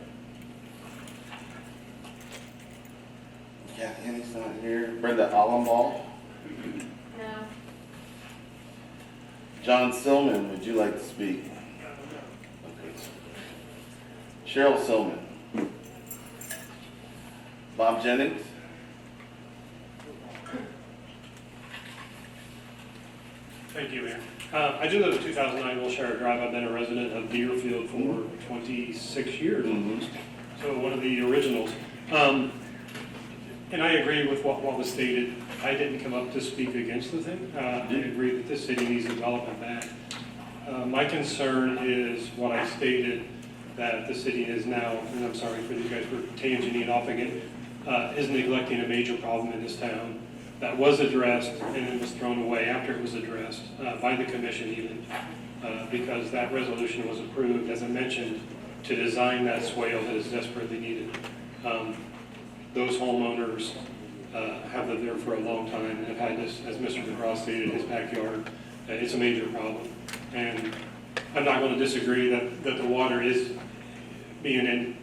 Kathy Henny's not here. Brenda Allenball. No. John Silman, would you like to speak? Okay. Cheryl Silman. Bob Jennings. Thank you, Mayor. I do live at 2009 Wilshire Drive. I've been a resident of Deerfield for 26 years, so one of the originals. And I agree with what was stated. I didn't come up to speak against the thing. I agree that this city needs development back. My concern is what I stated, that the city is now, and I'm sorry for these guys for tangenting off again, is neglecting a major problem in this town that was addressed and it was thrown away after it was addressed by the commission even, because that resolution was approved, as I mentioned, to design that swale that is desperately needed. Those homeowners have lived there for a long time and have had this, as Mr. DeBross stated, in his backyard. It's a major problem. And I'm not going to disagree that the water is being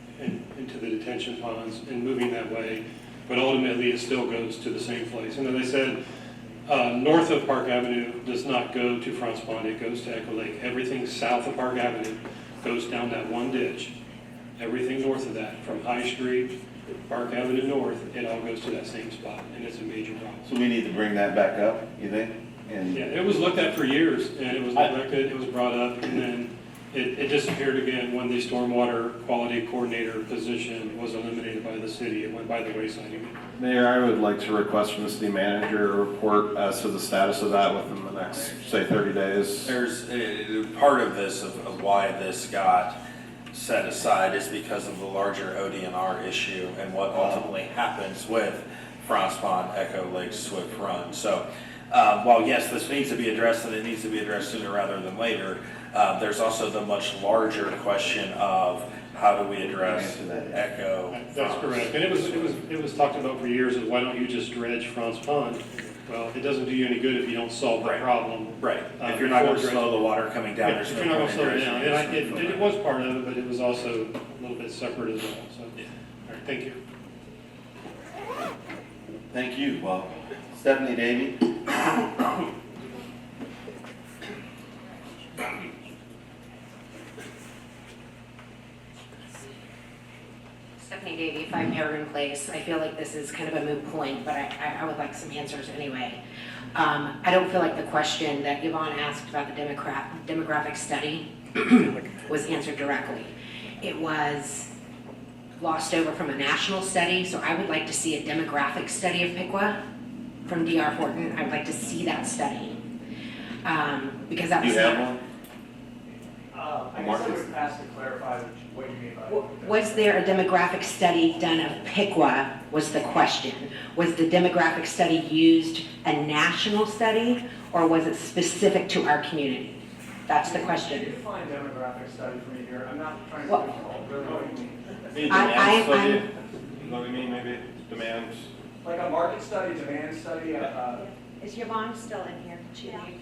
into the detention ponds and moving that way, but ultimately it still goes to the same place. And as I said, north of Park Avenue does not go to Franz Pond, it goes to Echo Lake. Everything south of Park Avenue goes down that one ditch. Everything north of that, from High Street, Park Avenue North, it all goes to that same spot, and it's a major problem. So we need to bring that back up, you think? And Yeah, it was looked at for years, and it was neglected, it was brought up, and then It disappeared again when the stormwater quality coordinator position was eliminated by the city. It went by the wayside again. Mayor, I would like to request from the city manager a report as to the status of that within the next, say, 30 days. There's, part of this, of why this got set aside is because of the larger ODNR issue and what ultimately happens with Franz Pond, Echo Lake, Swift Run. So while yes, this needs to be addressed and it needs to be addressed sooner rather than later, there's also the much larger question of how do we address Echo? That's correct. And it was talked about for years of why don't you just dredge Franz Pond? Well, it doesn't do you any good if you don't solve the problem. Right. If you're not going to slow the water coming down, Yeah, there's if no you're not going point to in slow it down. dredging. And it was part of it, but it was also a little bit separate as well. So, all right, thank you. Thank you. Well, Stephanie Davy. Stephanie Davy, 5 Peregrine Place. I feel like this is kind of a moot point, but I would like some answers anyway. I don't feel like the question that Yvonne asked about the demographic study was answered directly. It was glossed over from a national study, so I would like to see a demographic study of Piqua from D.R. Horton. I would like to see that study. Because that Do was you have not- one? I guess I would ask to clarify what you mean by. Was there a demographic study done of Piqua, was the question. Was the demographic study used a national study, or was it specific to our community? That's the Can you question. define demographic study for me here? I'm not trying to Well- be difficult, really what do you mean? Maybe demand study, is that what you mean, maybe? Demand? Like a market study, demand study, Is Yvonne still in here?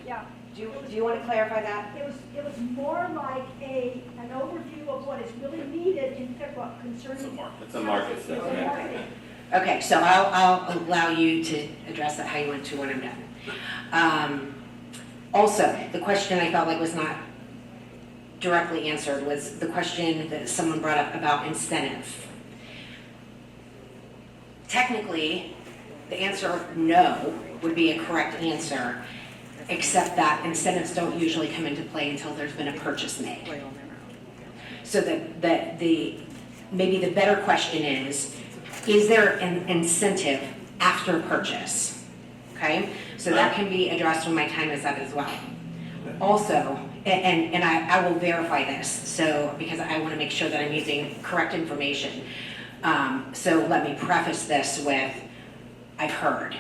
Yeah. Do you want to clarify that? It was more like an overview of what is really needed in Piqua concerning. It's a market study. It's a market. Okay, so I'll allow you to address that how you want to when I'm done. Also, the question I felt like was not directly answered was the question that someone brought up about incentive. Technically, the answer no would be a correct answer, except that incentives don't usually come into play until there's been a purchase made. So maybe the better question is there an incentive after purchase? Okay, so that can be addressed when my time is up as well. Also, and I will verify this, so because I want to make sure that I'm using correct information. So let me preface this with, I've heard,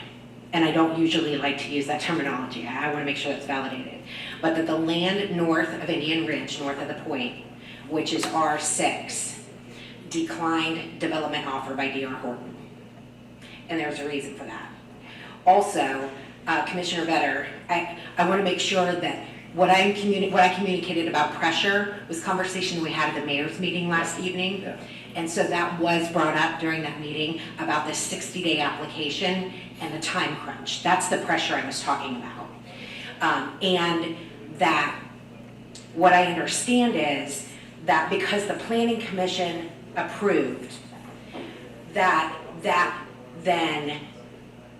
and I don't usually like to use that terminology. I want to make sure it's validated. But that the land north of Indian Ridge, north of the point, which is R6, declined development offer by D.R. Horton. And there's a reason for that. Also, Commissioner Vetter, I want to make sure that what I communicated about pressure was conversation we had at the mayor's meeting last evening. Yeah. And so that was brought up during that meeting about the 60-day application and the time crunch. That's the pressure I was talking about. And that what I understand is that because the Planning Commission approved, that then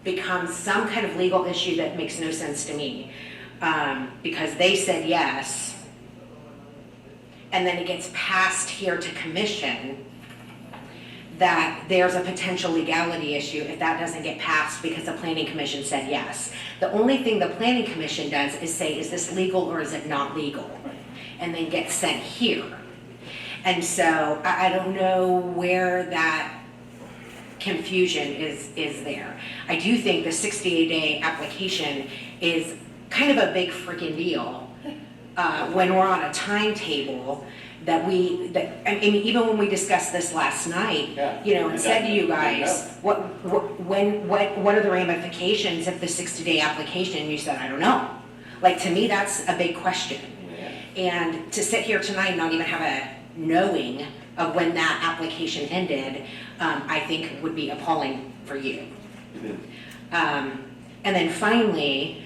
becomes some kind of legal issue that makes no sense to me. Because they said yes, and then it gets passed here to commission, that there's a potential legality issue if that doesn't get passed because the Planning Commission said yes. The only thing the Planning Commission does is say, is this legal or is it not legal? And then get sent here. And so I don't know where that confusion is there. I do think the 68-day application is kind of a big freaking deal when we're on a timetable that I mean, even when we discussed this last night, you know, and said to you guys, what are the ramifications of the 60-day application? You said, I don't know. Like, to me, that's a big question. And to sit here tonight and not even have a knowing of when that application ended, I think would be appalling for you. And then finally,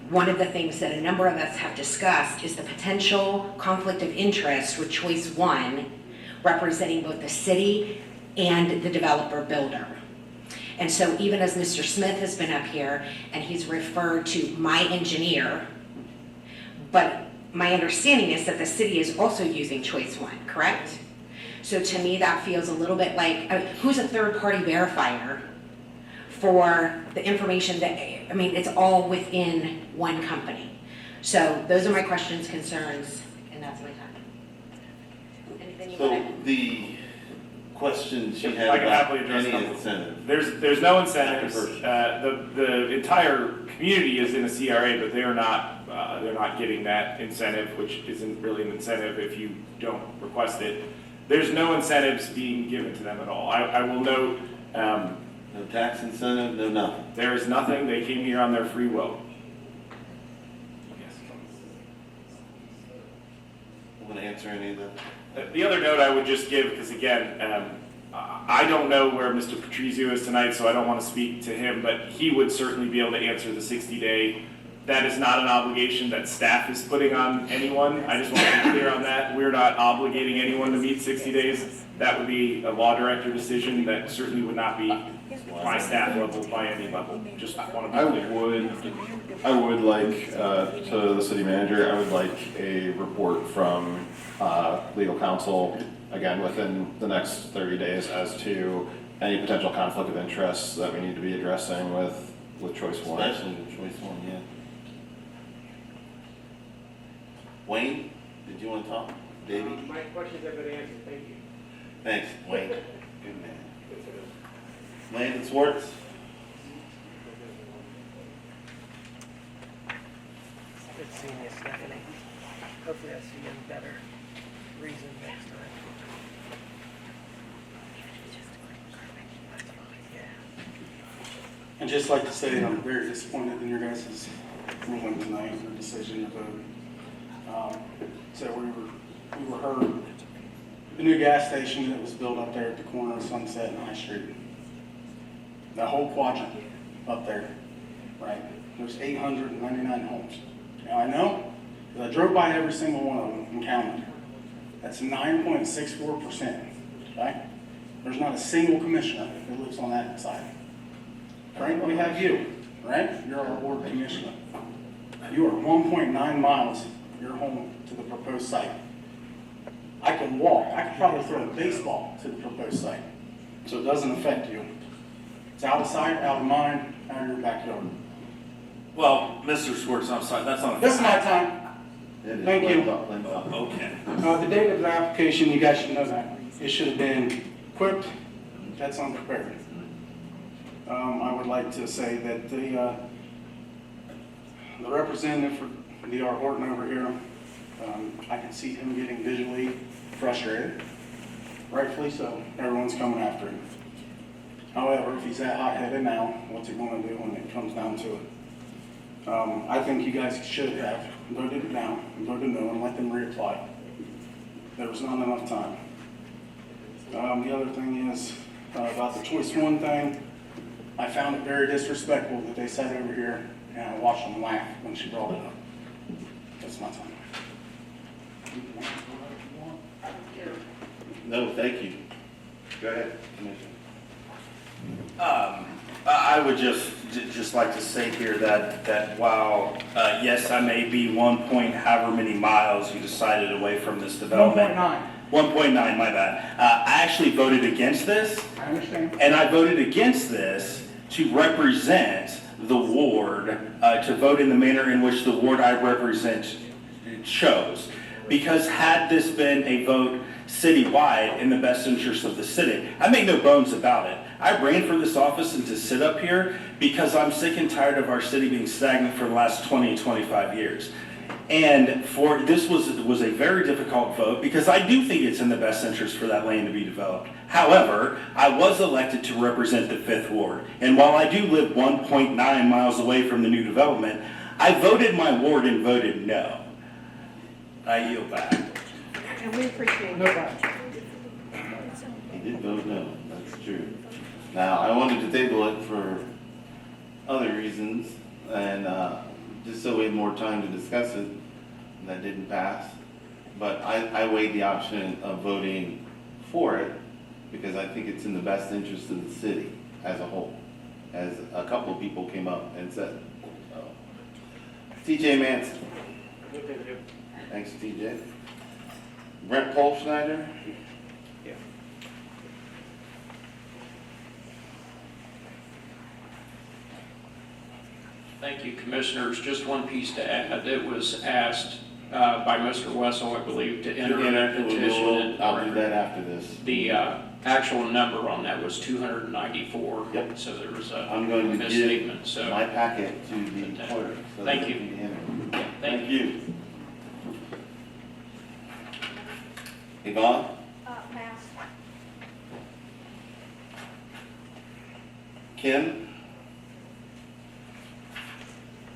one of the things that a number of us have discussed is the potential conflict of interest with choice one, representing both the city and the developer builder. And so even as Mr. Smith has been up here and he's referred to my engineer, but my understanding is that the city is also using Choice One, correct? So to me, that feels a little bit like, who's a third-party verifier for the information that, I mean, it's all within one company. So those are my questions, concerns, and that's my time. Anything you So want the question she Yep, had I can about happily address any couple. incentive. There's no incentives. The entire community is in a CRA, but they're not getting that incentive, which isn't really an incentive if you don't request it. There's no incentives being given to them at all. I will note, No tax incentive, no nothing. there is nothing. They came here on their free will. Want to answer any of that? The other note I would just give, because again, I don't know where Mr. Patrizio is tonight, so I don't want to speak to him, but he would certainly be able to answer the 60-day. That is not an obligation that staff is putting on anyone. I just want to be clear on that. We're not obligating anyone to meet 60 days. That would be a law director decision that certainly would not be my staff level by any level. Just want to be clear. I would like, to the city manager, I would like a report from legal counsel, again, within the next 30 days as to any potential conflict of interest that we need to be addressing with Choice One. Especially with Choice One, yeah. Wayne, did you want to talk? Davey? My questions have been answered, thank you. Thanks, Wayne. Good man. Landon Swartz? Good seeing you, Stephanie. Hopefully I see you in better reason next time. I'd just like to say that I'm very disappointed in your guys' ruling tonight, your decision to vote. So we were heard. The new gas station that was built up there at the corner of Sunset and High Street. That whole quadrant up there, right? There's 899 homes. Now I know, because I drove by every single one of them and counted. That's 9.64%, okay? There's not a single commissioner that lives on that side. Frank, we have you, right? You're our board commissioner. You are 1.9 miles from your home to the proposed site. I can walk. I could probably throw a baseball to the proposed site. So it doesn't affect you. It's out of sight, out of mind, out of your backyard. Well, Mr. Schwartz, I'm sorry, that's not. This is my time. Thank you. Okay. The date of the application, you guys should know that. It should have been equipped. That's unprepared. I would like to say that the representative for D.R. Horton over here, I can see him getting visually frustrated. Rightfully so. Everyone's coming after him. However, if he's that hot-headed now, what's he going to do when it comes down to it? I think you guys should have voted it down, voted no, and let them reapply. There was not enough time. The other thing is about the Choice One thing. I found it very disrespectful that they sat over here and I watched them laugh when she brought it up. That's my time. No, thank you. Go ahead, Commissioner. I would just like to say here that while, yes, I may be 1 point however many miles you decided away from this development. 1.9. 1.9, my bad. I actually voted against this. I understand. And I voted against this to represent the ward, to vote in the manner in which the ward I represent chose. Because had this been a vote citywide in the best interest of the city, I make no bones about it. I ran for this office and to sit up here because I'm sick and tired of our city being stagnant for the last 20, 25 years. And this was a very difficult vote because I do think it's in the best interest for that land to be developed. However, I was elected to represent the 5th Ward. And while I do live 1.9 miles away from the new development, I voted my ward and voted no. I yield back. And we appreciate that. He did vote no, that's true. Now, I wanted to table it for other reasons, and just so we had more time to discuss it, and that didn't pass. But I weighed the option of voting for it, because I think it's in the best interest of the city as a whole, as a couple of people came up and said. So. TJ Manson. Thanks, TJ. Brent Polschneider? Yeah. Thank you, Commissioners. Just one piece to add. It was asked by Mr. Wessel, I believe, to enter a petition. I'll do that after this. The actual number on that was 294. Yep. So there was I'm a going to misstatement. give So my packet to the clerk. So Thank that you. we can enter. Yeah, Thank you. Yvonne? Pass. Kim?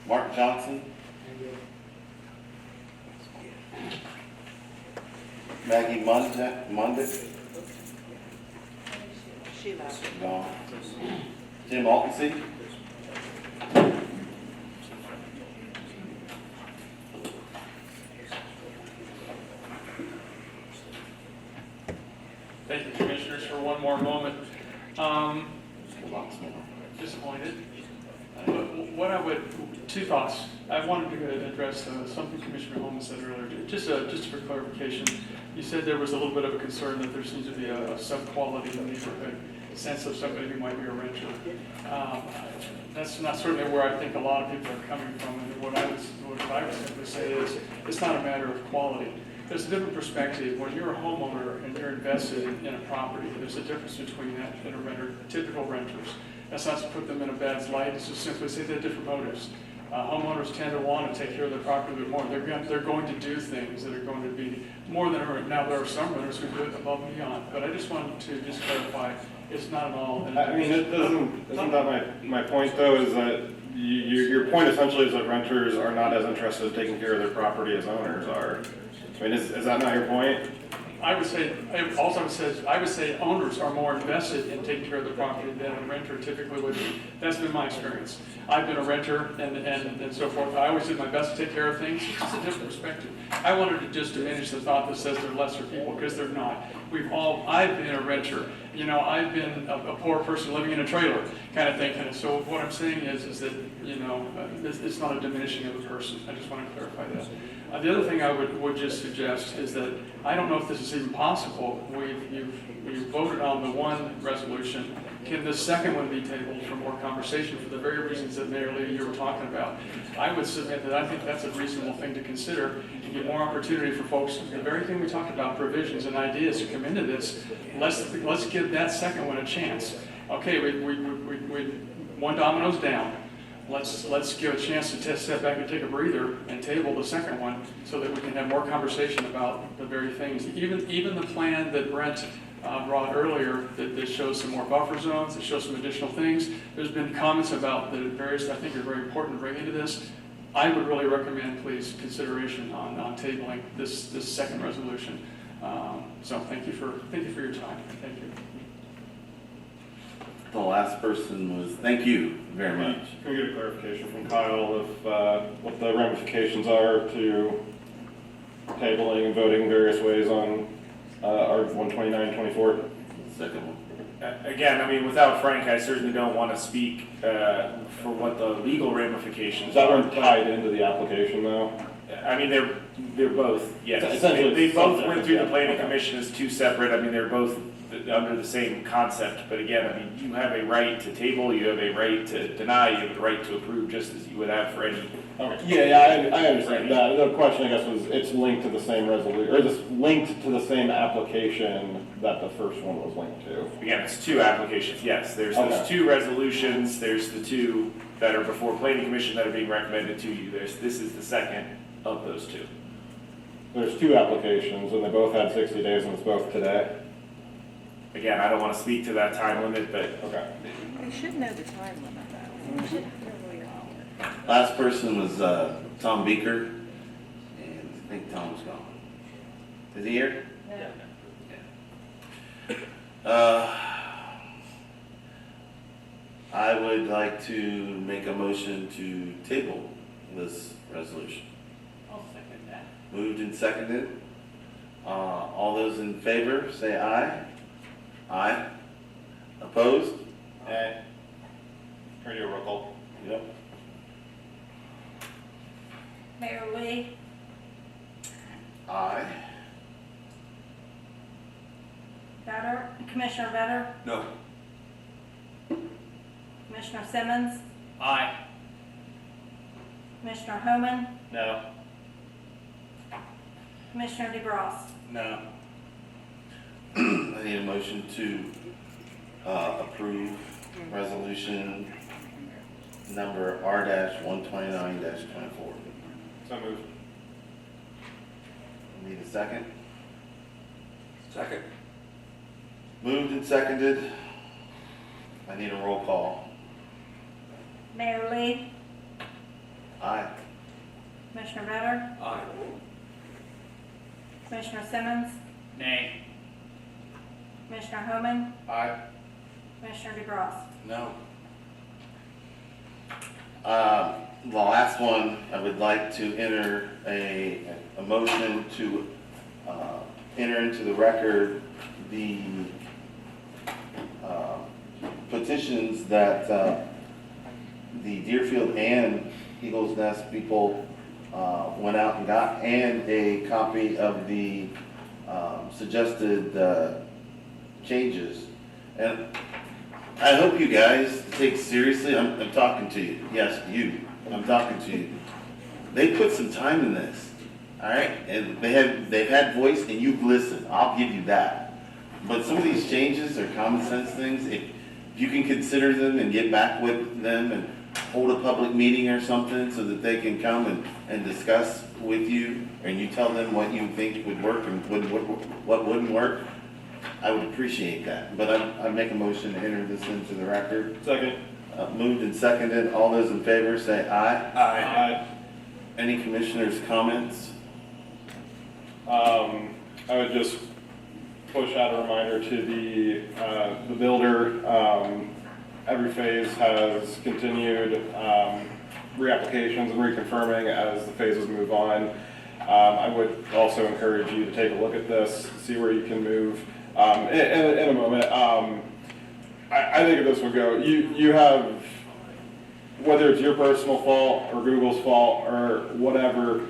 Mark Johnson? Maggie Mundick? She left. Gone. Tim Altsey? Thank you, Commissioners, for one more moment. Disappointed. What I would, two thoughts. I wanted to address something Commissioner Holmes said earlier. Just for clarification, you said there was a little bit of a concern that there seems to be a sub-quality in the neighborhood, sense of somebody who might be a renter. That's not certainly where I think a lot of people are coming from. And what I would simply say is, it's not a matter of quality. There's a different perspective. When you're a homeowner and you're invested in a property, there's a difference between that and a renter, typical renters. That's not to put them in a bad light. It's just simply say they're different motives. Homeowners tend to want to take care of their property a bit more. They're going to do things that are going to be more than a rent. Now, there are some renters who do it above and beyond, but I just wanted to just clarify, it's not at all. I mean, isn't that my point though, is that your point essentially is that renters are not as interested in taking care of their property as owners are. I mean, is that not your point? I would say, I would say owners are more invested in taking care of the property than a renter typically would be. That's been my experience. I've been a renter and so forth. I always did my best to take care of things. It's just a different perspective. I wanted to just diminish the thought that says they're lesser people, because they're not. I've been a renter. You know, I've been a poor person living in a trailer kind of thing. And so what I'm saying is that, you know, it's not a diminishing of a person. I just want to clarify that. The other thing I would just suggest is that I don't know if this is even possible. You've voted on the one resolution. Can the second one be tabled for more conversation for the very reasons that Mayor Lee, you were talking about? I would submit that I think that's a reasonable thing to consider and get more opportunity for folks. The very thing we talked about, provisions and ideas to come into this, let's give that second one a chance. Okay, we one domino's down. Let's give a chance to step back and take a breather and table the second one so that we can have more conversation about the very things. Even the plan that Brent brought earlier that shows some more buffer zones, that shows some additional things. There's been comments about the various, I think are very important to bring into this. I would really recommend, please, consideration on tabling this second resolution. So thank you for your time. Thank you. The last person was, thank you very much. Can we get a clarification from Kyle of what the ramifications are to tabling and voting various ways on our 129-24? Second one. Again, I mean, without Frank, I certainly don't want to speak for what the legal ramifications Is that are. one tied into the application though? I mean, they're both, yes. Essentially, They both went through the yeah. planning commission as two separate, I mean, they're both under the same concept, but again, I mean, you have a right to table, you have a right to deny, you have a right to approve, just as you would have for any. Okay. Yeah, I understand that. The question, I guess, was it's linked to the same resolution, or it's linked to the same application that the first one was linked to. Again, it's two applications, yes. There's those two resolutions, there's the two that are before planning commission that are being recommended to you. This is the second of those two. There's two applications, and they both had 60 days, and it's both today. Again, I don't want to speak to that time limit, but. Okay. We should know the time limit though. We should know where. Last person was Tom Beaker, and I think Tom's gone. Is he here? Yeah. I would like to make a motion to table this resolution. I'll second that. Moved and seconded. All those in favor, say aye. Aye. Opposed? Aye. Can we do a roll call? Yep. Mayor Lee, Aye. Vetter, Commissioner Vetter, No. Commissioner Simmons, Aye. Commissioner Homan, No. Commissioner DeBras. No. I need a motion to approve resolution number R-129-24. So moved. Need a second? Second. Moved and seconded. I need a roll call. Mayor Lee, Aye. Commissioner Vetter, Aye. Commissioner Simmons, Nay. Commissioner Homan, Aye. Commissioner DeBras. No. The last one, I would like to enter a motion to enter into the record the petitions that the Deerfield and Eagles Nest people went out and got, and a copy of the suggested changes. And I hope you guys take seriously, I'm talking to you, yes, you, I'm talking to you. They put some time in this, all right? And they've had voice and you've listened, I'll give you that. But some of these changes are common sense things. If you can consider them and get back with them and hold a public meeting or something so that they can come and discuss with you, and you tell them what you think would work and what wouldn't work, I would appreciate that. But I make a motion to enter this into the record. Second. Moved and seconded. All those in favor say aye. Aye. Any commissioners' comments? I would just push out a reminder to the builder. Every phase has continued reapplications and reconfirming as the phases move on. I would also encourage you to take a look at this, see where you can move. In a moment, I think this would go. You have, whether it's your personal fault or Google's fault or whatever,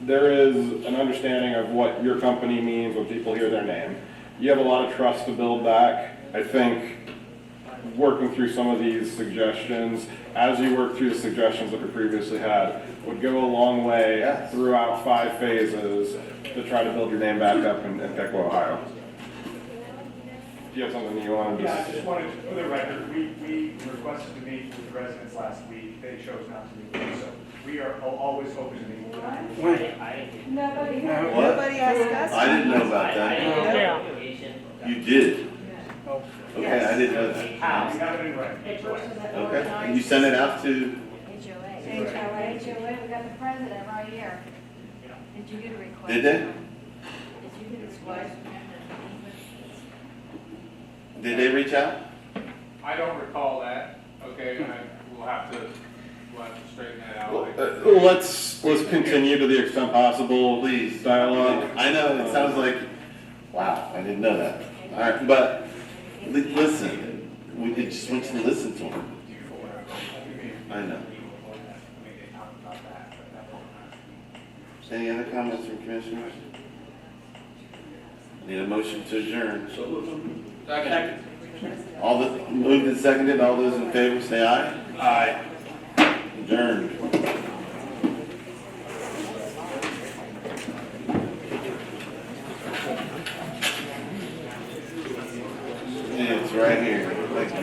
there is an understanding of what your company means when people hear their name. You have a lot of trust to build back. I think working through some of these suggestions, as you work through the suggestions that we previously had, would go a long way throughout 5 phases to try to build your name back up in Piqua, Ohio. Do you have something you want to Yeah, I just wanted, for the record, we requested to meet with the residents last week. They chose not to meet, so we are always open to meet with them. Nobody, What? nobody asked us. I didn't know about that. You did? Okay, I didn't know that. We have it in writing. Okay, and you sent it out to, HOA, we got the president right here. Did you get a request? did they? Did you get a request? Did they reach out? I don't recall that, okay, and we'll have to straighten that out. Well, let's continue to the extent possible. Please. Dialogue. I know, it sounds like, wow, I didn't know that. All right, but listen, we just want you to listen to them. I know. Any other comments from commissioners? Need a motion to adjourn. Second. All the, moved and seconded, all those in favor say aye. Aye. Adjourned. Yeah, it's right here. Thank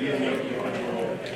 you.